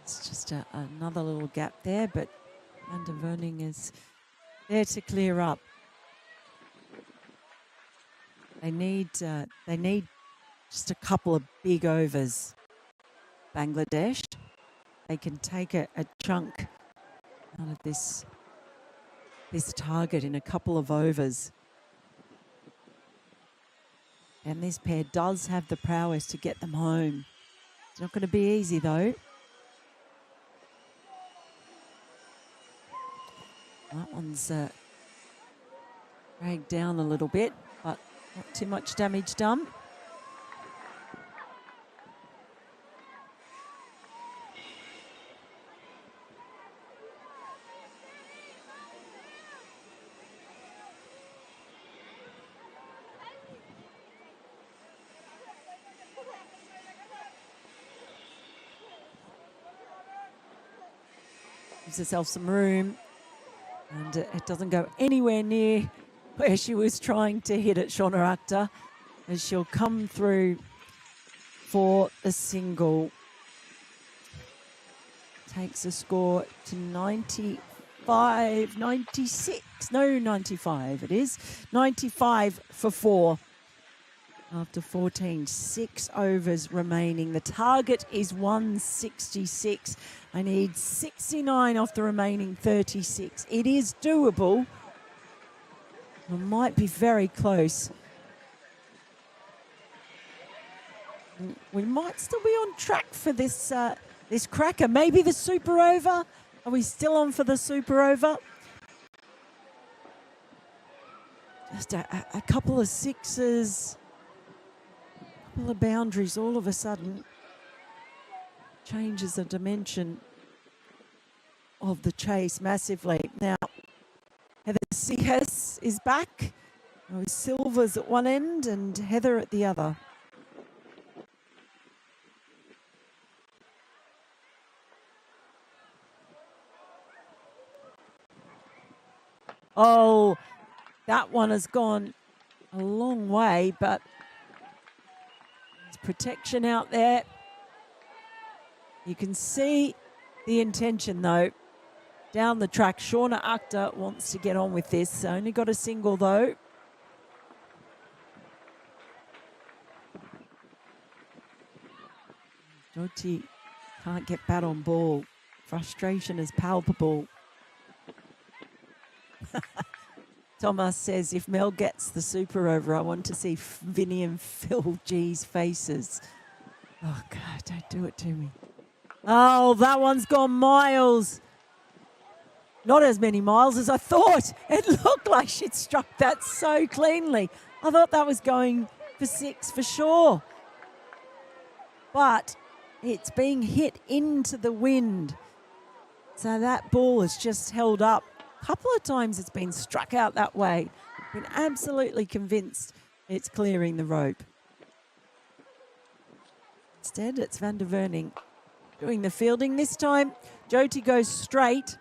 It's just another little gap there, but Van der Verning is there to clear up. They need just a couple of big overs. Bangladesh, they can take a chunk out of this target in a couple of overs. And this pair does have the prowess to get them home. It's not going to be easy though. That one's dragged down a little bit, but not too much damage done. Gives herself some room. And it doesn't go anywhere near where she was trying to hit it, Shauna Akhtar, as she'll come through for the single. Takes the score to 95, 96. No, 95 it is. 95 for 4. After 14, 6 overs remaining. The target is 166. I need 69 off the remaining 36. It is doable. It might be very close. We might still be on track for this this cracker. Maybe the super over. Are we still on for the super over? Just a couple of sixes. The boundaries all of a sudden changes the dimension of the chase massively. Now, Heather Sejas is back. Oh, Silva's at one end and Heather at the other. Oh, that one has gone a long way, but protection out there. You can see the intention though. down the track. Shauna Akhtar wants to get on with this. Only got a single though. Jyoti can't get bat on ball. Frustration is palpable. Thomas says, if Mel gets the super over, I want to see Vinny and Phil G's faces. Oh, God, don't do it to me. Oh, that one's gone miles. Not as many miles as I thought. It looked like she'd struck that so cleanly. I thought that was going for 6 for sure. But it's being hit into the wind. So that ball is just held up. A couple of times it's been struck out that way. Been absolutely convinced it's clearing the rope. Instead, it's Van der Verning doing the fielding. This time, Jyoti goes straight.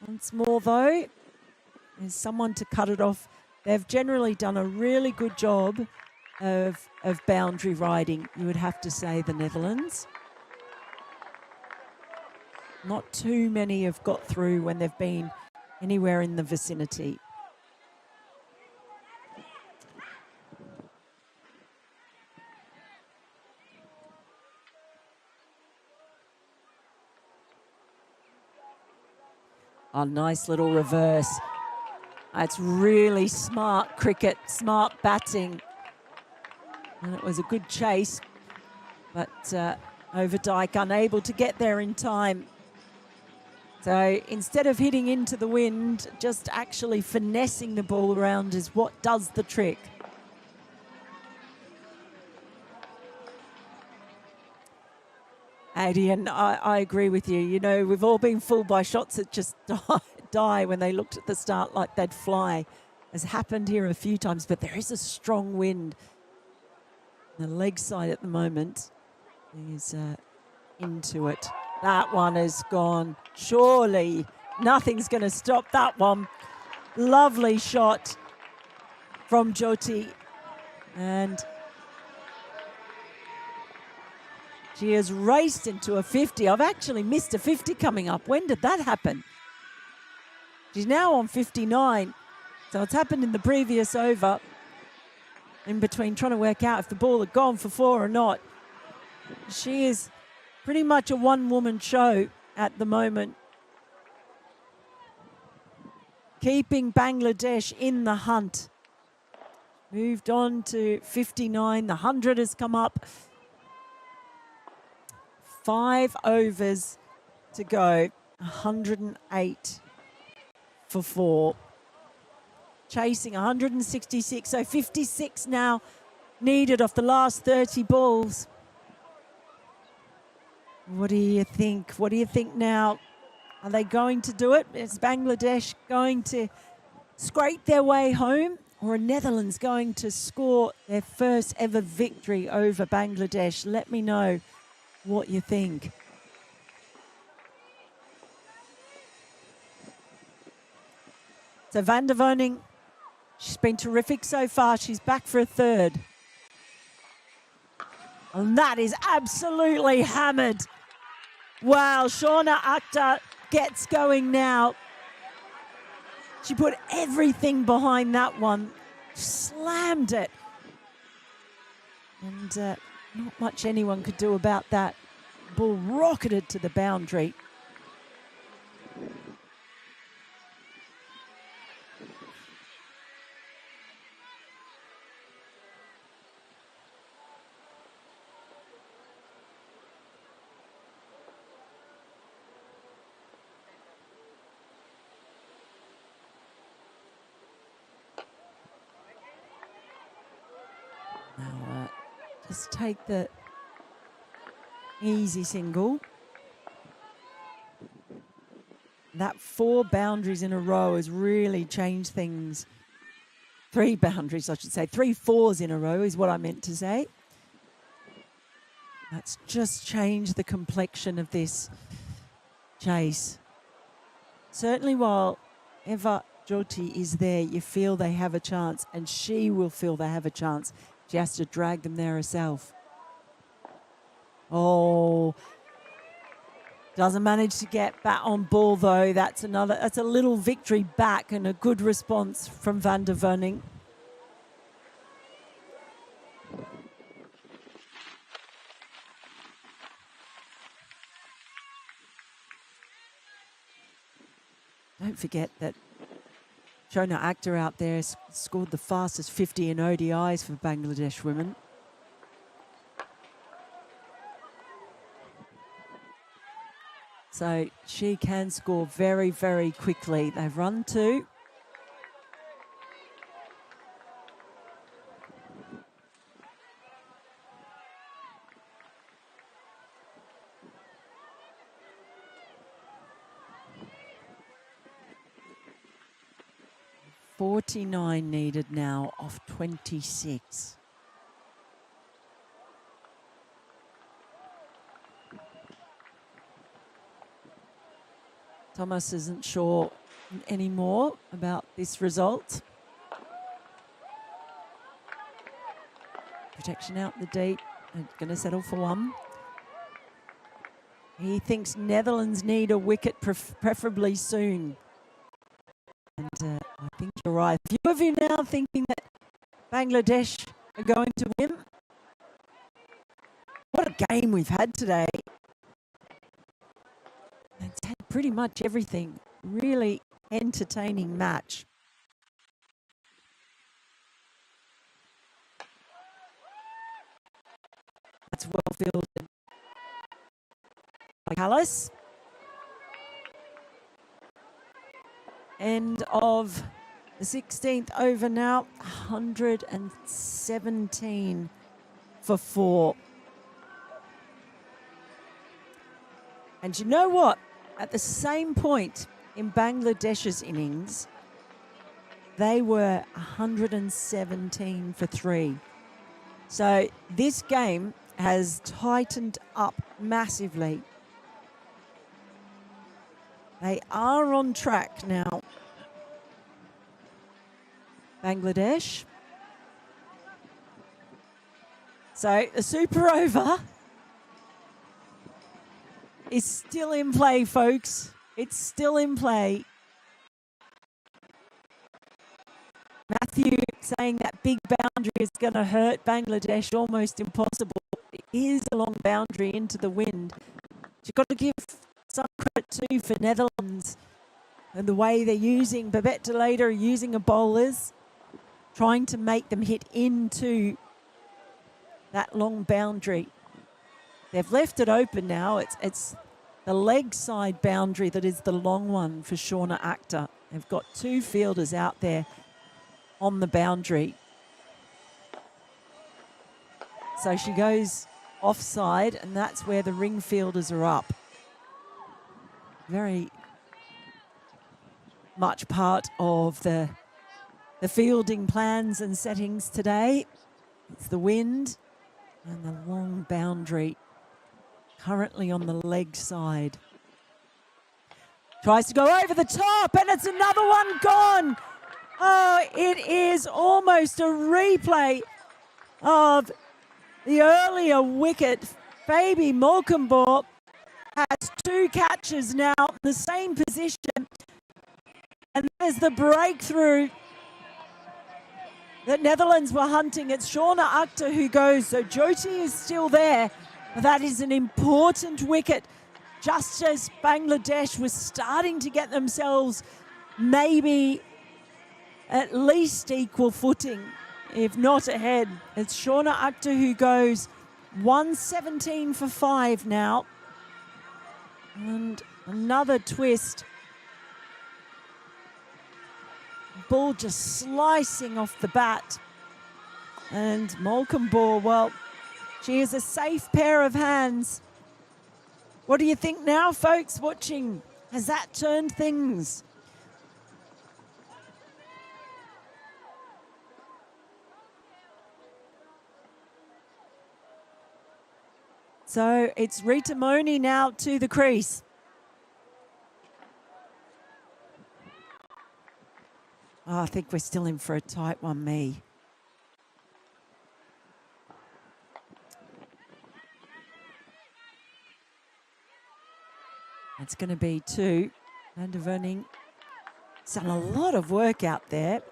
Once more, though, there's someone to cut it off. They've generally done a really good job of boundary riding, you would have to say, the Netherlands. Not too many have got through when they've been anywhere in the vicinity. A nice little reverse. That's really smart cricket, smart batting. And it was a good chase, but Overdyke unable to get there in time. So instead of hitting into the wind, just actually finessing the ball around is what does the trick. Adi, and I agree with you. You know, we've all been fooled by shots that just die when they looked at the start like they'd fly. Has happened here a few times, but there is a strong wind. The leg side at the moment is into it. That one is gone. Surely nothing's going to stop that one. Lovely shot from Jyoti. And she has raced into a 50. I've actually missed a 50 coming up. When did that happen? She's now on 59. So it's happened in the previous over. In between trying to work out if the ball had gone for 4 or not. She is pretty much a one-woman show at the moment. Keeping Bangladesh in the hunt. Moved on to 59. The 100 has come up. 5 overs to go. 108 for 4. Chasing 166. So 56 now needed off the last 30 balls. What do you think? What do you think now? Are they going to do it? Is Bangladesh going to scrape their way home? Or are Netherlands going to score their first ever victory over Bangladesh? Let me know what you think. So Van der Verning, she's been terrific so far. She's back for a third. And that is absolutely hammered. Wow, Shauna Akhtar gets going now. She put everything behind that one. Slammed it. And not much anyone could do about that. Ball rocketed to the boundary. Now, just take the easy single. That 4 boundaries in a row has really changed things. 3 boundaries, I should say. 3 fours in a row is what I meant to say. That's just changed the complexion of this chase. Certainly while ever Jyoti is there, you feel they have a chance, and she will feel they have a chance. She has to drag them there herself. Oh, Doesn't manage to get back on ball though. That's a little victory back and a good response from Van der Wöning. Don't forget that Shona Akhtar out there scored the fastest 50 in ODIs for Bangladesh women. So she can score very, very quickly. They've run two. .49 needed now off 26. Thomas isn't sure anymore about this result. Protection out the deep. They're going to settle for one. He thinks Netherlands need a wicket preferably soon. And I think you're right. A few of you now thinking that Bangladesh are going to win. What a game we've had today. It's had pretty much everything. Really entertaining match. That's well fielded by Callis. End of the 16th over now. 117 for 4. And you know what? At the same point in Bangladesh's innings, they were 117 for 3. So this game has tightened up massively. They are on track now, Bangladesh. So the super over is still in play, folks. It's still in play. Matthew saying that big boundary is going to hurt Bangladesh, almost impossible. It is a long boundary into the wind. You've got to give some credit too for Netherlands and the way they're using Babette de Leede, using a bowlers, trying to make them hit into that long boundary. They've left it open now. It's the leg side boundary that is the long one for Shona Akhtar. They've got 2 fielders out there on the boundary. So she goes offside, and that's where the ring fielders are up. Very much part of the fielding plans and settings today. It's the wind and the long boundary currently on the leg side. Tries to go over the top, and it's another one gone. Oh, it is almost a replay of the earlier wicket. Baby Malcolmbaugh has 2 catches now in the same position. And there's the breakthrough that Netherlands were hunting. It's Shona Akhtar who goes. So Jyoti is still there. But that is an important wicket. Just as Bangladesh was starting to get themselves maybe at least equal footing, if not ahead. It's Shona Akhtar who goes. 117 for 5 now. And another twist. Ball just slicing off the bat. And Malcolmbaugh, well, she is a safe pair of hands. What do you think now, folks watching? Has that turned things? So it's Rita Moni now to the crease. Oh, I think we're still in for a tight one, me. It's going to be 2. Van der Verning has done a lot of work out there.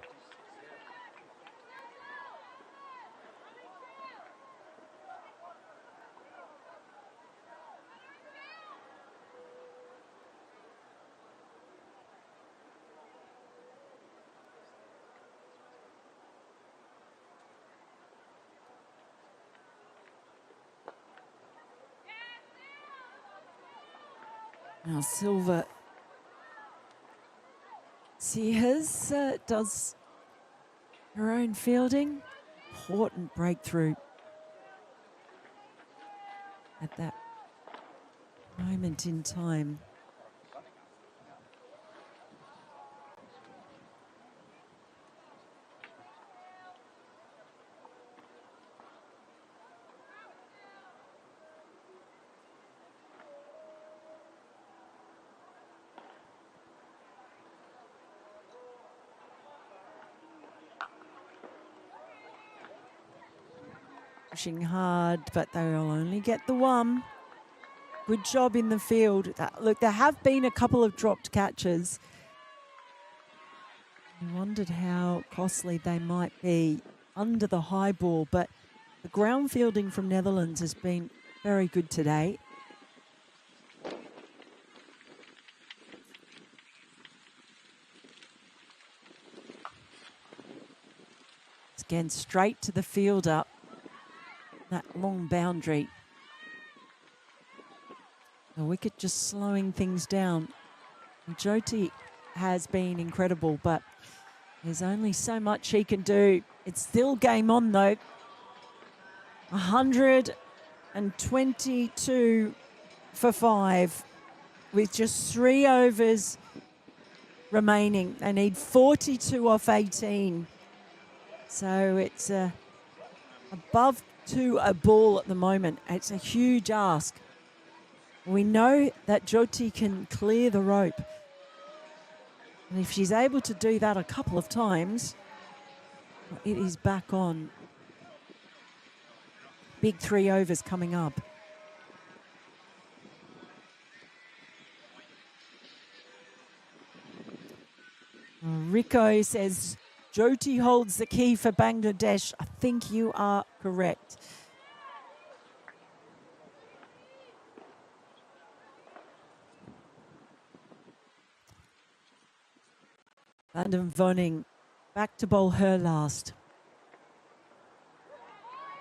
Now Silva Sears does her own fielding. Important breakthrough at that moment in time. Pushing hard, but they'll only get the 1. Good job in the field. Look, there have been a couple of dropped catches. I wondered how costly they might be under the high ball, but the ground fielding from Netherlands has been very good today. It's again straight to the fielder. That long boundary. The wicket just slowing things down. Jyoti has been incredible, but there's only so much he can do. It's still game on though. 122 for 5 with just 3 overs remaining. They need 42 off 18. So it's above to a ball at the moment. It's a huge ask. We know that Jyoti can clear the rope. And if she's able to do that a couple of times, it is back on. Big 3 overs coming up. Rico says, Jyoti holds the key for Bangladesh. I think you are correct. Van der Verning back to bowl her last.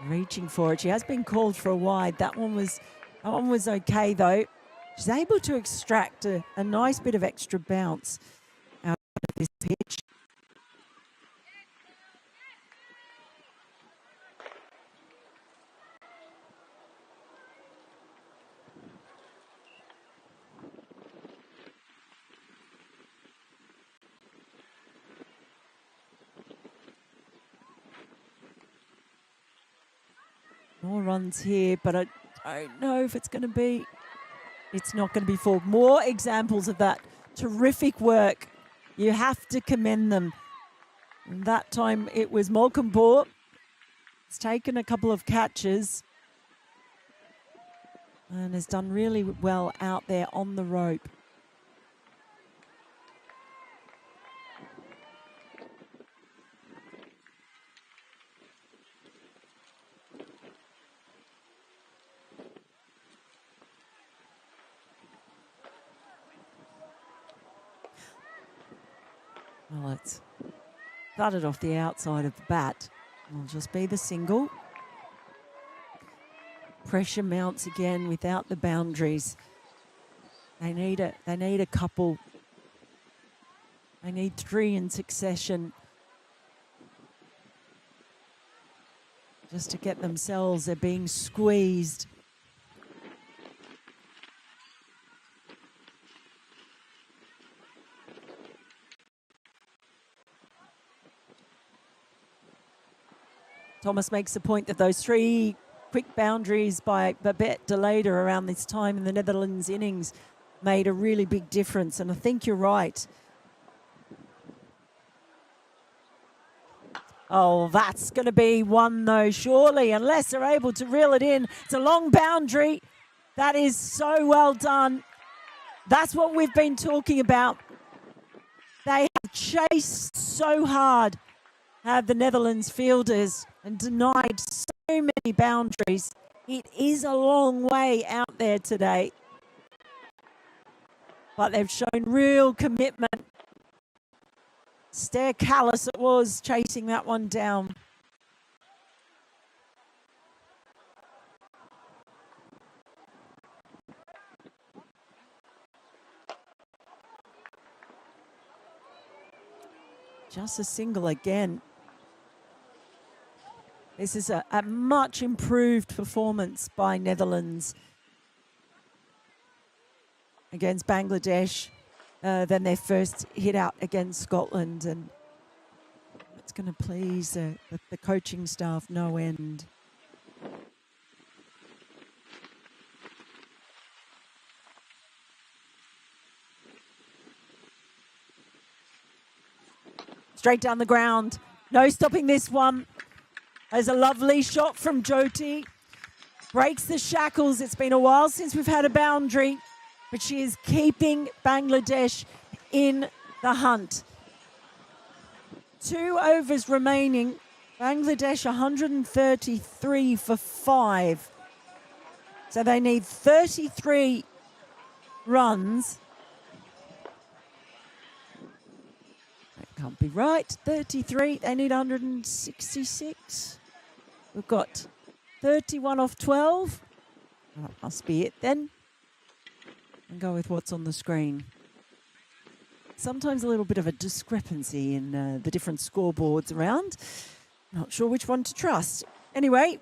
Reaching for it. She has been called for a wide. That one was okay though. She's able to extract a nice bit of extra bounce out of this pitch. More runs here, but I don't know if it's going to be. It's not going to be 4. More examples of that terrific work. You have to commend them. And that time it was Molkenbohr. It's taken a couple of catches and has done really well out there on the rope. Well, it's thudded off the outside of the bat. It'll just be the single. Pressure mounts again without the boundaries. They need a couple. They need 3 in succession just to get themselves. They're being squeezed. Thomas makes the point that those 3 quick boundaries by Babette de Leyder around this time in the Netherlands innings made a really big difference, and I think you're right. Oh, that's going to be 1 though, surely, unless they're able to reel it in. It's a long boundary. That is so well done. That's what we've been talking about. They have chased so hard, have the Netherlands fielders, and denied so many boundaries. It is a long way out there today. But they've shown real commitment. Stair callous it was chasing that one down. Just a single again. This is a much improved performance by Netherlands against Bangladesh than their first hit out against Scotland. And it's going to please the coaching staff no end. Straight down the ground. No stopping this one. There's a lovely shot from Jyoti. Breaks the shackles. It's been a while since we've had a boundary, but she is keeping Bangladesh in the hunt. 2 overs remaining. Bangladesh 133 for 5. So they need 33 runs. Can't be right. 33. They need 166. We've got 31 off 12. That must be it then. And go with what's on the screen. Sometimes a little bit of a discrepancy in the different scoreboards around. Not sure which one to trust. Anyway.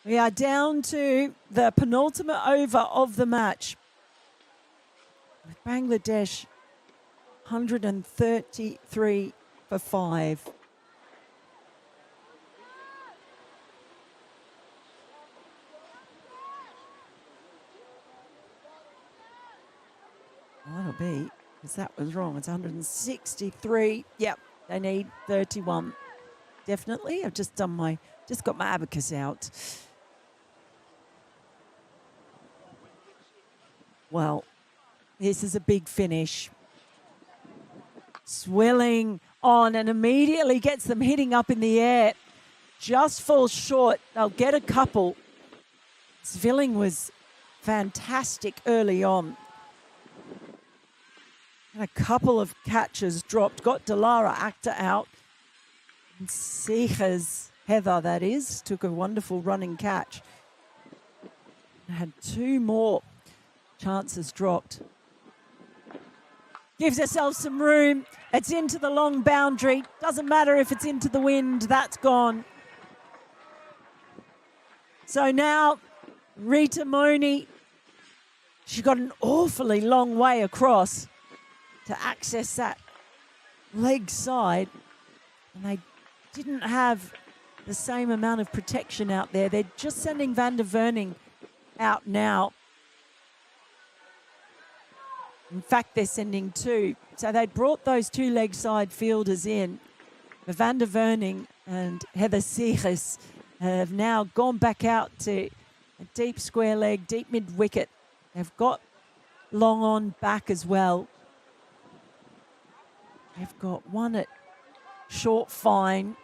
We are down to the penultimate over of the match. With Bangladesh 133 for 5. Well, that'll be, because that was wrong. It's 163. Yep, they need 31. Definitely. I've just got my abacus out. Well, this is a big finish. Swilling on and immediately gets them hitting up in the air. Just falls short. They'll get a couple. Zwilling was fantastic early on. And a couple of catches dropped. Got Dilara Akhtar out. And Seeger's Heather, that is, took a wonderful running catch. Had 2 more chances dropped. Gives herself some room. It's into the long boundary. Doesn't matter if it's into the wind. That's gone. So now Rita Moni, she got an awfully long way across to access that leg side. And they didn't have the same amount of protection out there. They're just sending Van der Verning out now. In fact, they're sending 2. So they brought those 2 leg side fielders in. Van der Verning and Heather Seegers have now gone back out to a deep square leg, deep mid wicket. They've got long on back as well. They've got one at short fine.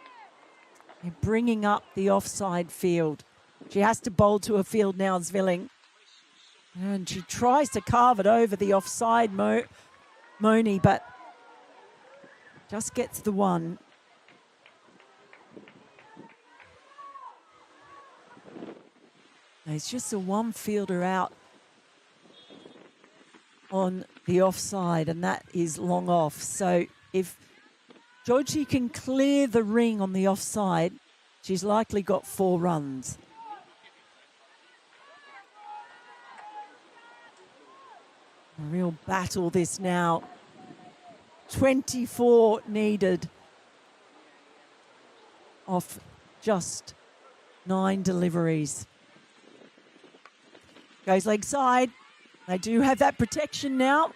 They're bringing up the offside field. She has to bowl to a field now, Zwilling. And she tries to carve it over the offside Moni, but just gets the one. There's just a one fielder out on the offside, and that is long off. So if Jyoti can clear the ring on the offside, she's likely got 4 runs. A real battle this now. 24 needed off just 9 deliveries. Goes leg side. They do have that protection now.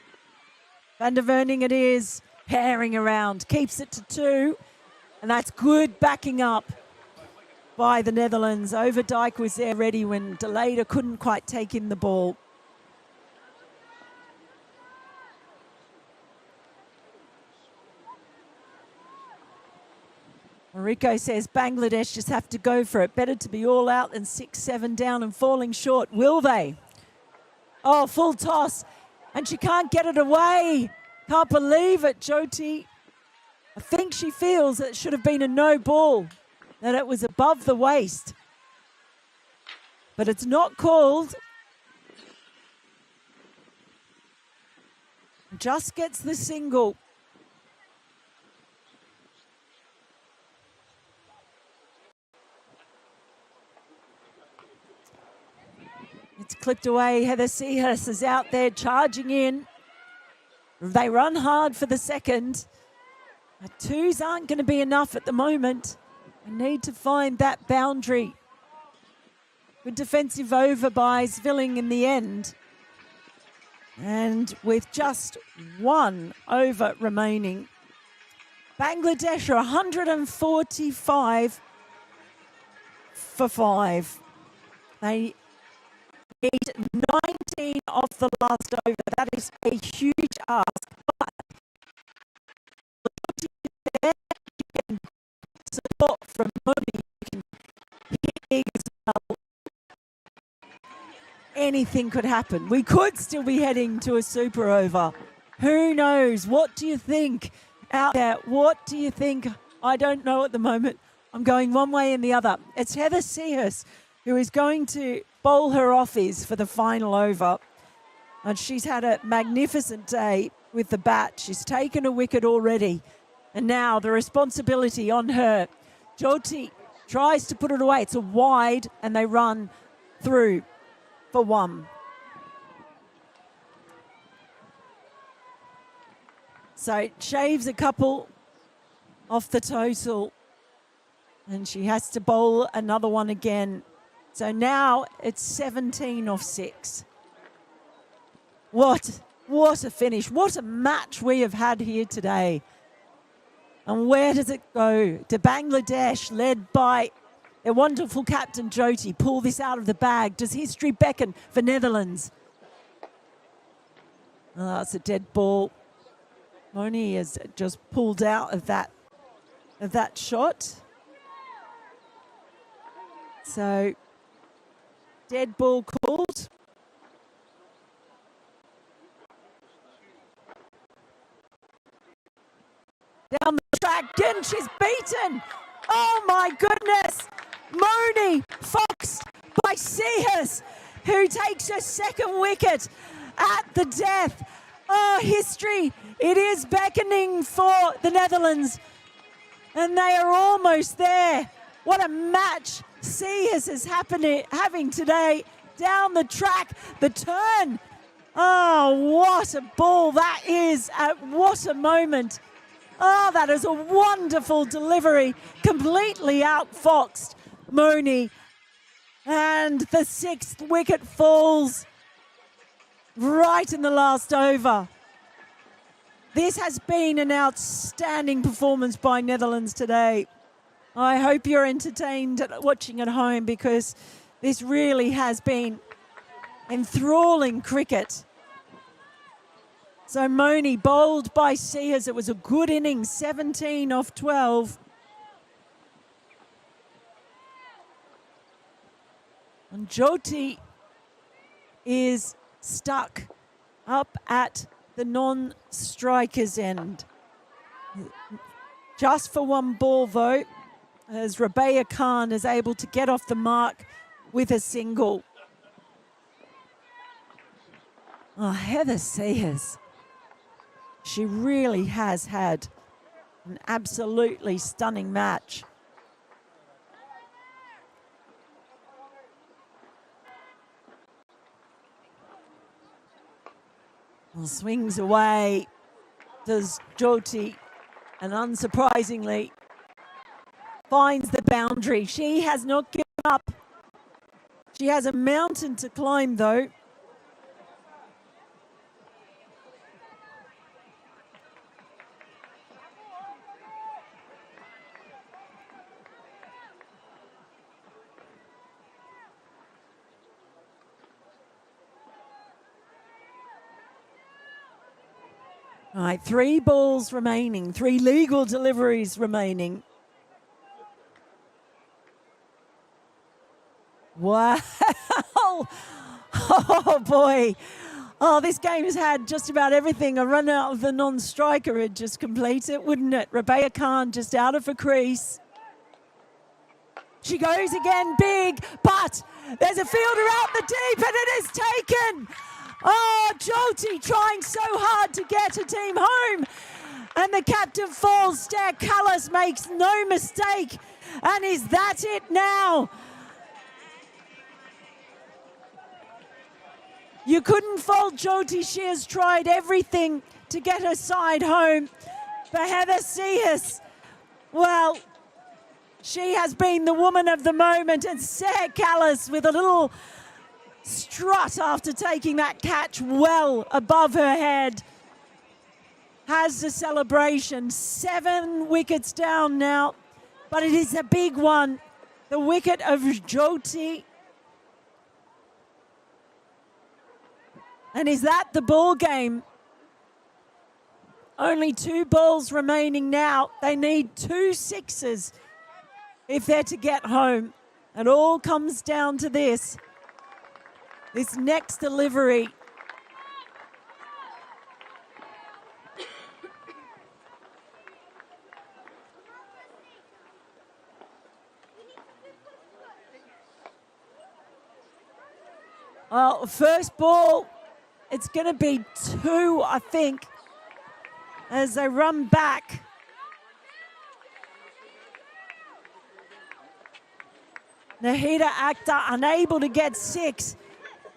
Van der Verning it is. Pairing around. Keeps it to 2. And that's good backing up. by the Netherlands. Overdijk was there ready when De Leyder couldn't quite take in the ball. Rico says Bangladesh just have to go for it. Better to be all out than 6-7 down and falling short. Will they? Oh, full toss. And she can't get it away. Can't believe it, Jyoti. I think she feels that it should have been a no ball, that it was above the waist. But it's not called. Just gets the single. It's clipped away. Heather Seahurst is out there charging in. They run hard for the second. But twos aren't going to be enough at the moment. They need to find that boundary. Good defensive over by Zvilling in the end. And with just one over remaining, Bangladesh are 145 for 5. They need 19 off the last over. That is a huge ask. But support from Modi, you can hit as well. Anything could happen. We could still be heading to a super over. Who knows? What do you think out there? What do you think? I don't know at the moment. I'm going one way and the other. It's Heather Seahurst who is going to bowl her offies for the final over. And she's had a magnificent day with the bat. She's taken a wicket already. And now the responsibility on her. Jyoti tries to put it away. It's a wide and they run through for 1. So it shaves a couple off the total. And she has to bowl another one again. So now it's 17 off 6. What a finish. What a match we have had here today. And where does it go? To Bangladesh, led by their wonderful captain Jyoti. Pull this out of the bag. Does history beckon for Netherlands? Oh, that's a dead ball. Moni has just pulled out of that shot. So, dead ball called. Down the track, and she's beaten. Oh my goodness. Moni foxed by Seahurst, who takes her second wicket at the death. Oh, history. It is beckoning for the Netherlands. And they are almost there. What a match Seahurst is having today. Down the track, the turn. Oh, what a ball that is. What a moment. Oh, that is a wonderful delivery. Completely outfoxed Moni. And the 6th wicket falls right in the last over. This has been an outstanding performance by Netherlands today. I hope you're entertained watching at home because this really has been enthralling cricket. So Moni bowled by Seahurst. It was a good innings, 17 off 12. And Jyoti is stuck up at the non-striker's end. Just for 1 ball though, as Rabea Khan is able to get off the mark with a single. Oh, Heather Seahurst. She really has had an absolutely stunning match. Well, swings away, does Jyoti, and unsurprisingly finds the boundary. She has not given up. She has a mountain to climb though. All right, 3 balls remaining, 3 legal deliveries remaining. Wow. Oh, boy. Oh, this game has had just about everything. A run out of the non-striker would just complete it, wouldn't it? Rabea Khan just out of her crease. She goes again big, but there's a fielder out the deep, and it is taken. Oh, Jolty trying so hard to get her team home. And the captain falls. Stair Callis makes no mistake. And is that it now? You couldn't fault Jolty. She has tried everything to get her side home. But Heather Seahas, well, she has been the woman of the moment. And Stair Callis with a little strut after taking that catch well above her head has the celebration. 7 wickets down now, but it is a big one. The wicket of Jolty. And is that the ball game? Only 2 balls remaining now. They need 2 sixes if they're to get home. It all comes down to this next delivery. Well, first ball, it's going to be 2, I think, as they run back. Nahida Akhtar unable to get 6.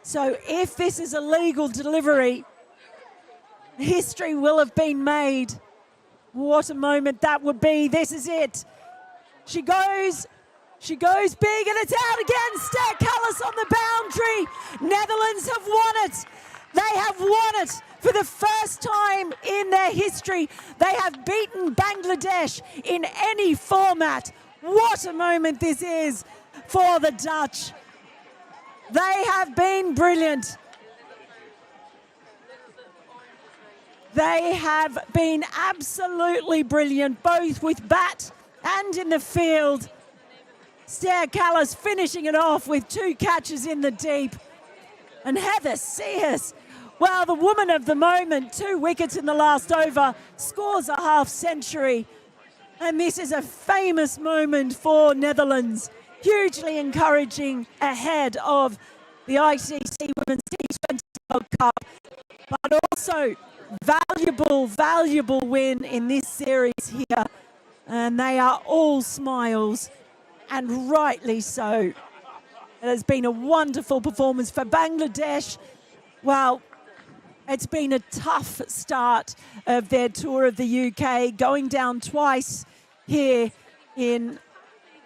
So if this is a legal delivery, history will have been made. What a moment that would be. This is it. She goes big, and it's out again. Stair Callis on the boundary. Netherlands have won it. They have won it for the first time in their history. They have beaten Bangladesh in any format. What a moment this is for the Dutch. They have been brilliant. They have been absolutely brilliant, both with bat and in the field. Stair Callis finishing it off with 2 catches in the deep. And Heather Seahas, well, the woman of the moment, 2 wickets in the last over, scores a half century. And this is a famous moment for Netherlands. Hugely encouraging ahead of the ICC Women's T20 World Cup, but also valuable win in this series here. And they are all smiles, and rightly so. It has been a wonderful performance for Bangladesh. Well, it's been a tough start of their tour of the UK, going down twice here in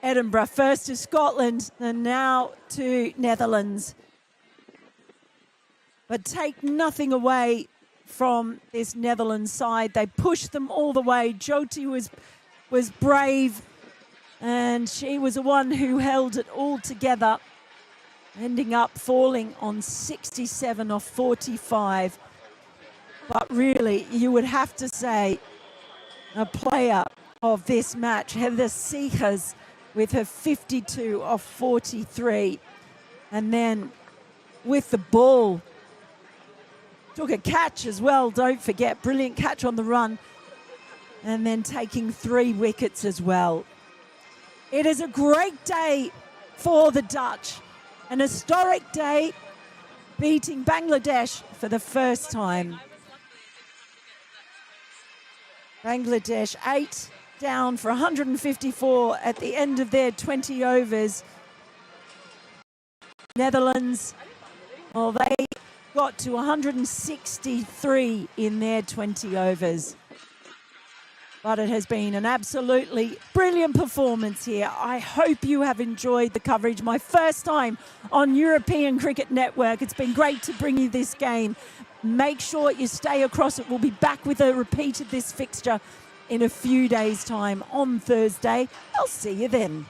Edinburgh, first to Scotland and now to Netherlands. But take nothing away from this Netherlands side. They pushed them all the way. Jolty was brave, and she was the one who held it all together, ending up falling on 67 off 45. But really, you would have to say a player of this match, Heather Seahas, with her 52 off 43. And then with the ball, took a catch as well, don't forget. Brilliant catch on the run. And then taking 3 wickets as well. It is a great day for the Dutch. An historic day, beating Bangladesh for the first time. Bangladesh 8 down for 154 at the end of their 20 overs. Netherlands, well, they got to 163 in their 20 overs. But it has been an absolutely brilliant performance here. I hope you have enjoyed the coverage. My first time on European Cricket Network. It's been great to bring you this game. Make sure you stay across it. We'll be back with a repeat of this fixture in a few days' time on Thursday. I'll see you then.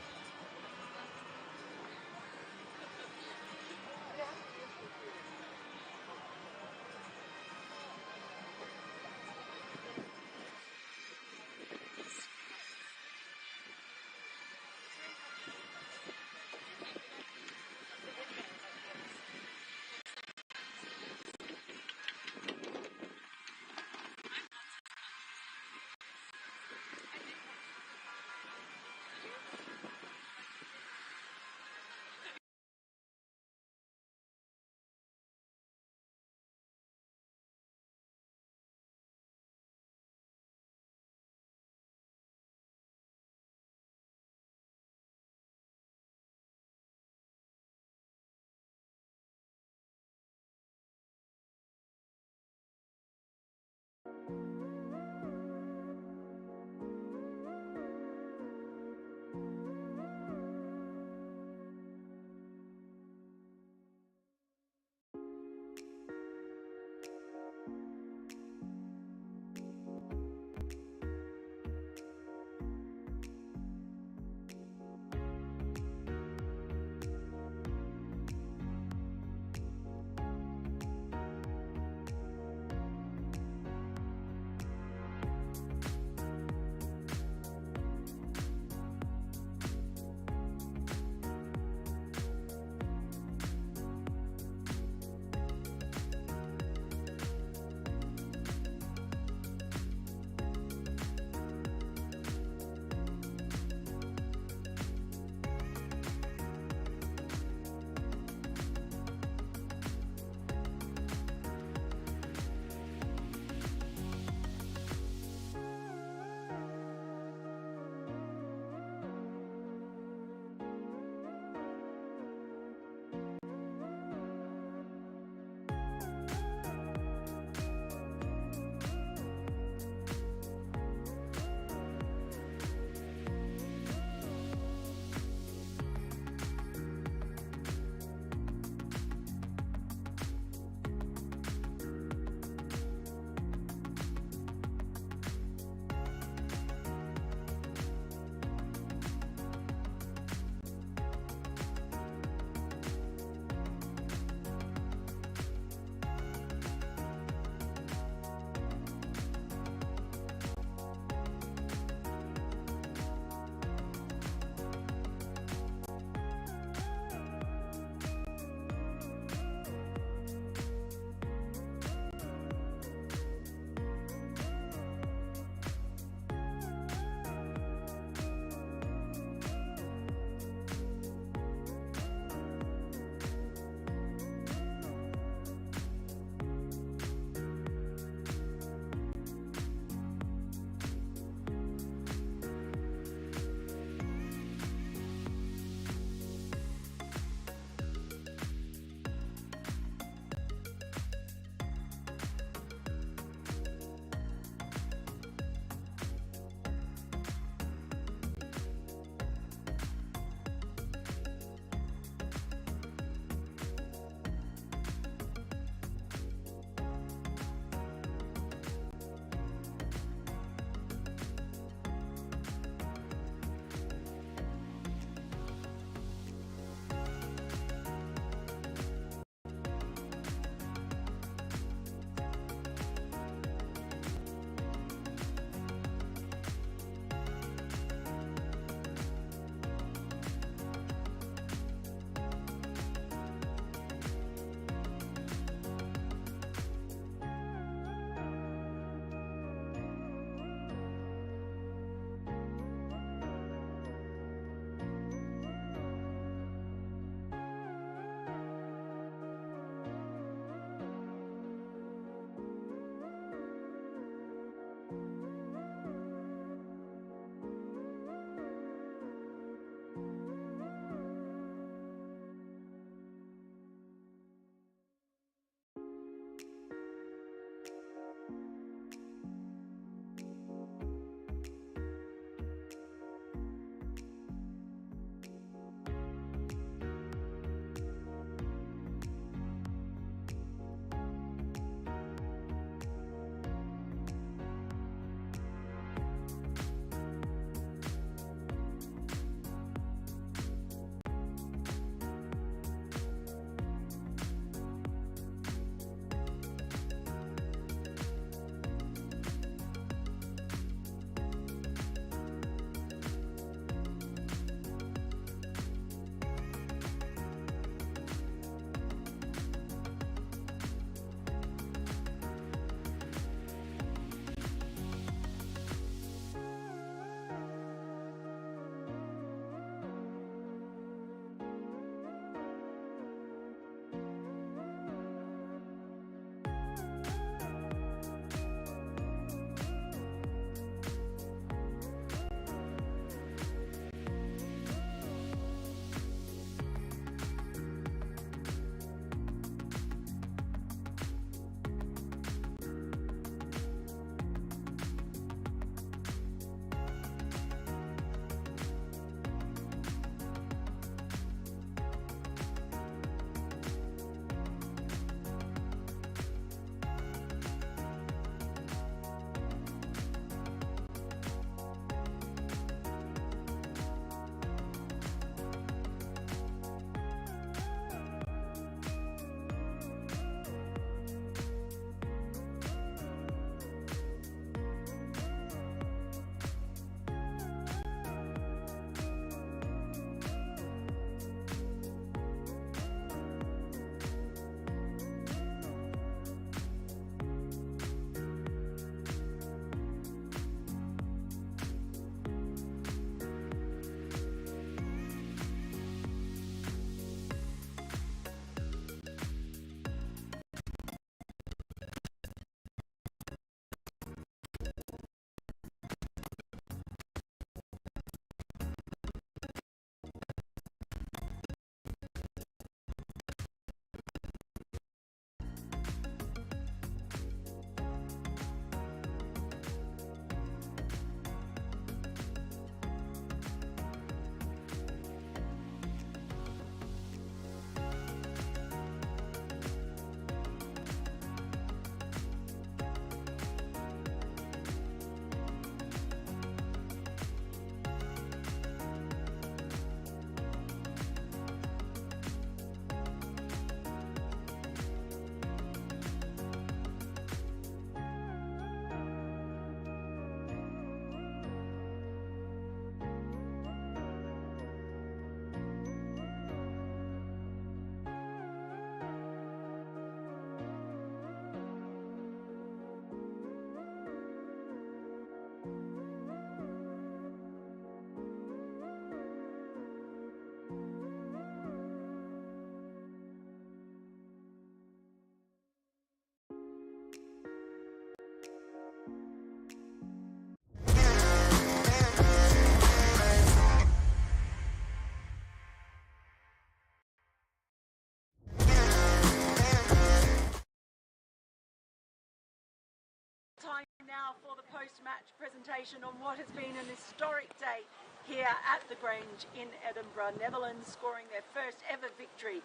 time now for the post-match presentation on what has been an historic day here at the Grange in Edinburgh. Netherlands scoring their first ever victory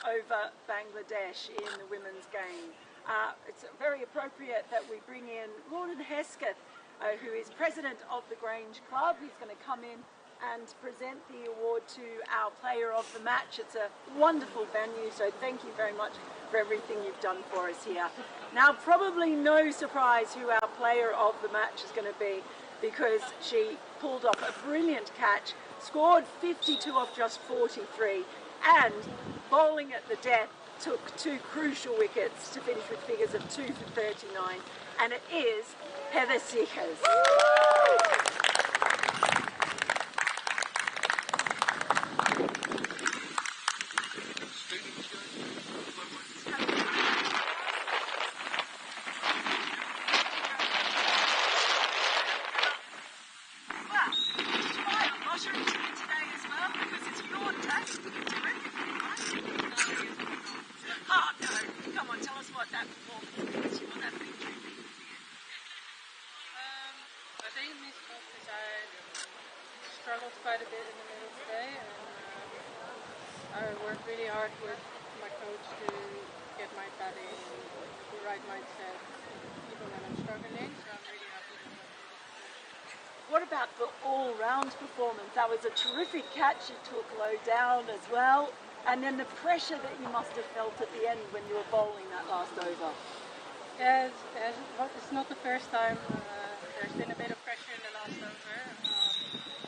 over Bangladesh in the women's game. It's very appropriate that we bring in Gordon Hesketh, who is president of the Grange Club. He's going to come in and present the award to our player of the match. It's a wonderful venue, so thank you very much for everything you've done for us here. Now, probably no surprise who our player of the match is going to be, because she pulled off a brilliant catch, scored 52 off just 43, and bowling at the death took 2 crucial wickets to finish with figures of 2 for 39, and it is Heather Seekers. Struggled quite a bit in the middle today, and I worked really hard with my coach to get my batting in the right mindset even when I'm struggling, so I'm really happy with that. What about the all-round performance? That was a terrific catch you took low down as well, and then the pressure that you must have felt at the end when you were bowling that last over. Yeah, it's not the first time. There's been a bit of pressure in the last over.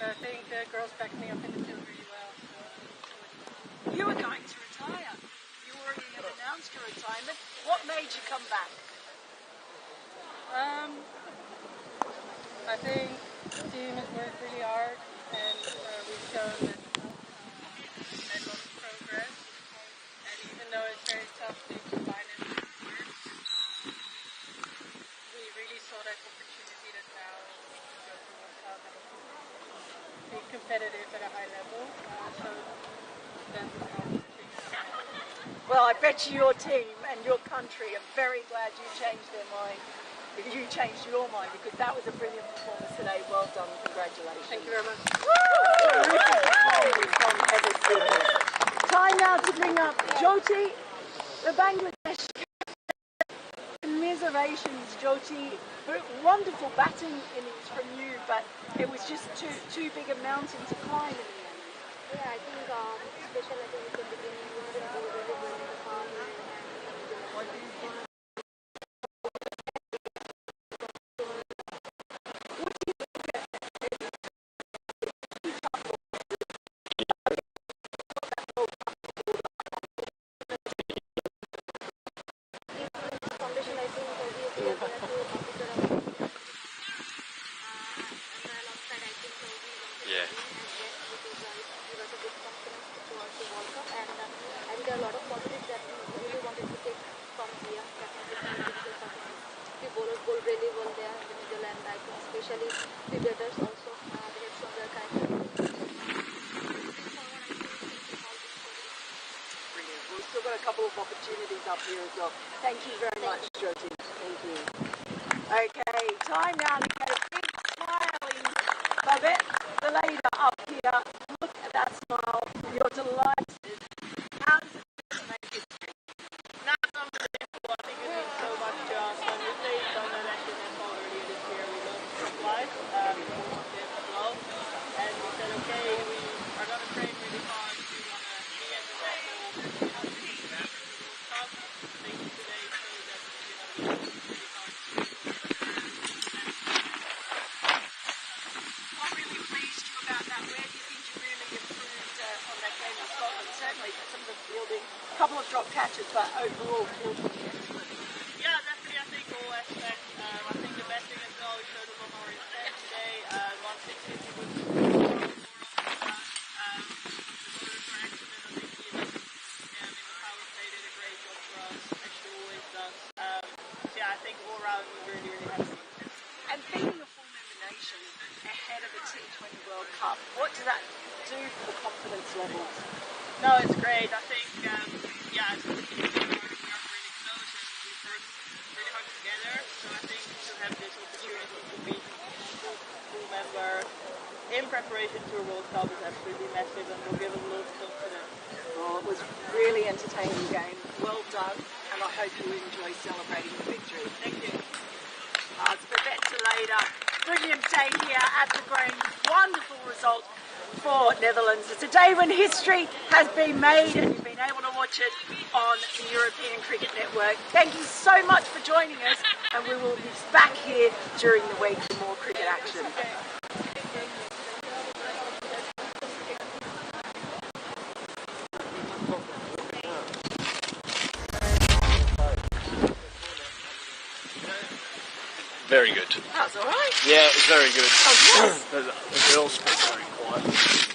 I think the girls backed me up in the field really well. So. You were going to retire. You already had announced your retirement. What made you come back? I think the team has worked really hard, and we've shown that we've made a lot of progress. And even though it's very tough to combine it with work, we really saw that opportunity that now we can go to World Cup and be competitive at a high level. So that's how things are. Well, I bet you your team and your country are very glad you changed their mind. You changed your mind, because that was a brilliant performance today. Well done, congratulations. Thank you very much. Terrific performance from Heather Seekers. Time now to bring up Jyoti, the Bangladesh. Commiserations, Jyoti. Wonderful batting innings from you, but it was just too big a mountain to climb in the end. Yeah, I think special at the beginning we didn't do really well in the farm and foundation I think obviously we have to officer of alongside I think we wanted to win as best because it gave us a good confidence towards the World Cup, and I think there are a lot of positives that we really wanted to take from here. Definitely from individual performance. The bowlers bowl really well there in the middle, and I think especially the batters also they have shown their character. Brilliant. We've still got a couple of opportunities up here as well. Thank you very much, Jyoti. Thank you. Okay, time now to get a big smiling Babette, the leader up here. Look at that smile. You're delighted. How does it feel to make history? Not unbelievable. I think it means so much to us. When we played Bangladesh in Nepal earlier this year, we lost twice. We lost them as well. And we said, okay, we are going to train really hard. We want to get the best level that we have to get back to the World Cup. I think today showed that we're going to work really hard to get What really pleased you about that? Where do you think you really improved on that game in Scotland? Certainly some of the fielding, a couple of drop catches, but overall fielding excellent. Yeah, definitely. I think all aspects. I think the best thing as well, we showed a lot more intent today. 160 was the bowlers were excellent. I think even in the power play did a great job for us, as she always does. So yeah, I think all round we really, really happy. And being a full member nation ahead of the T20 World Cup, what does that do for the confidence levels? No, it's great. I think, yeah, it's really close and we've worked really hard together. So I think to have this opportunity to be full member in preparation to a World Cup is absolutely massive and will give us loads of confidence. Well, it was really entertaining game. Well done, and I hope you enjoy celebrating the victory. Thank you. It's Babette Toledo. Brilliant day here at the Green. Wonderful result for Netherlands. It's a day when history has been made and you've been able to watch it on the European Cricket Network. Thank you so much for joining us, and we will be back here during the week for more cricket action. Very good. That was all right. Yeah, it was very good. Oh, yes. The girls were very quiet.